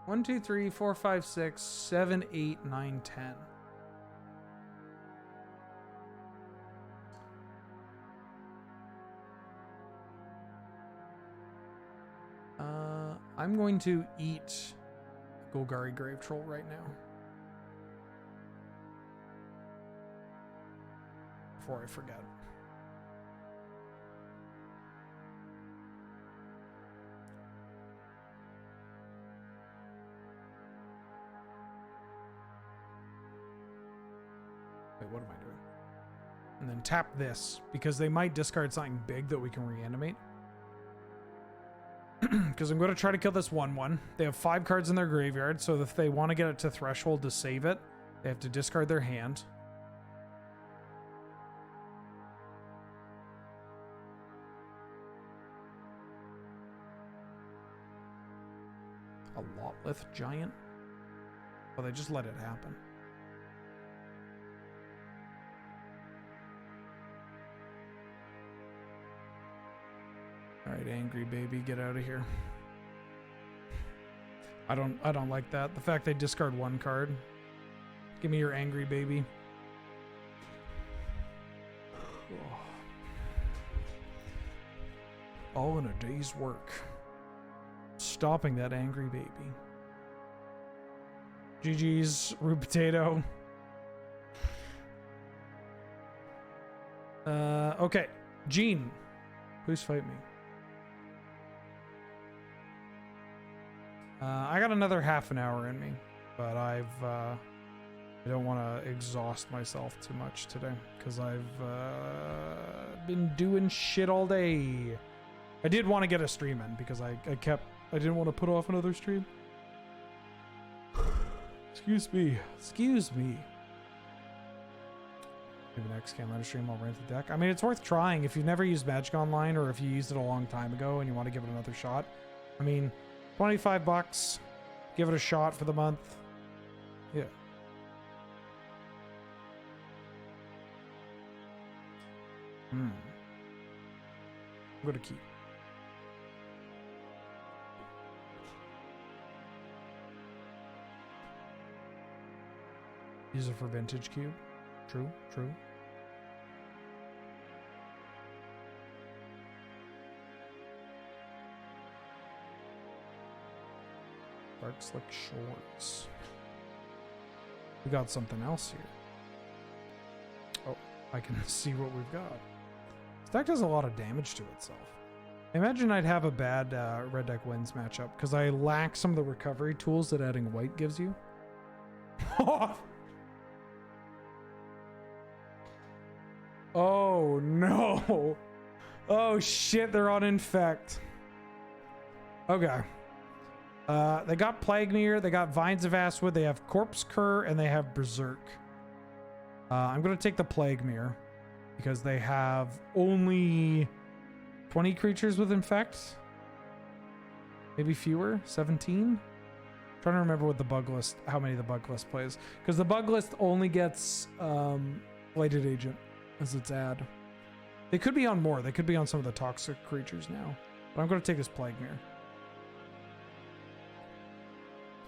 1, 2, 3, 4, 5, 6, 7, 8, 9, 10. I'm going to eat Golgari Grave Troll right now. Before I forget. Wait, what am I doing? And then tap this, because they might discard something big that we can reanimate. Because I'm going to try to kill this 1/1. They have 5 cards in their graveyard, so if they want to get it to threshold to save it, they have to discard their hand. A Lotlith Giant? Oh, they just let it happen. All right, angry baby, get out of here. I don't like that. The fact they discard 1 card. Give me your angry baby. All in a day's work. Stopping that angry baby. GG's, root potato. Okay. Gene, please fight me. I got another half an hour in me, but I don't want to exhaust myself too much today because I've been doing shit all day. I did want to get a stream in because I didn't want to put off another stream. Excuse me. Maybe next game on a stream I'll rent the deck. I mean, it's worth trying if you've never used Magic Online or if you used it a long time ago and you want to give it another shot. I mean, $25. Give it a shot for the month. Yeah. I'm gonna keep. Use it for Vintage Cube. True. Dark Slick Shores. We got something else here. Oh, I can see what we've got. This deck does a lot of damage to itself. I imagine I'd have a bad red deck wins matchup because I lack some of the recovery tools that adding white gives you. Oh no. Oh shit, they're on Infect. Okay. They got Plaguemere, they got Vines of Astwood, they have Corpse Cur, and they have Berserk. I'm gonna take the Plaguemere because they have only 20 creatures with Infect. Maybe fewer, 17. Trying to remember what the bug list, how many the bug list plays, because the bug list only gets Blighted Agent as its ad. They could be on more. They could be on some of the toxic creatures now, but I'm going to take this Plaguemere.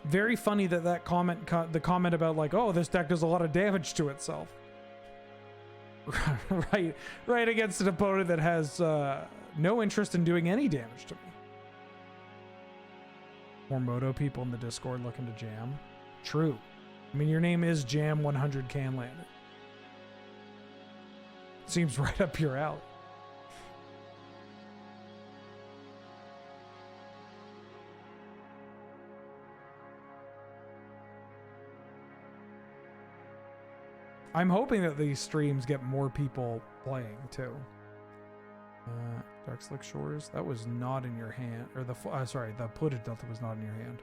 Very funny that the comment about like, oh, this deck does a lot of damage to itself. right against an opponent that has no interest in doing any damage to me. More Moto people in the Discord looking to jam. True. I mean, your name is Jam 100 Canlander. Seems right up your alley. I'm hoping that these streams get more people playing too. Dark Slick Shores, that was not in your hand, or the sorry, the Polluted Delta was not in your hand.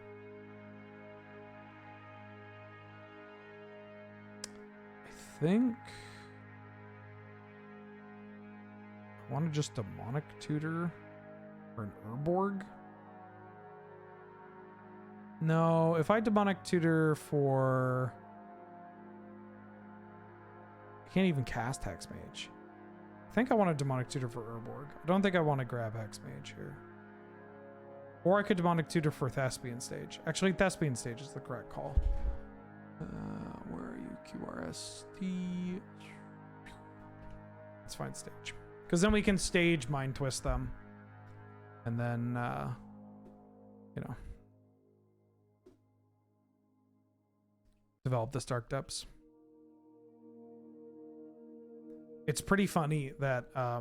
I think I want to just Demonic Tutor or an Urborg. No, if I Demonic Tutor for, I can't even cast Hexmage. I think I want a Demonic Tutor for Urborg. I don't think I want to grab Hexmage here. Or I could Demonic Tutor for Thespian Stage. Actually, Thespian Stage is the correct call. Where are you? QRST. Let's find Stage. Because then we can Stage Mind Twist them. And then, you know, develop this Dark Depths. It's pretty funny that I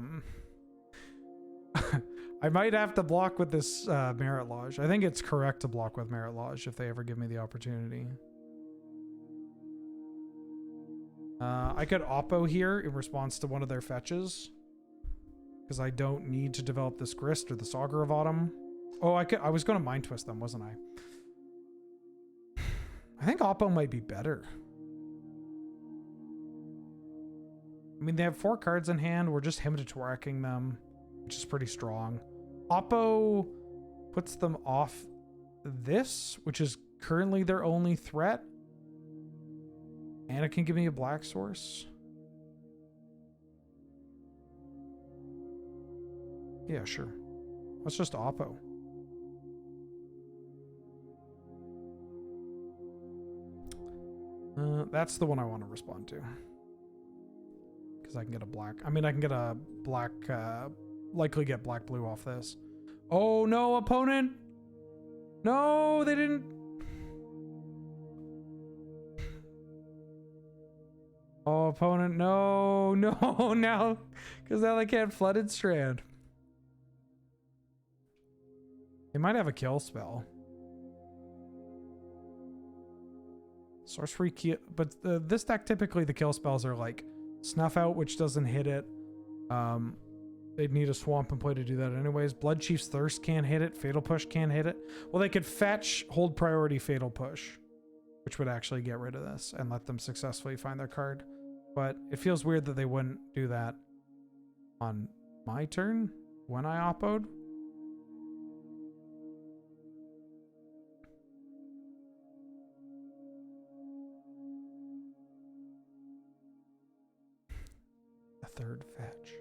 might have to block with this Merit Lodge. I think it's correct to block with Merit Lodge if they ever give me the opportunity. I could Oppo here in response to one of their fetches, because I don't need to develop this Grist or the Augur of Autumn. Oh, I was going to Mind Twist them, wasn't I? I think Oppo might be better. I mean, they have 4 cards in hand. We're just Hymnatoracking them, which is pretty strong. Oppo puts them off this, which is currently their only threat. And it can give me a black source. Yeah, sure. Let's just Oppo. That's the one I want to respond to. Because I can get a black. I mean, I can get a black, likely get black blue off this. Oh no, opponent! No, they didn't. Oh, opponent, no, now, because now they can't Flooded Strand. They might have a kill spell. Sorcery kill, but this deck typically the kill spells are like Snuff Out, which doesn't hit it. They'd need a Swamp and Play to do that anyways. Blood Chief's Thirst can't hit it. Fatal Push can't hit it. Well, they could fetch, hold priority Fatal Push, which would actually get rid of this and let them successfully find their card. But it feels weird that they wouldn't do that on my turn when I oppoed. A third fetch.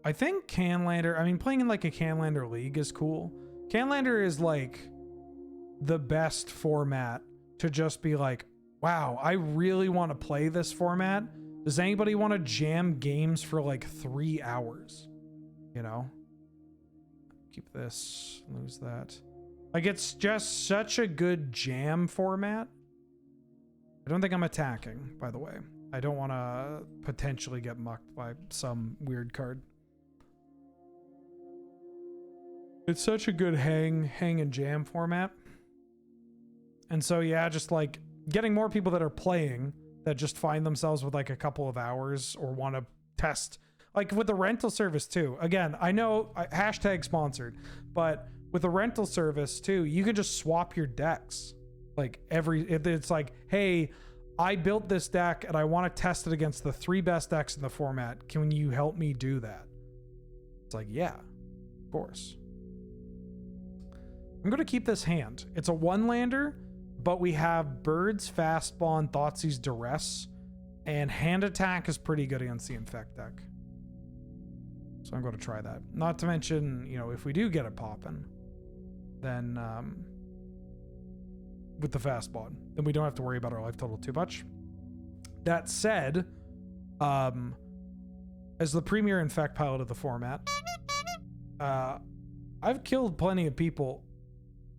I think Canlander, I mean, playing in like a Canlander league is cool. Canlander is like the best format to just be like, wow, I really want to play this format. Does anybody want to jam games for like 3 hours? You know? Keep this, lose that. Like, it's just such a good jam format. I don't think I'm attacking, by the way. I don't want to potentially get mucked by some weird card. It's such a good hang and jam format. And so, yeah, just like getting more people that are playing that just find themselves with like a couple of hours or want to test, like with the rental service too. Again, I know hashtag sponsored, but with the rental service too, you can just swap your decks. Like it's like, hey, I built this deck and I want to test it against the 3 best decks in the format. Can you help me do that? It's like, yeah, of course. I'm going to keep this hand. It's a 1-lander, but we have Birds, Fastball, Thoughtseize, Duress, and hand attack is pretty good against the Infect deck. So I'm going to try that. Not to mention, you know, if we do get it popping, then with the Fastball, then we don't have to worry about our life total too much. That said, as the premier Infect pilot of the format, I've killed plenty of people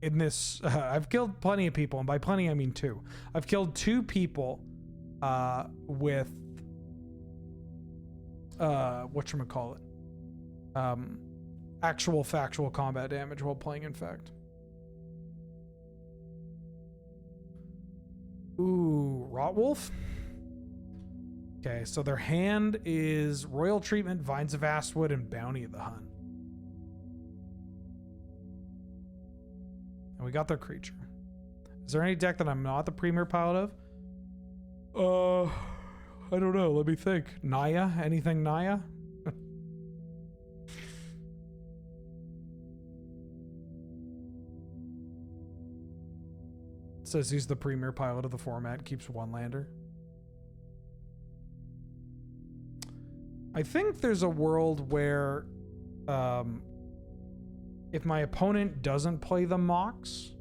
in this. I've killed plenty of people, and by plenty I mean 2. I've killed 2 people with whatchamacallit, actual factual combat damage while playing Infect. Ooh, Rotwolf. Okay, so their hand is Royal Treatment, Vines of Astwood, and Bounty of the Hunt. And we got their creature. Is there any deck that I'm not the premier pilot of? I don't know. Let me think. Naya? Anything Naya? Says he's the premier pilot of the format, keeps 1-lander. I think there's a world where if my opponent doesn't play the Mox,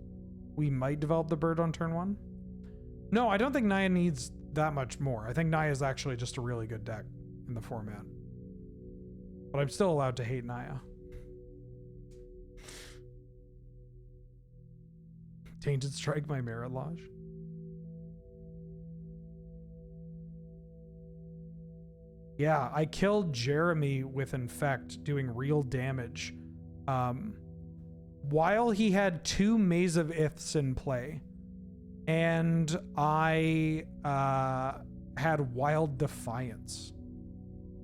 we might develop the bird on turn 1. No, I don't think Naya needs that much more. I think Naya is actually just a really good deck in the format. But I'm still allowed to hate Naya. Tainted Strike my Merit Lodge. Yeah, I killed Jeremy with Infect doing real damage. While he had 2 Maze of Iths in play. And I had Wild Defiance.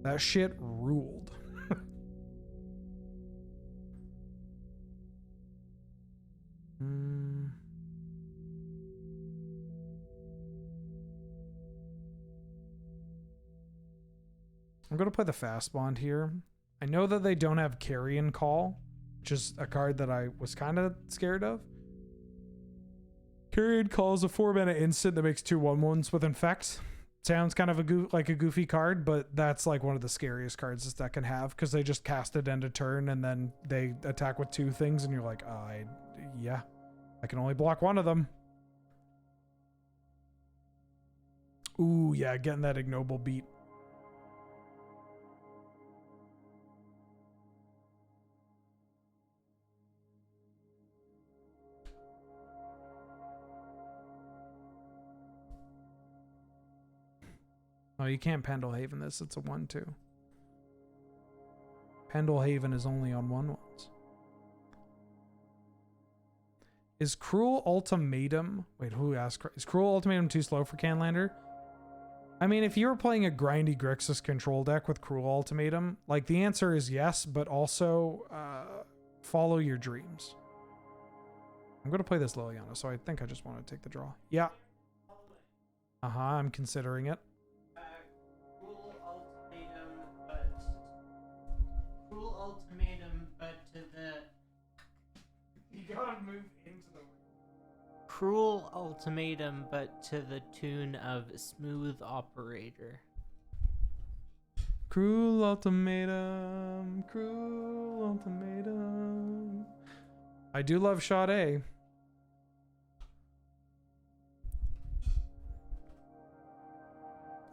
That shit ruled. I'm going to play the Fast Bond here. I know that they don't have Carrion Call, which is a card that I was kind of scared of. Carrion Call is a 4-mana instant that makes 2 1/1s with Infect. Sounds kind of like a goofy card, but that's like one of the scariest cards this deck can have because they just cast it end of turn and then they attack with 2 things and you're like, yeah, I can only block 1 of them. Ooh, yeah, getting that ignoble beat. Oh, you can't Pendlehaven this. It's a 1/2. Pendlehaven is only on 1/1s. Is Cruel Ultimatum... Wait, who asked? Is Cruel Ultimatum too slow for Canlander? I mean, if you were playing a grindy Grixis control deck with Cruel Ultimatum, like the answer is yes, but also follow your dreams. I'm going to play this Liliana, so I think I just want to take the draw. Yeah. Uh-huh, I'm considering it. Cruel Ultimatum, but to the... You gotta move into the... Cruel Ultimatum, but to the tune of Smooth Operator. Cruel Ultimatum, Cruel Ultimatum. I do love Sade.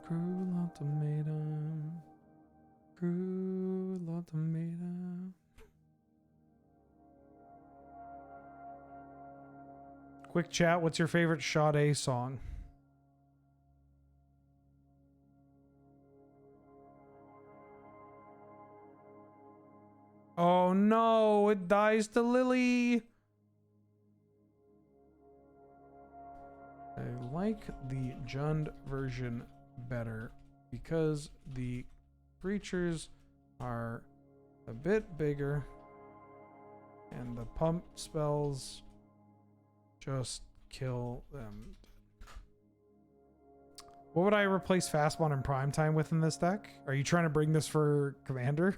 Cruel Ultimatum, Cruel Ultimatum. Quick chat, what's your favorite Sade song? Oh no, it dies to Lily. I like the Jund version better because the creatures are a bit bigger and the pump spells just kill them. What would I replace Fastbond and Primetime with in this deck? Are you trying to bring this for Commander?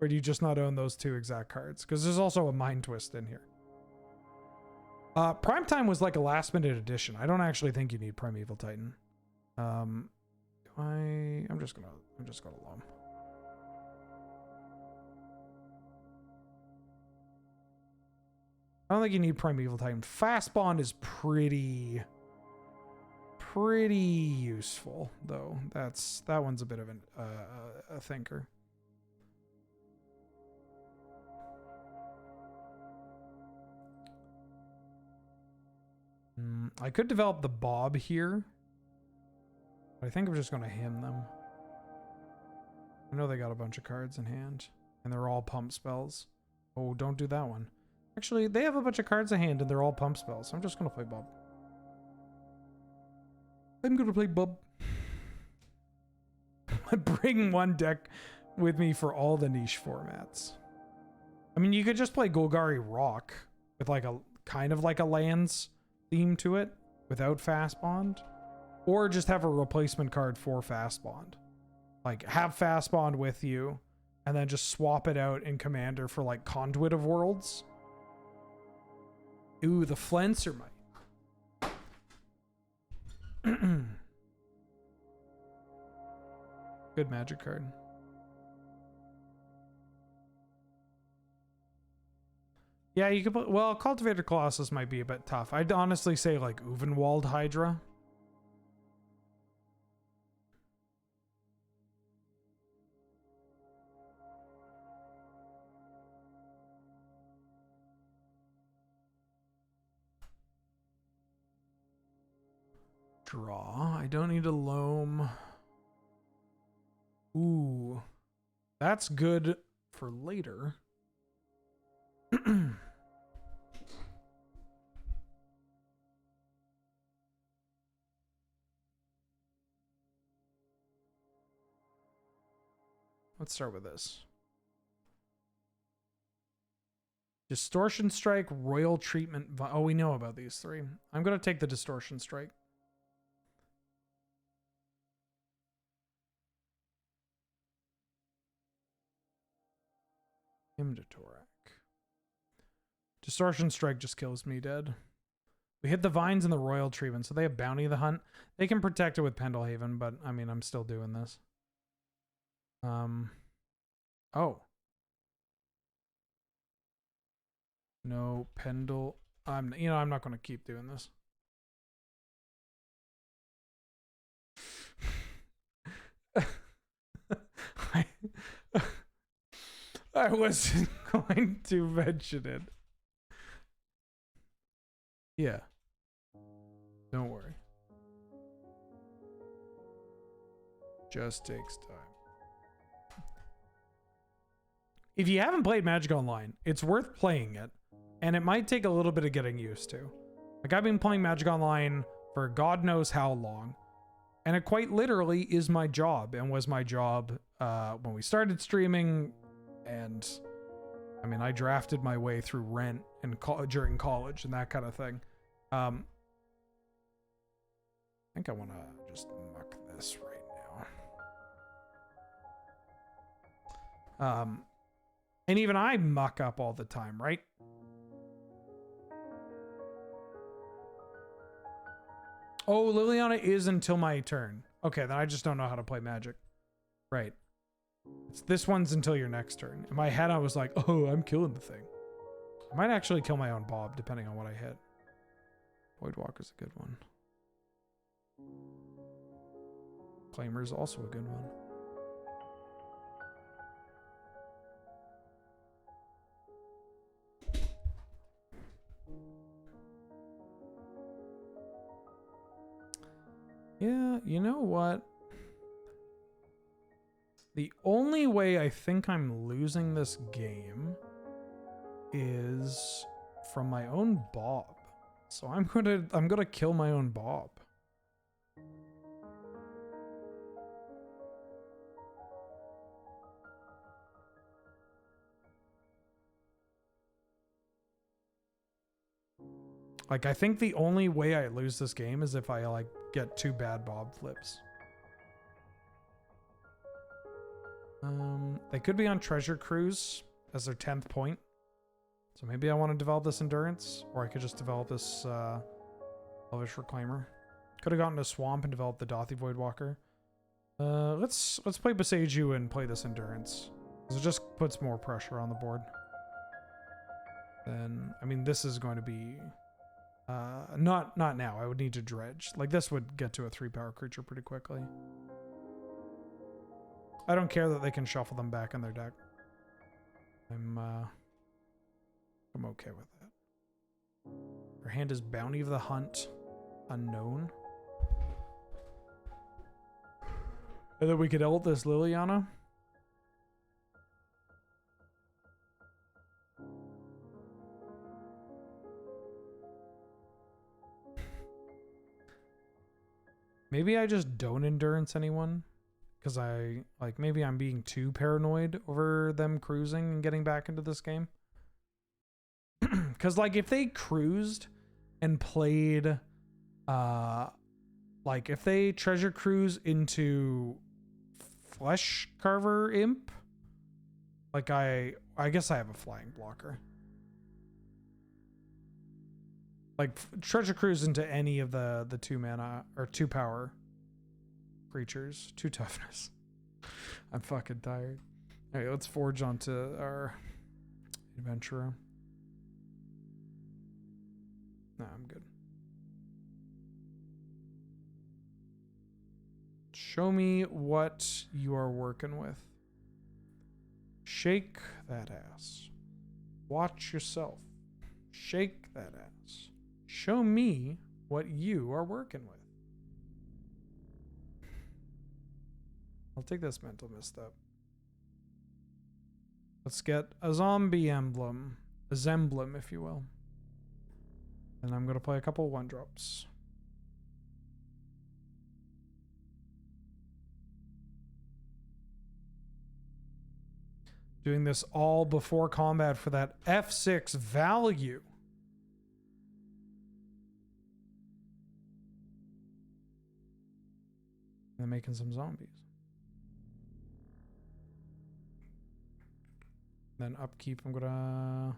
Or do you just not own those two exact cards? Because there's also a Mind Twist in here. Primetime was like a last minute addition. I don't actually think you need Primeval Titan. I'm just gonna loam. I don't think you need Primeval Titan. Fastbond is pretty useful though. That one's a bit of a thinker. I could develop the Bob here. But I think I'm just going to hymn them. I know they got a bunch of cards in hand. And they're all pump spells. Oh, don't do that one. Actually, they have a bunch of cards in hand and they're all pump spells. So I'm just going to play Bob. I'm going to play Bob. I bring one deck with me for all the niche formats. I mean, you could just play Golgari Rock with like a kind of like a lands theme to it without Fastbond, or just have a replacement card for Fastbond. Like have Fastbond with you and then just swap it out in Commander for like Conduit of Worlds. Ooh, the Flenser might. Good Magic card. Yeah, you could put, well, Cultivator Colossus might be a bit tough. I'd honestly say like Uvenwald Hydra. Draw. I don't need a loam. Ooh. That's good for later. Let's start with this. Distortion Strike, Royal Treatment. Oh, we know about these three. I'm going to take the Distortion Strike. Imdatorak. Distortion Strike just kills me dead. We hit the Vines and the Royal Treatment, so they have Bounty the Hunt. They can protect it with Pendlehaven, but I mean, I'm still doing this. Oh. No Pendle. I'm not going to keep doing this. I wasn't going to mention it. Yeah. Don't worry. Just takes time. If you haven't played Magic Online, it's worth playing it. And it might take a little bit of getting used to. Like, I've been playing Magic Online for God knows how long. And it quite literally is my job, and was my job when we started streaming. And I mean, I drafted my way through Rent and during college and that kind of thing. I think I want to just muck this right now. And even I muck up all the time, right? Oh, Liliana is until my turn. Okay, then I just don't know how to play Magic. Right. This one's until your next turn. In my head, I was like, oh, I'm killing the thing. I might actually kill my own Bob, depending on what I hit. Voidwalker's a good one. Claimer's also a good one. Yeah, you know what? The only way I think I'm losing this game is from my own Bob. So I'm gonna kill my own Bob. Like, I think the only way I lose this game is if I, like, get 2 bad Bob flips. They could be on Treasure Cruise as their 10th point. So maybe I want to develop this Endurance, or I could just develop this Elvish Reclaimer. Could have gotten a Swamp and developed the Dothy Voidwalker. Let's play Besage and play this Endurance, because it just puts more pressure on the board. Then, I mean, this is going to be... not now. I would need to dredge. Like, this would get to a 3-power creature pretty quickly. I don't care that they can shuffle them back in their deck. I'm okay with that. Their hand is Bounty of the Hunt, unknown. And then we could ult this Liliana. Maybe I just don't Endurance anyone. Because maybe I'm being too paranoid over them cruising and getting back into this game. Because, like, if they cruised and played, like, if they treasure cruise into Flesh Carver Imp, like, I guess I have a flying blocker. Like, treasure cruise into any of the 2 mana or 2 power creatures, 2 toughness. I'm fucking tired. All right, let's forge onto our adventurer. Nah, I'm good. Show me what you are working with. Shake that ass. Watch yourself. Shake that ass. Show me what you are working with. I'll take this mental misstep. Let's get a zombie emblem. A zemblem, if you will. And I'm going to play a couple 1-drops. Doing this all before combat for that F6 value. And then making some zombies. Then upkeep, I'm gonna...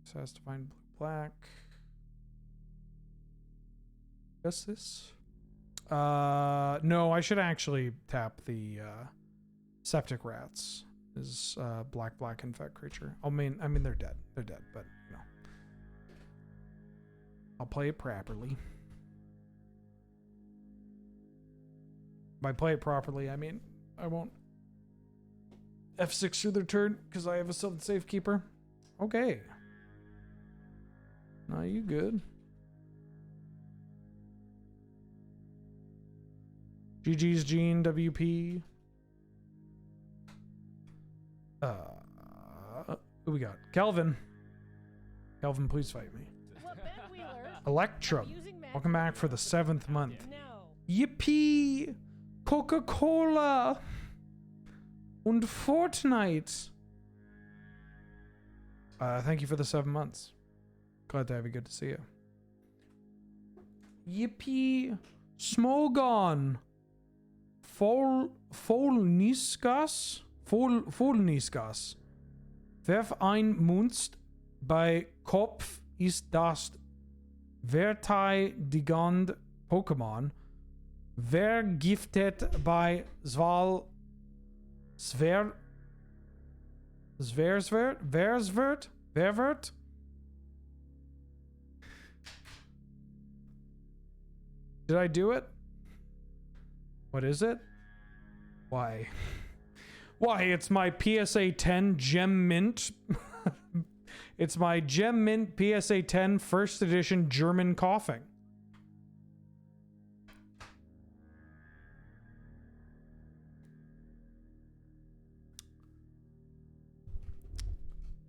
This has to find black. Guess this? No, I should actually tap the Septic Rats. Is black infect creature. I mean they're dead. They're dead, but you know. I'll play it properly. By play it properly, I mean I won't F6 through their turn because I have a Sylvan Safekeeper. Okay. Now you good. GG's Gene, WP. Who we got? Kelvin. Kelvin, please fight me. Electrum. Welcome back for the 7th month. Yippee! Coca-Cola! Und Fortnite! Thank you for the 7 months. Glad to have you. Good to see you. Yippee! Smogon! Volniskas? Volniskas. Werf ein Munst bei Kopf ist das verteidigende Pokémon. Wer giftet bei Verswert? Did I do it? What is it? Why? Why, it's my PSA 10 Gem Mint. It's my Gem Mint PSA 10 first edition German coughing.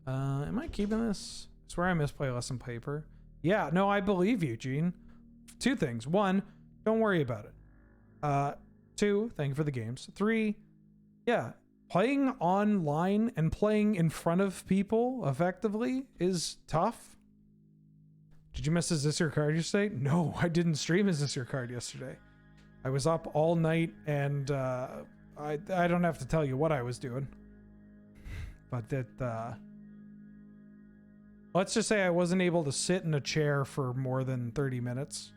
Am I keeping this? I swear I misplay lesson paper. Yeah, no, I believe you, Gene. Two things. One, don't worry about it. Two, thank you for the games. Three, yeah, playing online and playing in front of people effectively is tough. Did you miss Is This Your Card yesterday? No, I didn't stream Is This Your Card yesterday. I was up all night and I don't have to tell you what I was doing. But that let's just say I wasn't able to sit in a chair for more than 30 minutes.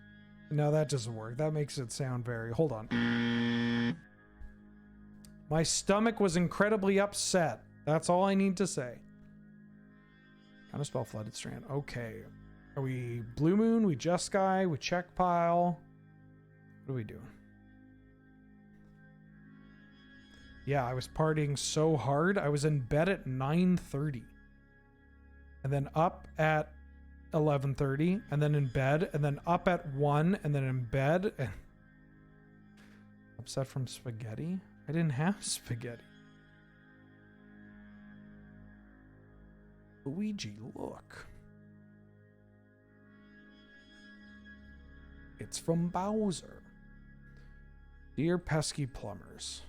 No, that doesn't work. That makes it sound very... Hold on. My stomach was incredibly upset. That's all I need to say. Kind of spell Flooded Strand. Okay. Are we Blue Moon? We Just Sky? We Check Pile? What are we doing? Yeah, I was partying so hard. I was in bed at 9:30. And then up at 11:30. And then in bed. And then up at 1. And then in bed. Upset from spaghetti? I didn't have spaghetti. Luigi, look. It's from Bowser. Dear pesky plumbers.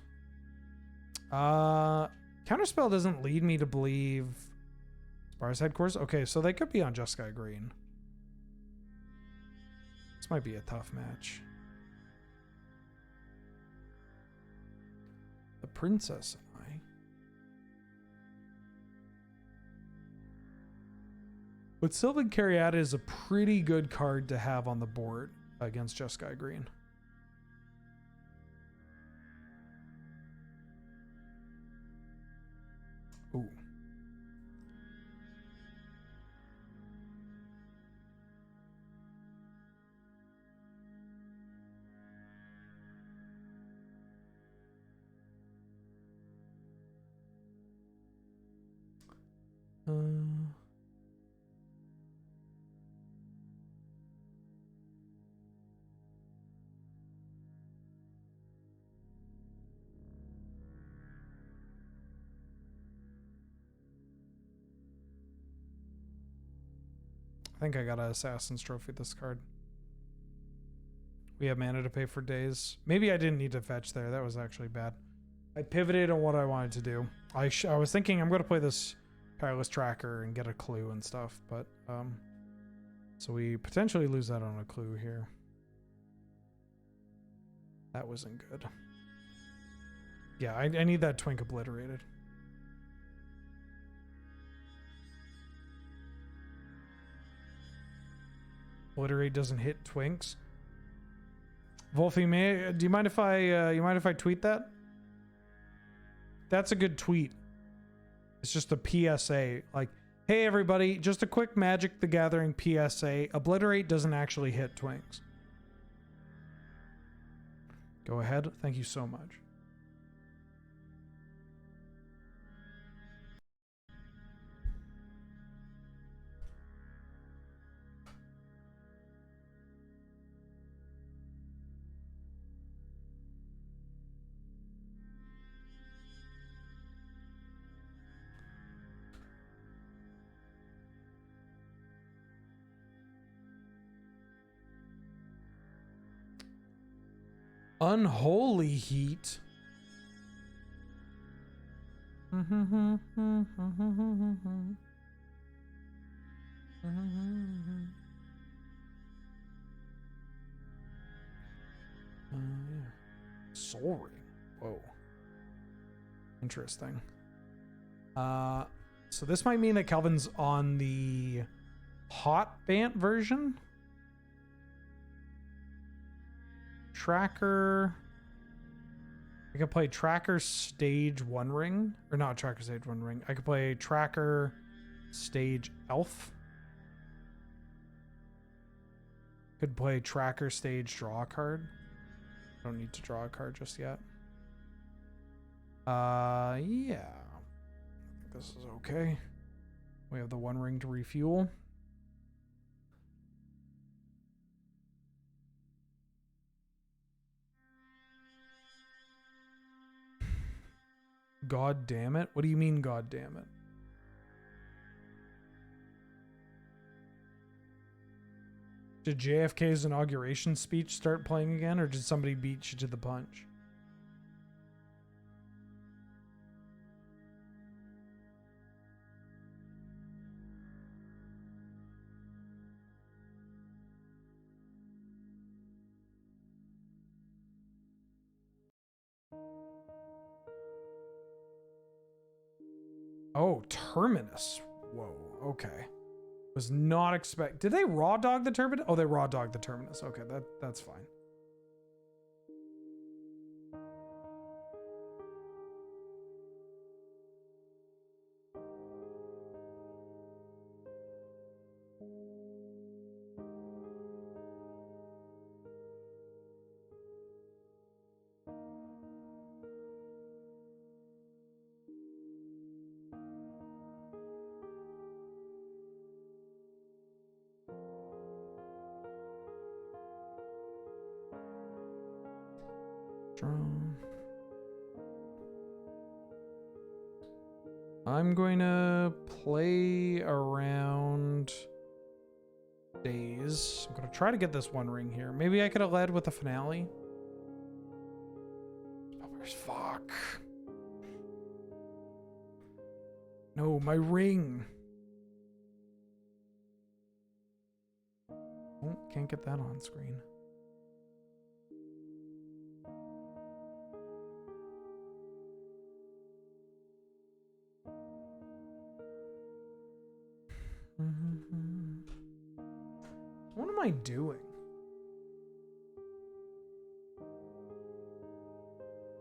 Counterspell doesn't lead me to believe Spar's headquarters. Okay, so they could be on Just Sky Green. This might be a tough match. The Princess and I. But Sylvan Caryata is a pretty good card to have on the board against Just Sky Green. Ooh. I think I got an Assassin's Trophy this card. We have mana to pay for days. Maybe I didn't need to fetch there. That was actually bad. I pivoted on what I wanted to do. I was thinking I'm going to play this Tireless Tracker and get a clue and stuff, but so we potentially lose that on a clue here. That wasn't good. Yeah, I need that Twink obliterated. Obliterate doesn't hit Twinks. Wolfie, do you mind if I tweet that? That's a good tweet. It's just a PSA. Like, hey everybody, just a quick Magic the Gathering PSA. Obliterate doesn't actually hit Twinks. Go ahead. Thank you so much. Unholy Heat. Yeah. Soul Ring. Whoa. Interesting. So this might mean that Kelvin's on the Hot Bant version. Tracker. I could play Tracker Stage 1 Ring. Or not Tracker Stage 1 Ring. I could play Tracker Stage Elf. Could play Tracker Stage Draw a card. Don't need to draw a card just yet. Yeah. I think this is okay. We have the 1 ring to refuel. God damn it. What do you mean, God damn it? Did JFK's inauguration speech start playing again, or did somebody beat you to the punch? Oh, Terminus. Whoa, okay. Was not expect. Did they raw dog the Terminus? Oh, they raw dog the Terminus. Okay, that's fine. I'm going to play around days. I'm going to try to get this one ring here. Maybe I could have led with the finale. Where's fuck? No, my ring. Oh, can't get that on screen. What am I doing?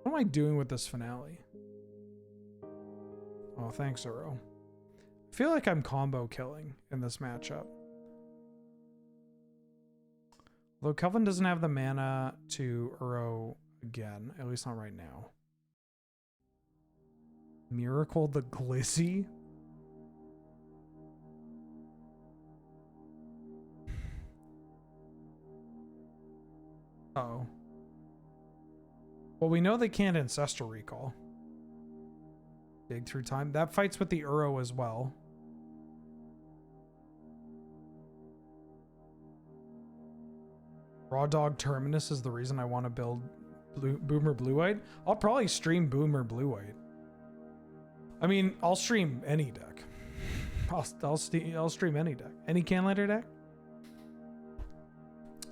What am I doing with this finale? Oh, thanks, Uro. I feel like I'm combo killing in this matchup. Although Kelvin doesn't have the mana to Uro again, at least not right now. Miracle the Glizzy? Uh-oh. Well, we know they can't Ancestral Recall. Dig through time. That fights with the Uro as well. Raw Dog Terminus is the reason I want to build Boomer Blue-White. I'll probably stream Boomer Blue-White. I mean, I'll stream any deck. I'll stream any deck. Any Canlander deck?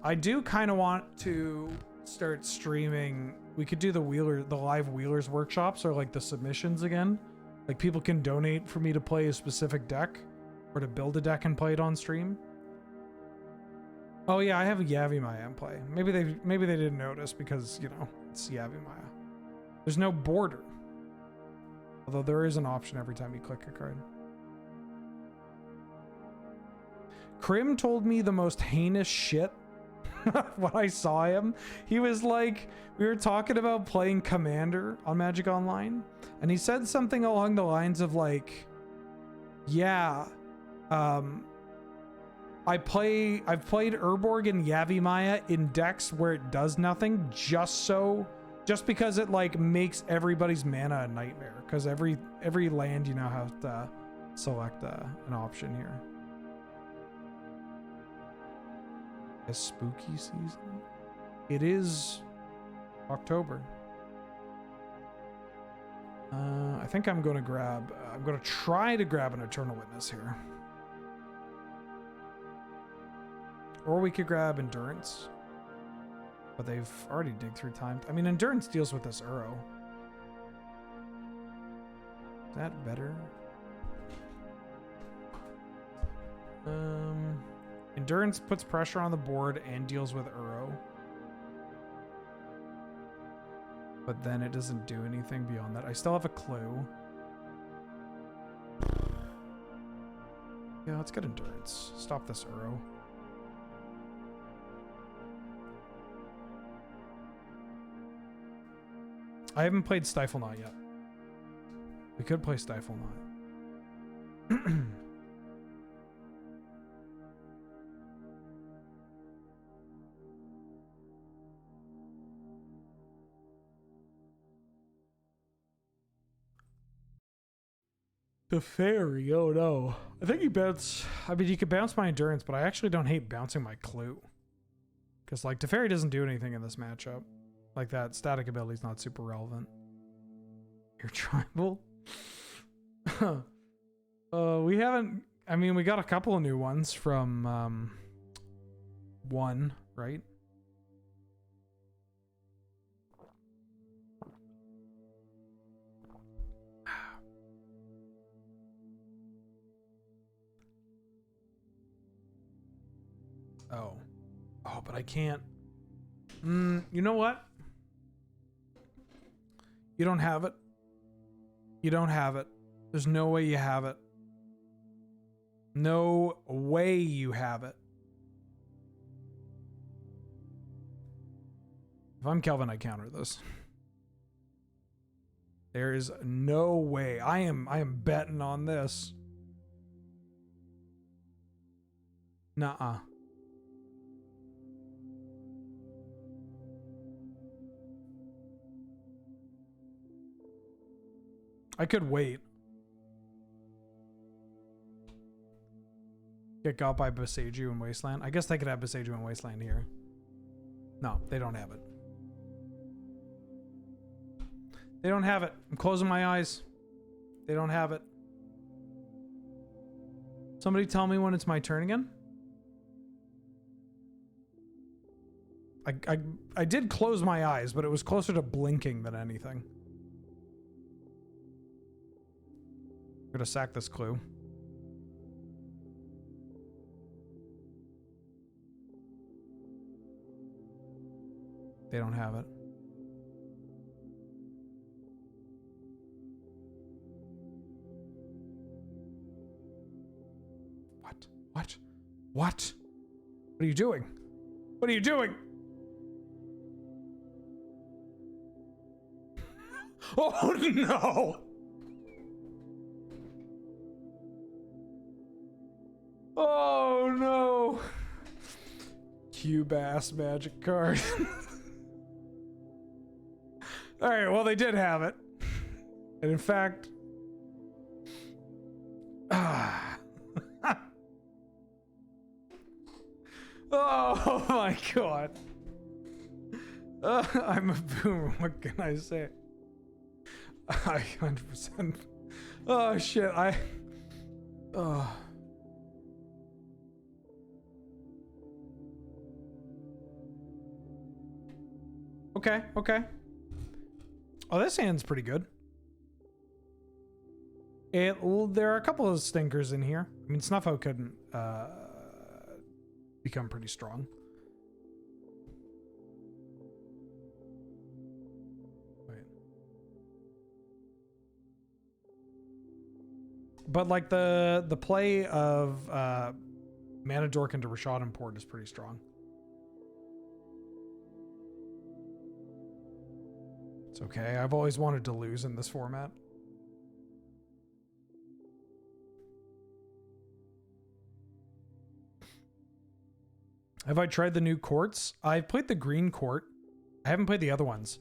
I do kind of want to start streaming. We could do the live Wheelers workshops or like the submissions again. Like people can donate for me to play a specific deck or to build a deck and play it on stream. Oh yeah, I have a Yavimaya in play. Maybe they didn't notice because, you know, it's Yavimaya. There's no border. Although there is an option every time you click a card. Krim told me the most heinous shit when I saw him. He was like, we were talking about playing Commander on Magic Online, and he said something along the lines of like, yeah, I've played Urborg and Yavimaya in decks where it does nothing just because it like makes everybody's mana a nightmare, because every land you now have to select an option here. A spooky season? It is October. I think I'm going to try to grab an Eternal Witness here. Or we could grab Endurance. But they've already digged through time. I mean, Endurance deals with this Uro. Is that better? Endurance puts pressure on the board and deals with Uro. But then it doesn't do anything beyond that. I still have a clue. Yeah, let's get Endurance. Stop this Uro. I haven't played Stifle Knot yet. We could play Stifle Knot. The fairy, oh no. I think he bounce. I mean, you could bounce my endurance, but I actually don't hate bouncing my clue. Because, like, Teferi doesn't do anything in this matchup. Like, that static ability is not super relevant. Your tribal? We haven't. I mean, we got a couple of new ones from 1, right? Oh. Oh, but I can't. You know what? You don't have it. You don't have it. There's no way you have it. No way you have it. If I'm Kelvin, I counter this. There is no way. I am betting on this. Nuh-uh. I could wait. Get got by Boseiju and Wasteland. I guess they could have Boseiju and Wasteland here. No, they don't have it. They don't have it. I'm closing my eyes. They don't have it. Somebody tell me when it's my turn again. I did close my eyes, but it was closer to blinking than anything. I'm gonna sack this clue. They don't have it. What? What? What? What are you doing? What are you doing? Oh no! Oh no! Cube ass magic card. Alright, well, they did have it. And in fact. Oh my god. I'm a boomer. What can I say? I 100%. Oh shit. Okay, okay. Oh, this hand's pretty good. There are a couple of stinkers in here. I mean, Snuffo couldn't become pretty strong. Wait. But like the play of Mana Dork into Rashad Import is pretty strong. It's okay. I've always wanted to lose in this format. Have I tried the new courts? I've played the green court. I haven't played the other ones.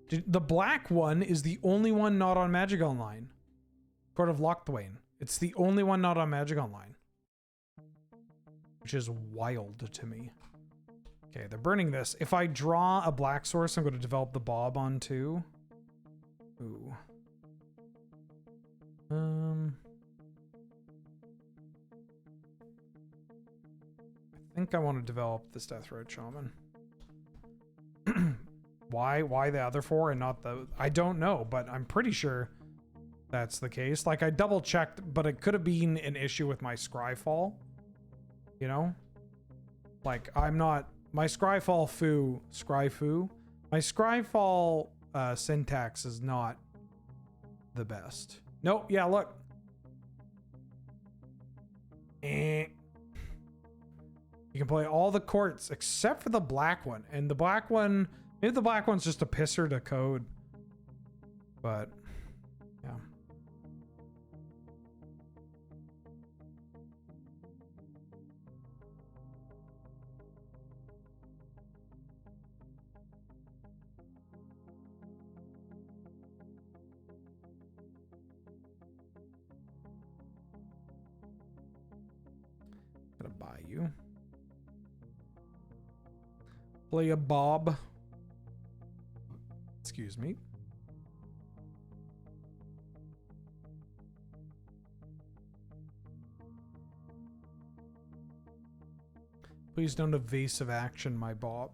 The black one is the only one not on Magic Online. Court of Lochthwain. It's the only one not on Magic Online. Which is wild to me. Okay, they're burning this. If I draw a black source, I'm going to develop the Bob on 2. Ooh. I think I want to develop this Death Road Shaman. Why the other 4 and not the... I don't know, but I'm pretty sure that's the case. Like, I double checked, but it could have been an issue with my Scryfall. You know? Like, I'm not... My Scryfall my Scryfall syntax is not the best. Nope, yeah, look. You can play all the courts except for the black one. And the black one, maybe the black one's just a pisser to code. But, yeah. buy you. Play a Bob. Excuse me. Please don't evasive action my Bob.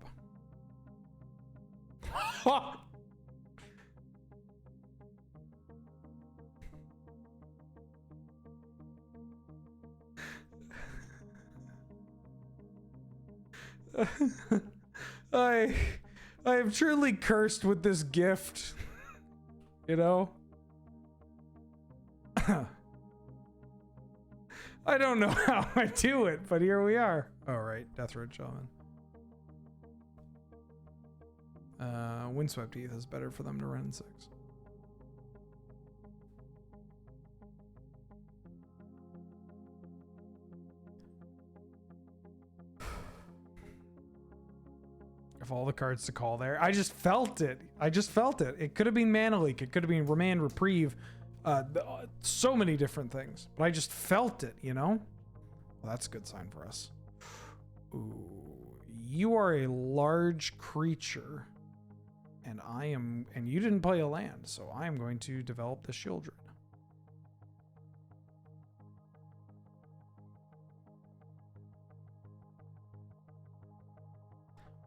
I am truly cursed with this gift. You know? I don't know how I do it, but here we are. All right, Death Road Shaman. Windswept Heath is better for them to run in 6. Of all the cards to call there, I just felt it. It could have been Mana Leak. It could have been Remand Reprieve. So many different things, but I just felt it, you know? Well, that's a good sign for us. Ooh, you are a large creature, and you didn't play a land, so I am going to develop the Shieldred.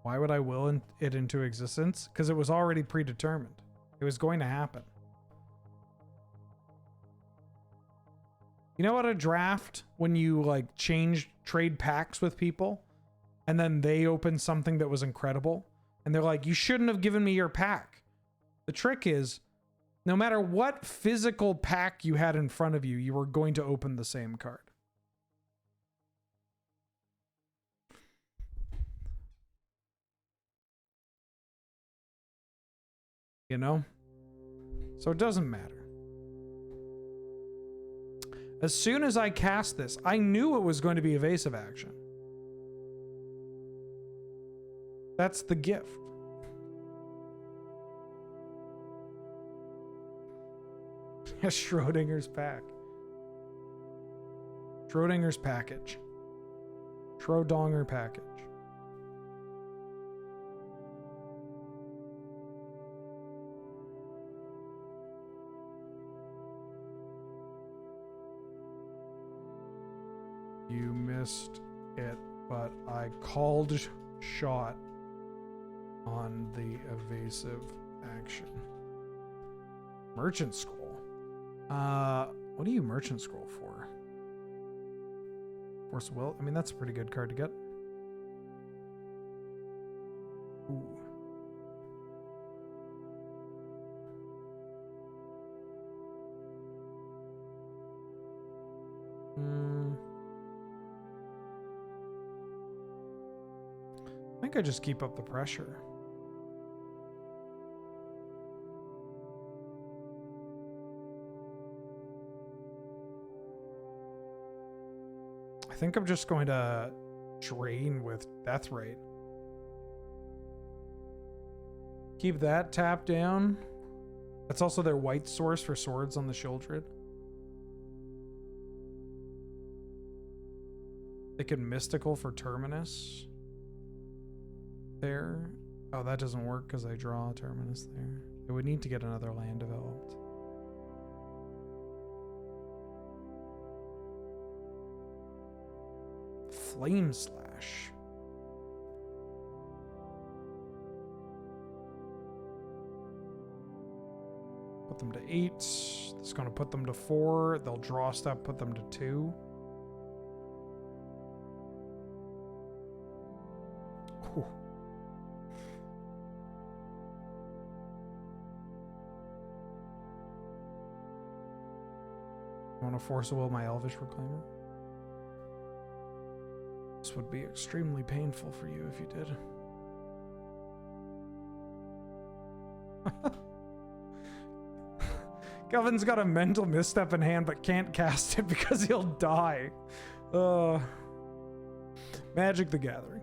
Why would I will it into existence? Because it was already predetermined. It was going to happen. You know what, a draft, when you like trade packs with people and then they open something that was incredible and they're like, you shouldn't have given me your pack. The trick is, no matter what physical pack you had in front of you, you were going to open the same card. You know? So it doesn't matter. As soon as I cast this, I knew it was going to be evasive action. That's the gift. Schrodinger's pack. Schrodinger's package. Schrodonger package. You missed it, but I called shot on the evasive action. Merchant Scroll. What do you Merchant Scroll for? Force of Will? I mean, that's a pretty good card to get. Ooh. I think I just keep up the pressure. I think I'm just going to drain with Death Rate. Keep that tapped down. That's also their white source for swords on the Shieldred. They can Mystical for Terminus. There. Oh, that doesn't work because I draw a Terminus there. It would need to get another land developed. Flame Slash. Put them to 8. It's going to put them to 4. They'll draw stuff, put them to 2. Whew. I want to Force of Will my Elvish Reclaimer. This would be extremely painful for you if you did. Kelvin's got a mental misstep in hand but can't cast it because he'll die. Magic the Gathering.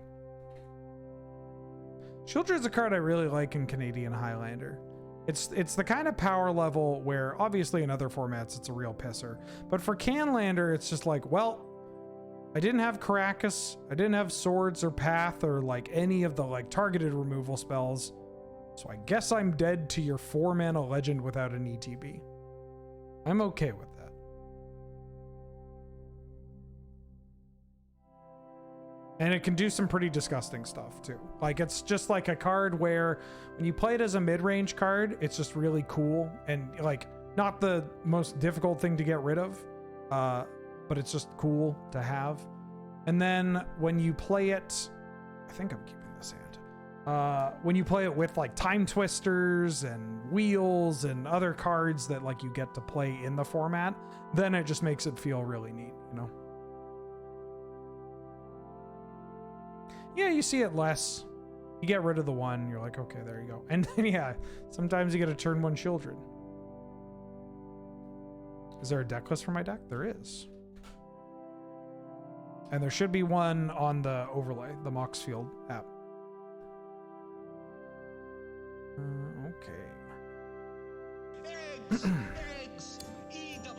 Shieldred's a card I really like in Canadian Highlander. It's the kind of power level where obviously in other formats it's a real pisser. But for Canlander, it's just like, well, I didn't have Caracas. I didn't have swords or path or like any of the like targeted removal spells. So I guess I'm dead to your 4-mana legend without an ETB. I'm okay with that. And it can do some pretty disgusting stuff too. Like it's just like a card where when you play it as a mid-range card, it's just really cool and like not the most difficult thing to get rid of, but it's just cool to have. And then when you play it, I think I'm keeping this hand. When you play it with like Time Twisters and Wheels and other cards that like you get to play in the format, then it just makes it feel really neat, you know? Yeah, you see it less. You get rid of the one, you're like, okay, there you go. And then, yeah, sometimes you get a turn 1 Children. Is there a deck list for my deck? There is. And there should be one on the overlay, the Moxfield app. Okay. Eggs, eggs,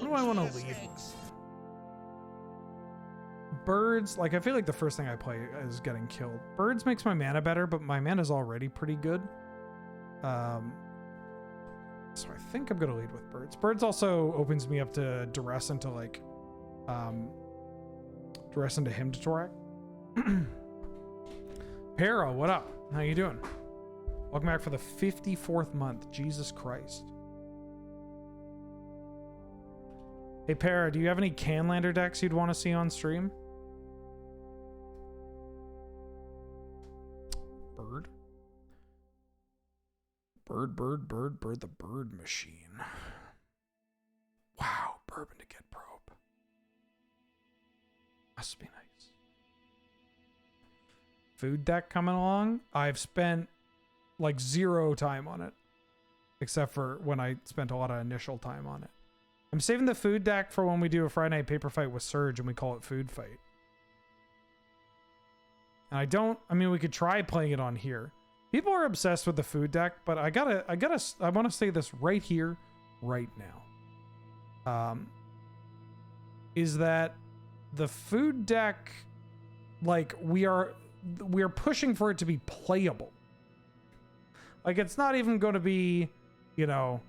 What do I want to lead with? Birds, like I feel like the first thing I play is getting killed. Birds makes my mana better, but my mana is already pretty good. So I think I'm gonna lead with birds. Birds also opens me up to duress into like duress into Hymn to Torak. Para, what up? How you doing? Welcome back for the 54th month. Jesus Christ. Hey Para, do you have any Canlander decks you'd want to see on stream? Bird. Bird, the bird machine. Wow, bourbon to get probe. Must be nice. Food deck coming along. I've spent like 0 time on it, except for when I spent a lot of initial time on it. I'm saving the food deck for when we do a Friday Night Paper Fight with Surge and we call it Food Fight. And I mean, we could try playing it on here. People are obsessed with the food deck, but I want to say this right here, right now. Is that the food deck, like we are pushing for it to be playable. Like it's not even going to be, you know,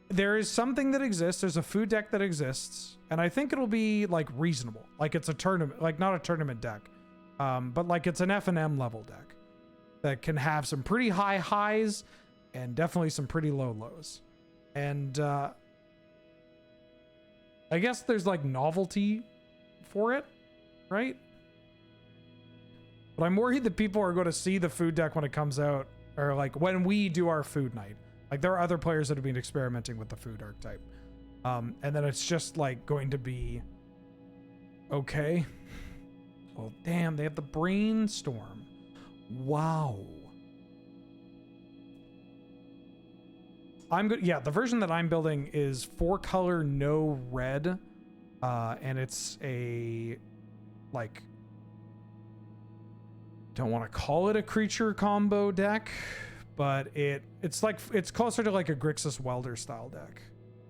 there is something that exists. There's a food deck that exists, and I think it'll be like reasonable. Like it's a tournament, like not a tournament deck, but like it's an F&M level deck that can have some pretty high highs and definitely some pretty low lows. And I guess there's like novelty for it, right? But I'm worried that people are going to see the food deck when it comes out, or like when we do our food night. Like there are other players that have been experimenting with the food archetype. And then it's just like going to be okay. Well, damn, they have the brainstorm. Wow. I'm good. Yeah, the version that I'm building is 4-color, no red. And it's a like, don't want to call it a creature combo deck, but it's closer to like a Grixis Welder style deck.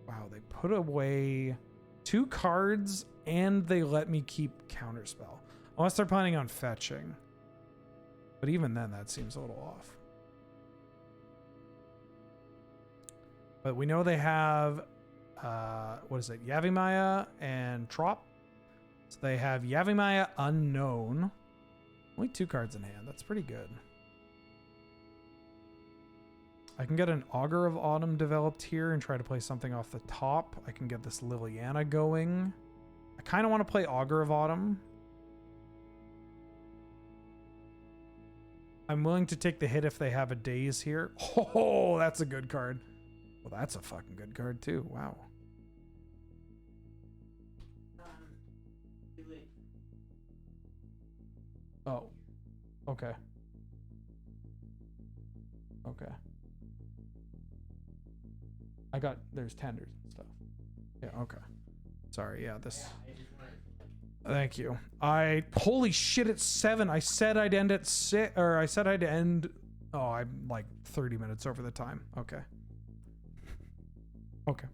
Wow, they put away 2 cards and they let me keep Counterspell. Unless they're planning on fetching. But even then, that seems a little off. But we know they have, what is it? Yavimaya and Trop. So they have Yavimaya Unknown. Only 2 cards in hand. That's pretty good. I can get an Augur of Autumn developed here and try to play something off the top. I can get this Liliana going. I kind of want to play Augur of Autumn. I'm willing to take the hit if they have a Daze here. Oh, that's a good card. Well, that's a fucking good card too. Wow. Oh, okay. Okay. There's tenders and stuff. Yeah, okay. Sorry, yeah, this. Thank you. Holy shit, it's 7. I said I'd end at 6, or I said I'd end. Oh, I'm like 30 minutes over the time. Okay. Okay.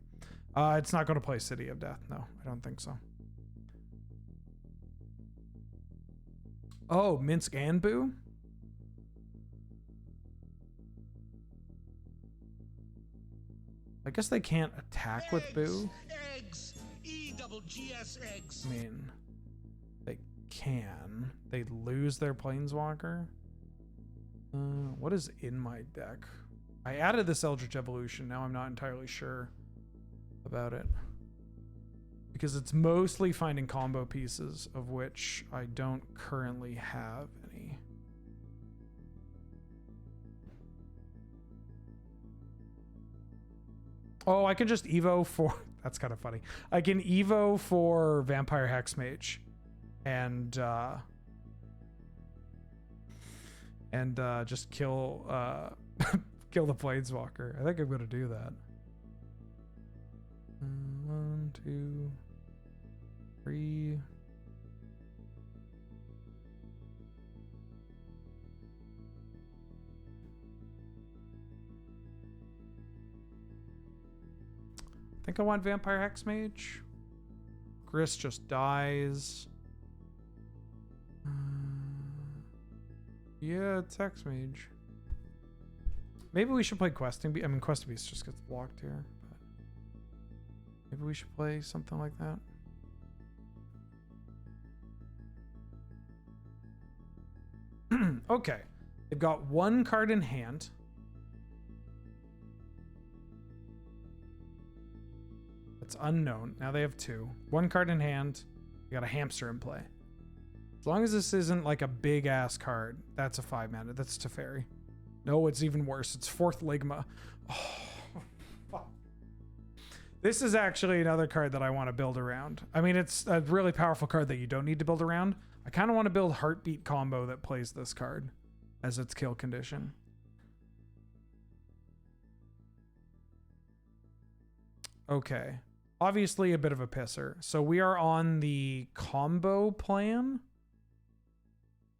It's not going to play City of Death. No, I don't think so. Oh, Minsk and Boo? I guess they can't attack with Boo. Eggs. EGGS eggs. I mean, they can. They lose their Planeswalker. What is in my deck? I added this Eldritch Evolution. Now I'm not entirely sure about it. Because it's mostly finding combo pieces, of which I don't currently have any. Oh, I can just Evo for... That's kind of funny. I can Evo for Vampire Hexmage. And just kill kill the Planeswalker. I think I'm gonna do that. 1, 2, 3. I think I want Vampire Hexmage. Gris just dies. Yeah, it's Hexmage. Maybe we should play Questing Beast. I mean, Questing Beast just gets blocked here. But maybe we should play something like that. Okay. They've got 1 card in hand. It's unknown. Now they have 2. 1 card in hand. You got a hamster in play. As long as this isn't like a big ass card, that's a 5 mana. That's Teferi. No, it's even worse. It's 4th Ligma. Oh, fuck. This is actually another card that I want to build around. I mean, it's a really powerful card that you don't need to build around. I kind of want to build Heartbeat combo that plays this card as its kill condition. Okay. Obviously a bit of a pisser. So we are on the combo plan.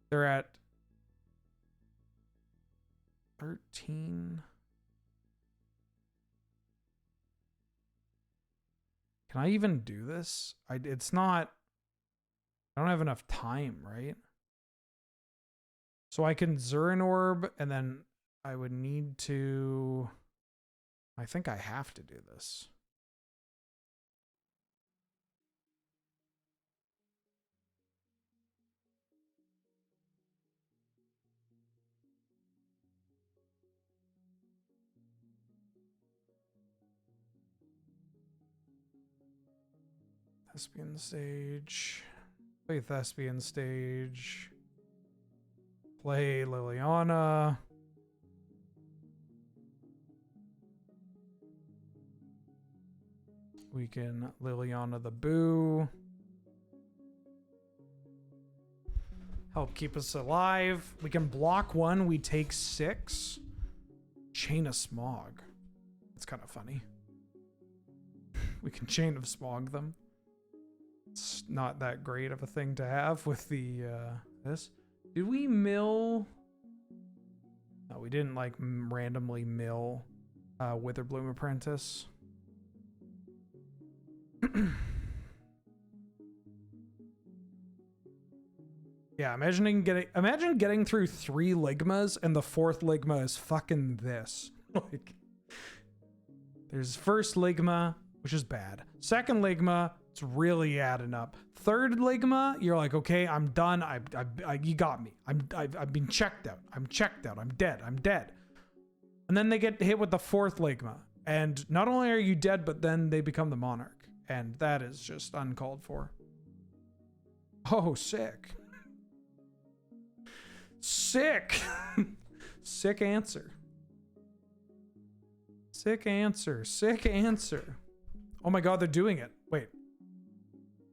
They're at 13. Can I even do this? It's not... I don't have enough time, right? So I can Zurin Orb, and then I would need to... I think I have to do this. Thespian Stage. Play Thespian Stage. Play Liliana. We can Liliana the Boo. Help keep us alive. We can block 1. We take 6. Chain of Smog. That's kind of funny. We can Chain of Smog them. It's not that great of a thing to have with the this. Did we mill? No, we didn't like randomly mill Witherbloom Apprentice. Yeah, imagine getting through 3 Ligmas and the 4th Ligma is fucking this. Like, there's first Ligma, which is bad. Second Ligma, it's really adding up. 3rd Ligma, you're like, okay, I'm done. You got me. I've been checked out. I'm checked out. I'm dead. I'm dead. And then they get hit with the 4th Ligma, and not only are you dead, but then they become the Monarch, and that is just uncalled for. Oh, sick. Sick. Sick answer. Sick answer. Sick answer. Oh my god, they're doing it. Wait.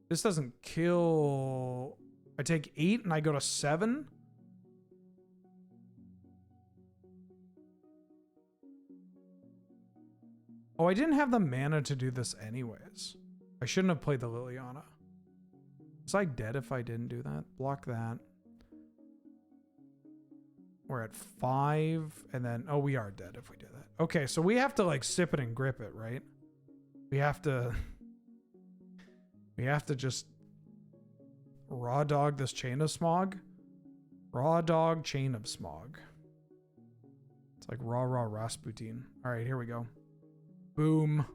This doesn't kill... I take 8 and I go to 7? Oh, I didn't have the mana to do this anyways. I shouldn't have played the Liliana. Was I dead if I didn't do that? Block that. We're at 5, and then... Oh, we are dead if we do that. Okay, so we have to, like, sip it and grip it, right? We have to... We have to just raw dog this Chain of Smog. Raw dog chain of smog. It's like raw Rasputin. All right, here we go. Boom.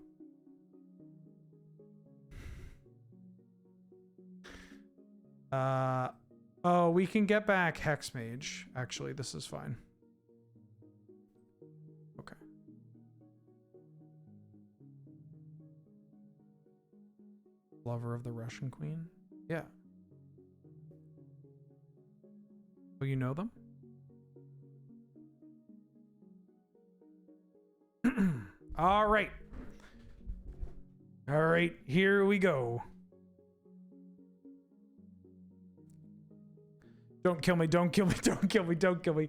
Oh, we can get back Hex Mage. Actually, this is fine. Okay. Lover of the Russian Queen? Yeah. Oh, you know them? All right. All right, here we go. Don't kill me, don't kill me, don't kill me, don't kill me.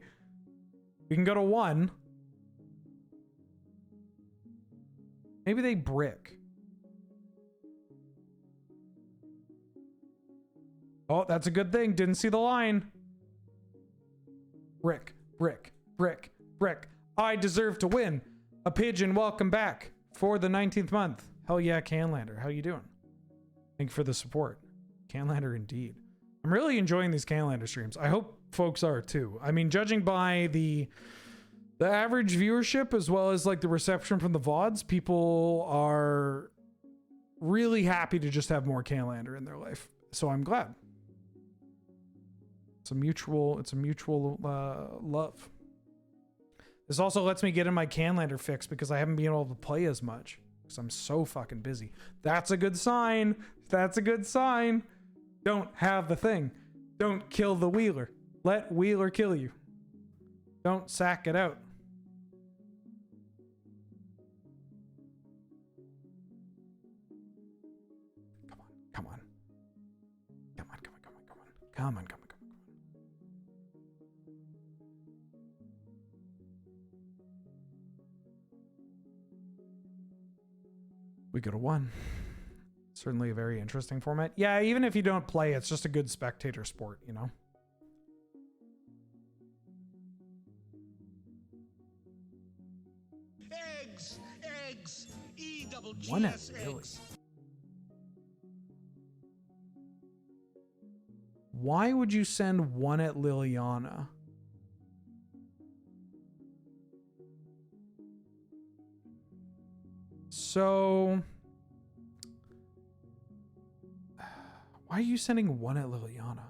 We can go to 1. Maybe they brick. Oh, that's a good thing. Didn't see the line. Brick, brick, brick, brick. I deserve to win. A pigeon, welcome back for the 19th month. Hell yeah, Canlander. How you doing? Thank you for the support. Canlander indeed. I'm really enjoying these Canlander streams. I hope folks are too. I mean, judging by the average viewership as well as like the reception from the VODs, people are really happy to just have more Canlander in their life. So I'm glad. It's a mutual love. This also lets me get in my Canlander fix because I haven't been able to play as much because I'm so fucking busy. That's a good sign. That's a good sign. Don't have the thing. Don't kill the Wheeler. Let Wheeler kill you. Don't sack it out. Come on, come on. Come on, come on, come on, come on. Come on, come on, come on. We go to 1. Certainly a very interesting format. Yeah, even if you don't play, it's just a good spectator sport, you know? Eggs! Eggs! One at EWGS Lily. eggs. Why would you send 1 at Liliana? So... why are you sending 1 at Liliana?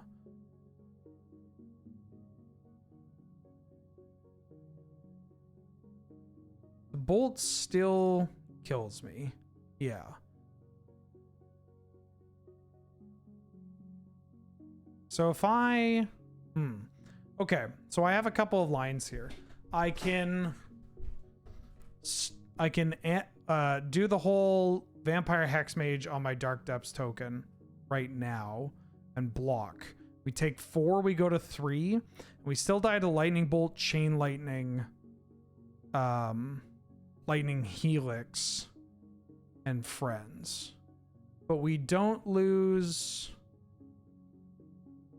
The bolt still kills me. Yeah. So if I... Okay, so I have a couple of lines here. I can do the whole Vampire Hex Mage on my Dark Depths token right now and block. We take 4, we go to 3. We still die to Lightning Bolt, Chain Lightning, Lightning Helix, and Friends. But we don't lose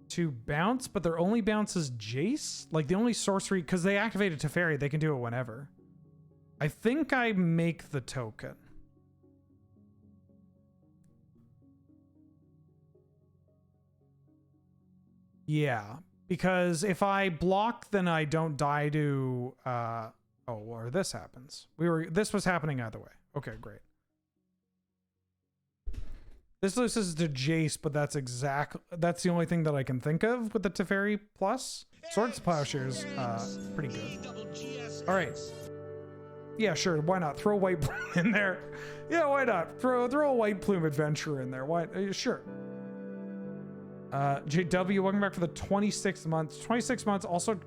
to bounce, but their only bounce is Jace. Like the only sorcery, because they activated Teferi, they can do it whenever. I think I make the token. Yeah, because if I block, then I don't die to, or this happens. This was happening either way. Okay, great. This loses to Jace, but that's the only thing that I can think of with the Teferi plus. Swords to Plowshares, pretty good. All right. Yeah, sure. Why not? Throw a White Plume in there. Yeah, why not? Throw a White Plume adventure in there. Why? Sure. JW, welcome back for the 26th month. 26 months. Also,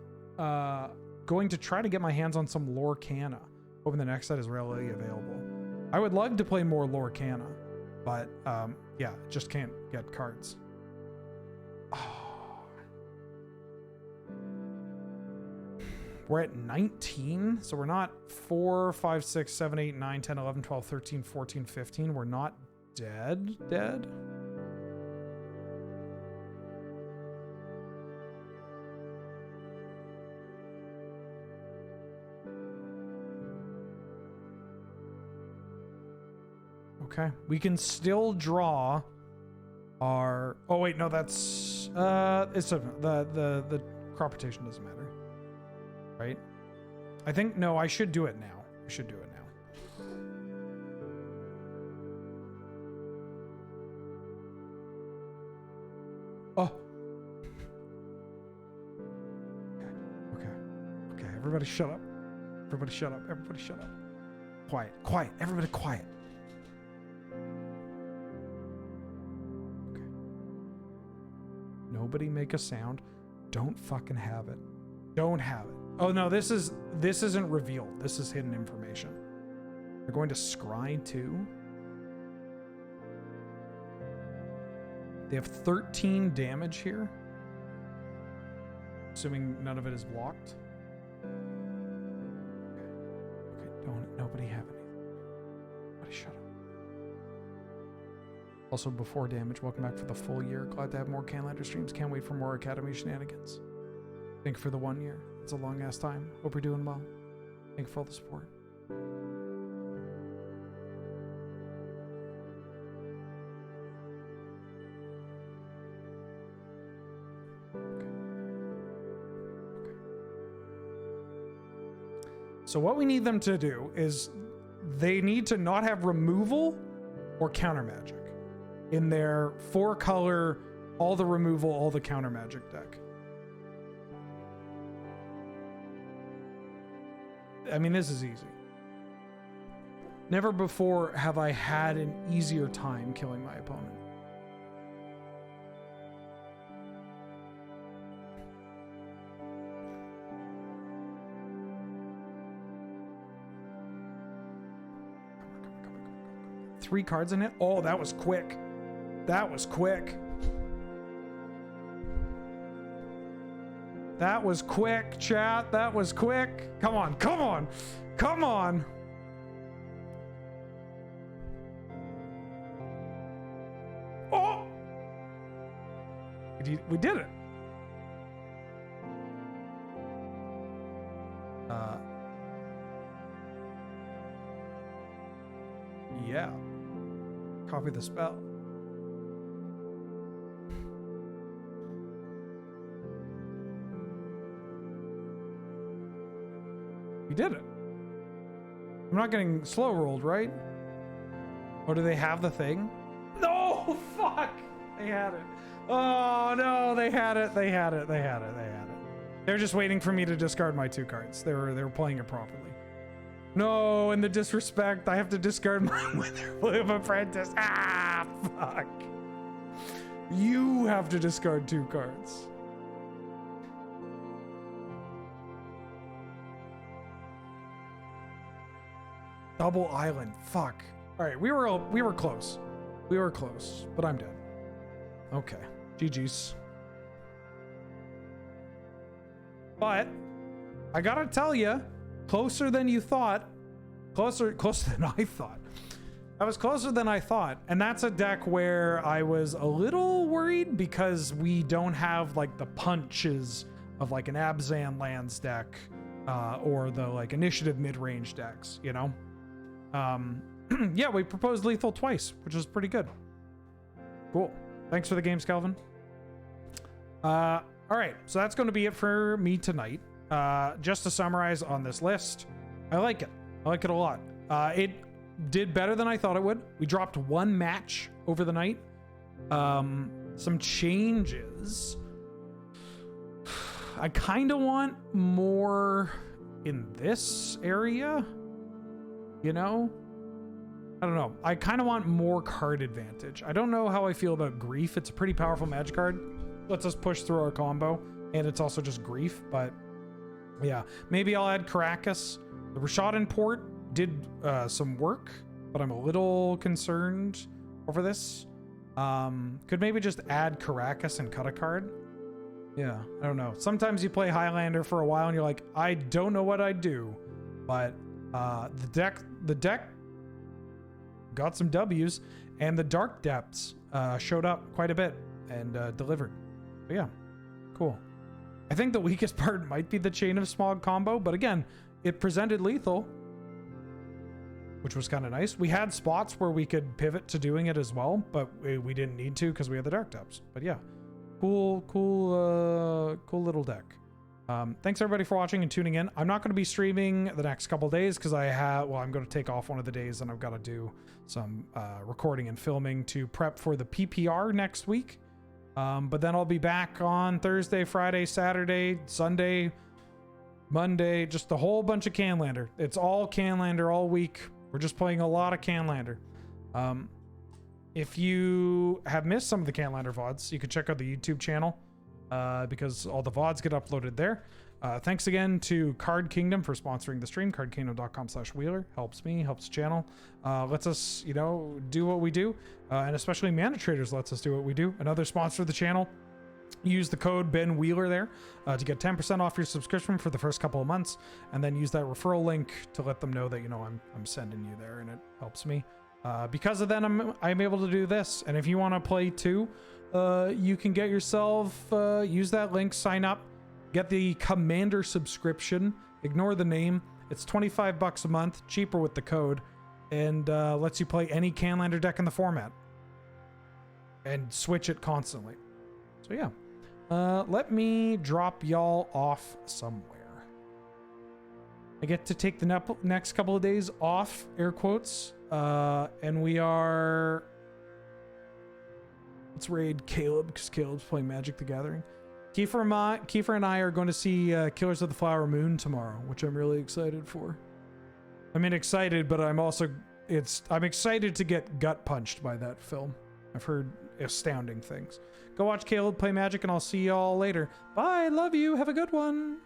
going to try to get my hands on some Lorcana. Hoping the next set is readily available. I would love to play more Lorcana, but yeah, just can't get cards. Oh. We're at 19, so we're not 4, 5, 6, 7, 8, 9, 10, 11, 12, 13, 14, 15. We're not dead. Okay, we can still draw our... Oh wait, no, that's... it's the crop rotation doesn't matter. Right? I think, no, I should do it now. I should do it now. Oh. Okay. Okay. Everybody shut up. Everybody shut up. Everybody shut up. Quiet. Quiet. Everybody quiet. Okay. Nobody make a sound. Don't fucking have it. Don't have it. Oh no, this isn't revealed. This is hidden information. They're going to scry too. They have 13 damage here. Assuming none of it is blocked. Okay, nobody have anything. Nobody shut up. Also, before damage, welcome back for the full year. Glad to have more Highlander streams. Can't wait for more Academy shenanigans. Thank you for the 1 year. It's a long ass time. Hope you're doing well. Thank you for all the support. So what we need them to do is they need to not have removal or counter magic in their 4-color, all the removal, all the counter magic deck. I mean, this is easy. Never before have I had an easier time killing my opponent. Come on. 3 cards in it? Oh, that was quick. That was quick. That was quick, chat. That was quick. Come on, come on, come on. Oh! We did it. Yeah. Copy the spell. We did it. I'm not getting slow rolled, right? Or do they have the thing? No, fuck. They had it. Oh no, they had it. They had it. They had it. They had it. They're just waiting for me to discard my 2 cards. They were playing it properly. No, and the disrespect. I have to discard my Witherblade Apprentice. Ah, fuck. You have to discard 2 cards. Double island. Fuck. All right, we were close. We were close, but I'm dead. Okay. GG's. But I gotta tell you, closer than you thought. Closer than I thought. I was closer than I thought, and that's a deck where I was a little worried because we don't have like the punches of like an Abzan lands deck or the like initiative mid-range decks, you know. Yeah, we proposed lethal twice, which is pretty good. Cool. Thanks for the games, Calvin. All right, so that's going to be it for me tonight. Just to summarize on this list, I like it. I like it a lot. It did better than I thought it would. We dropped 1 match over the night. Some changes. I kind of want more in this area. You know? I don't know. I kind of want more card advantage. I don't know how I feel about Grief. It's a pretty powerful magic card. Lets us push through our combo. And it's also just Grief. But yeah, maybe I'll add Caracas. The Rashadan port did some work, but I'm a little concerned over this. Could maybe just add Caracas and cut a card. Yeah, I don't know. Sometimes you play Highlander for a while and you're like, I don't know what I'd do. But the deck got some W's, and the Dark Depths showed up quite a bit and delivered. But yeah, cool. I think the weakest part might be the Chain of Smog combo, but again, it presented lethal, which was kind of nice. We had spots where we could pivot to doing it as well, but we didn't need to because we had the Dark Depths. But yeah, cool little deck. Thanks everybody for watching and tuning in. I'm not going to be streaming the next couple days because I'm going to take off one of the days and I've got to do some recording and filming to prep for the PPR next week. But then I'll be back on Thursday, Friday, Saturday, Sunday, Monday, just a whole bunch of Canlander. It's all Canlander all week. We're just playing a lot of Canlander. If you have missed some of the Canlander VODs, you can check out the YouTube channel. Because all the VODs get uploaded there. Thanks again to Card Kingdom for sponsoring the stream. cardkingdom.com/Wheeler. Helps me, helps the channel. Lets us, do what we do. And especially Mana Traders lets us do what we do. Another sponsor of the channel. Use the code Ben Wheeler there to get 10% off your subscription for the first couple of months. And then use that referral link to let them know that, I'm sending you there and it helps me. Because of that, I'm able to do this. And if you want to play too, you can get yourself, use that link, sign up, get the Commander subscription, ignore the name. It's $25 a month, cheaper with the code, and lets you play any Canlander deck in the format and switch it constantly. So yeah, let me drop y'all off somewhere. I get to take the next couple of days off, air quotes, and we are... Let's raid Caleb, because Caleb's playing Magic the Gathering. Kiefer and I are going to see Killers of the Flower Moon tomorrow, which I'm really excited for. I mean, excited, but I'm excited to get gut punched by that film. I've heard astounding things. Go watch Caleb play Magic, and I'll see y'all later. Bye, love you, have a good one.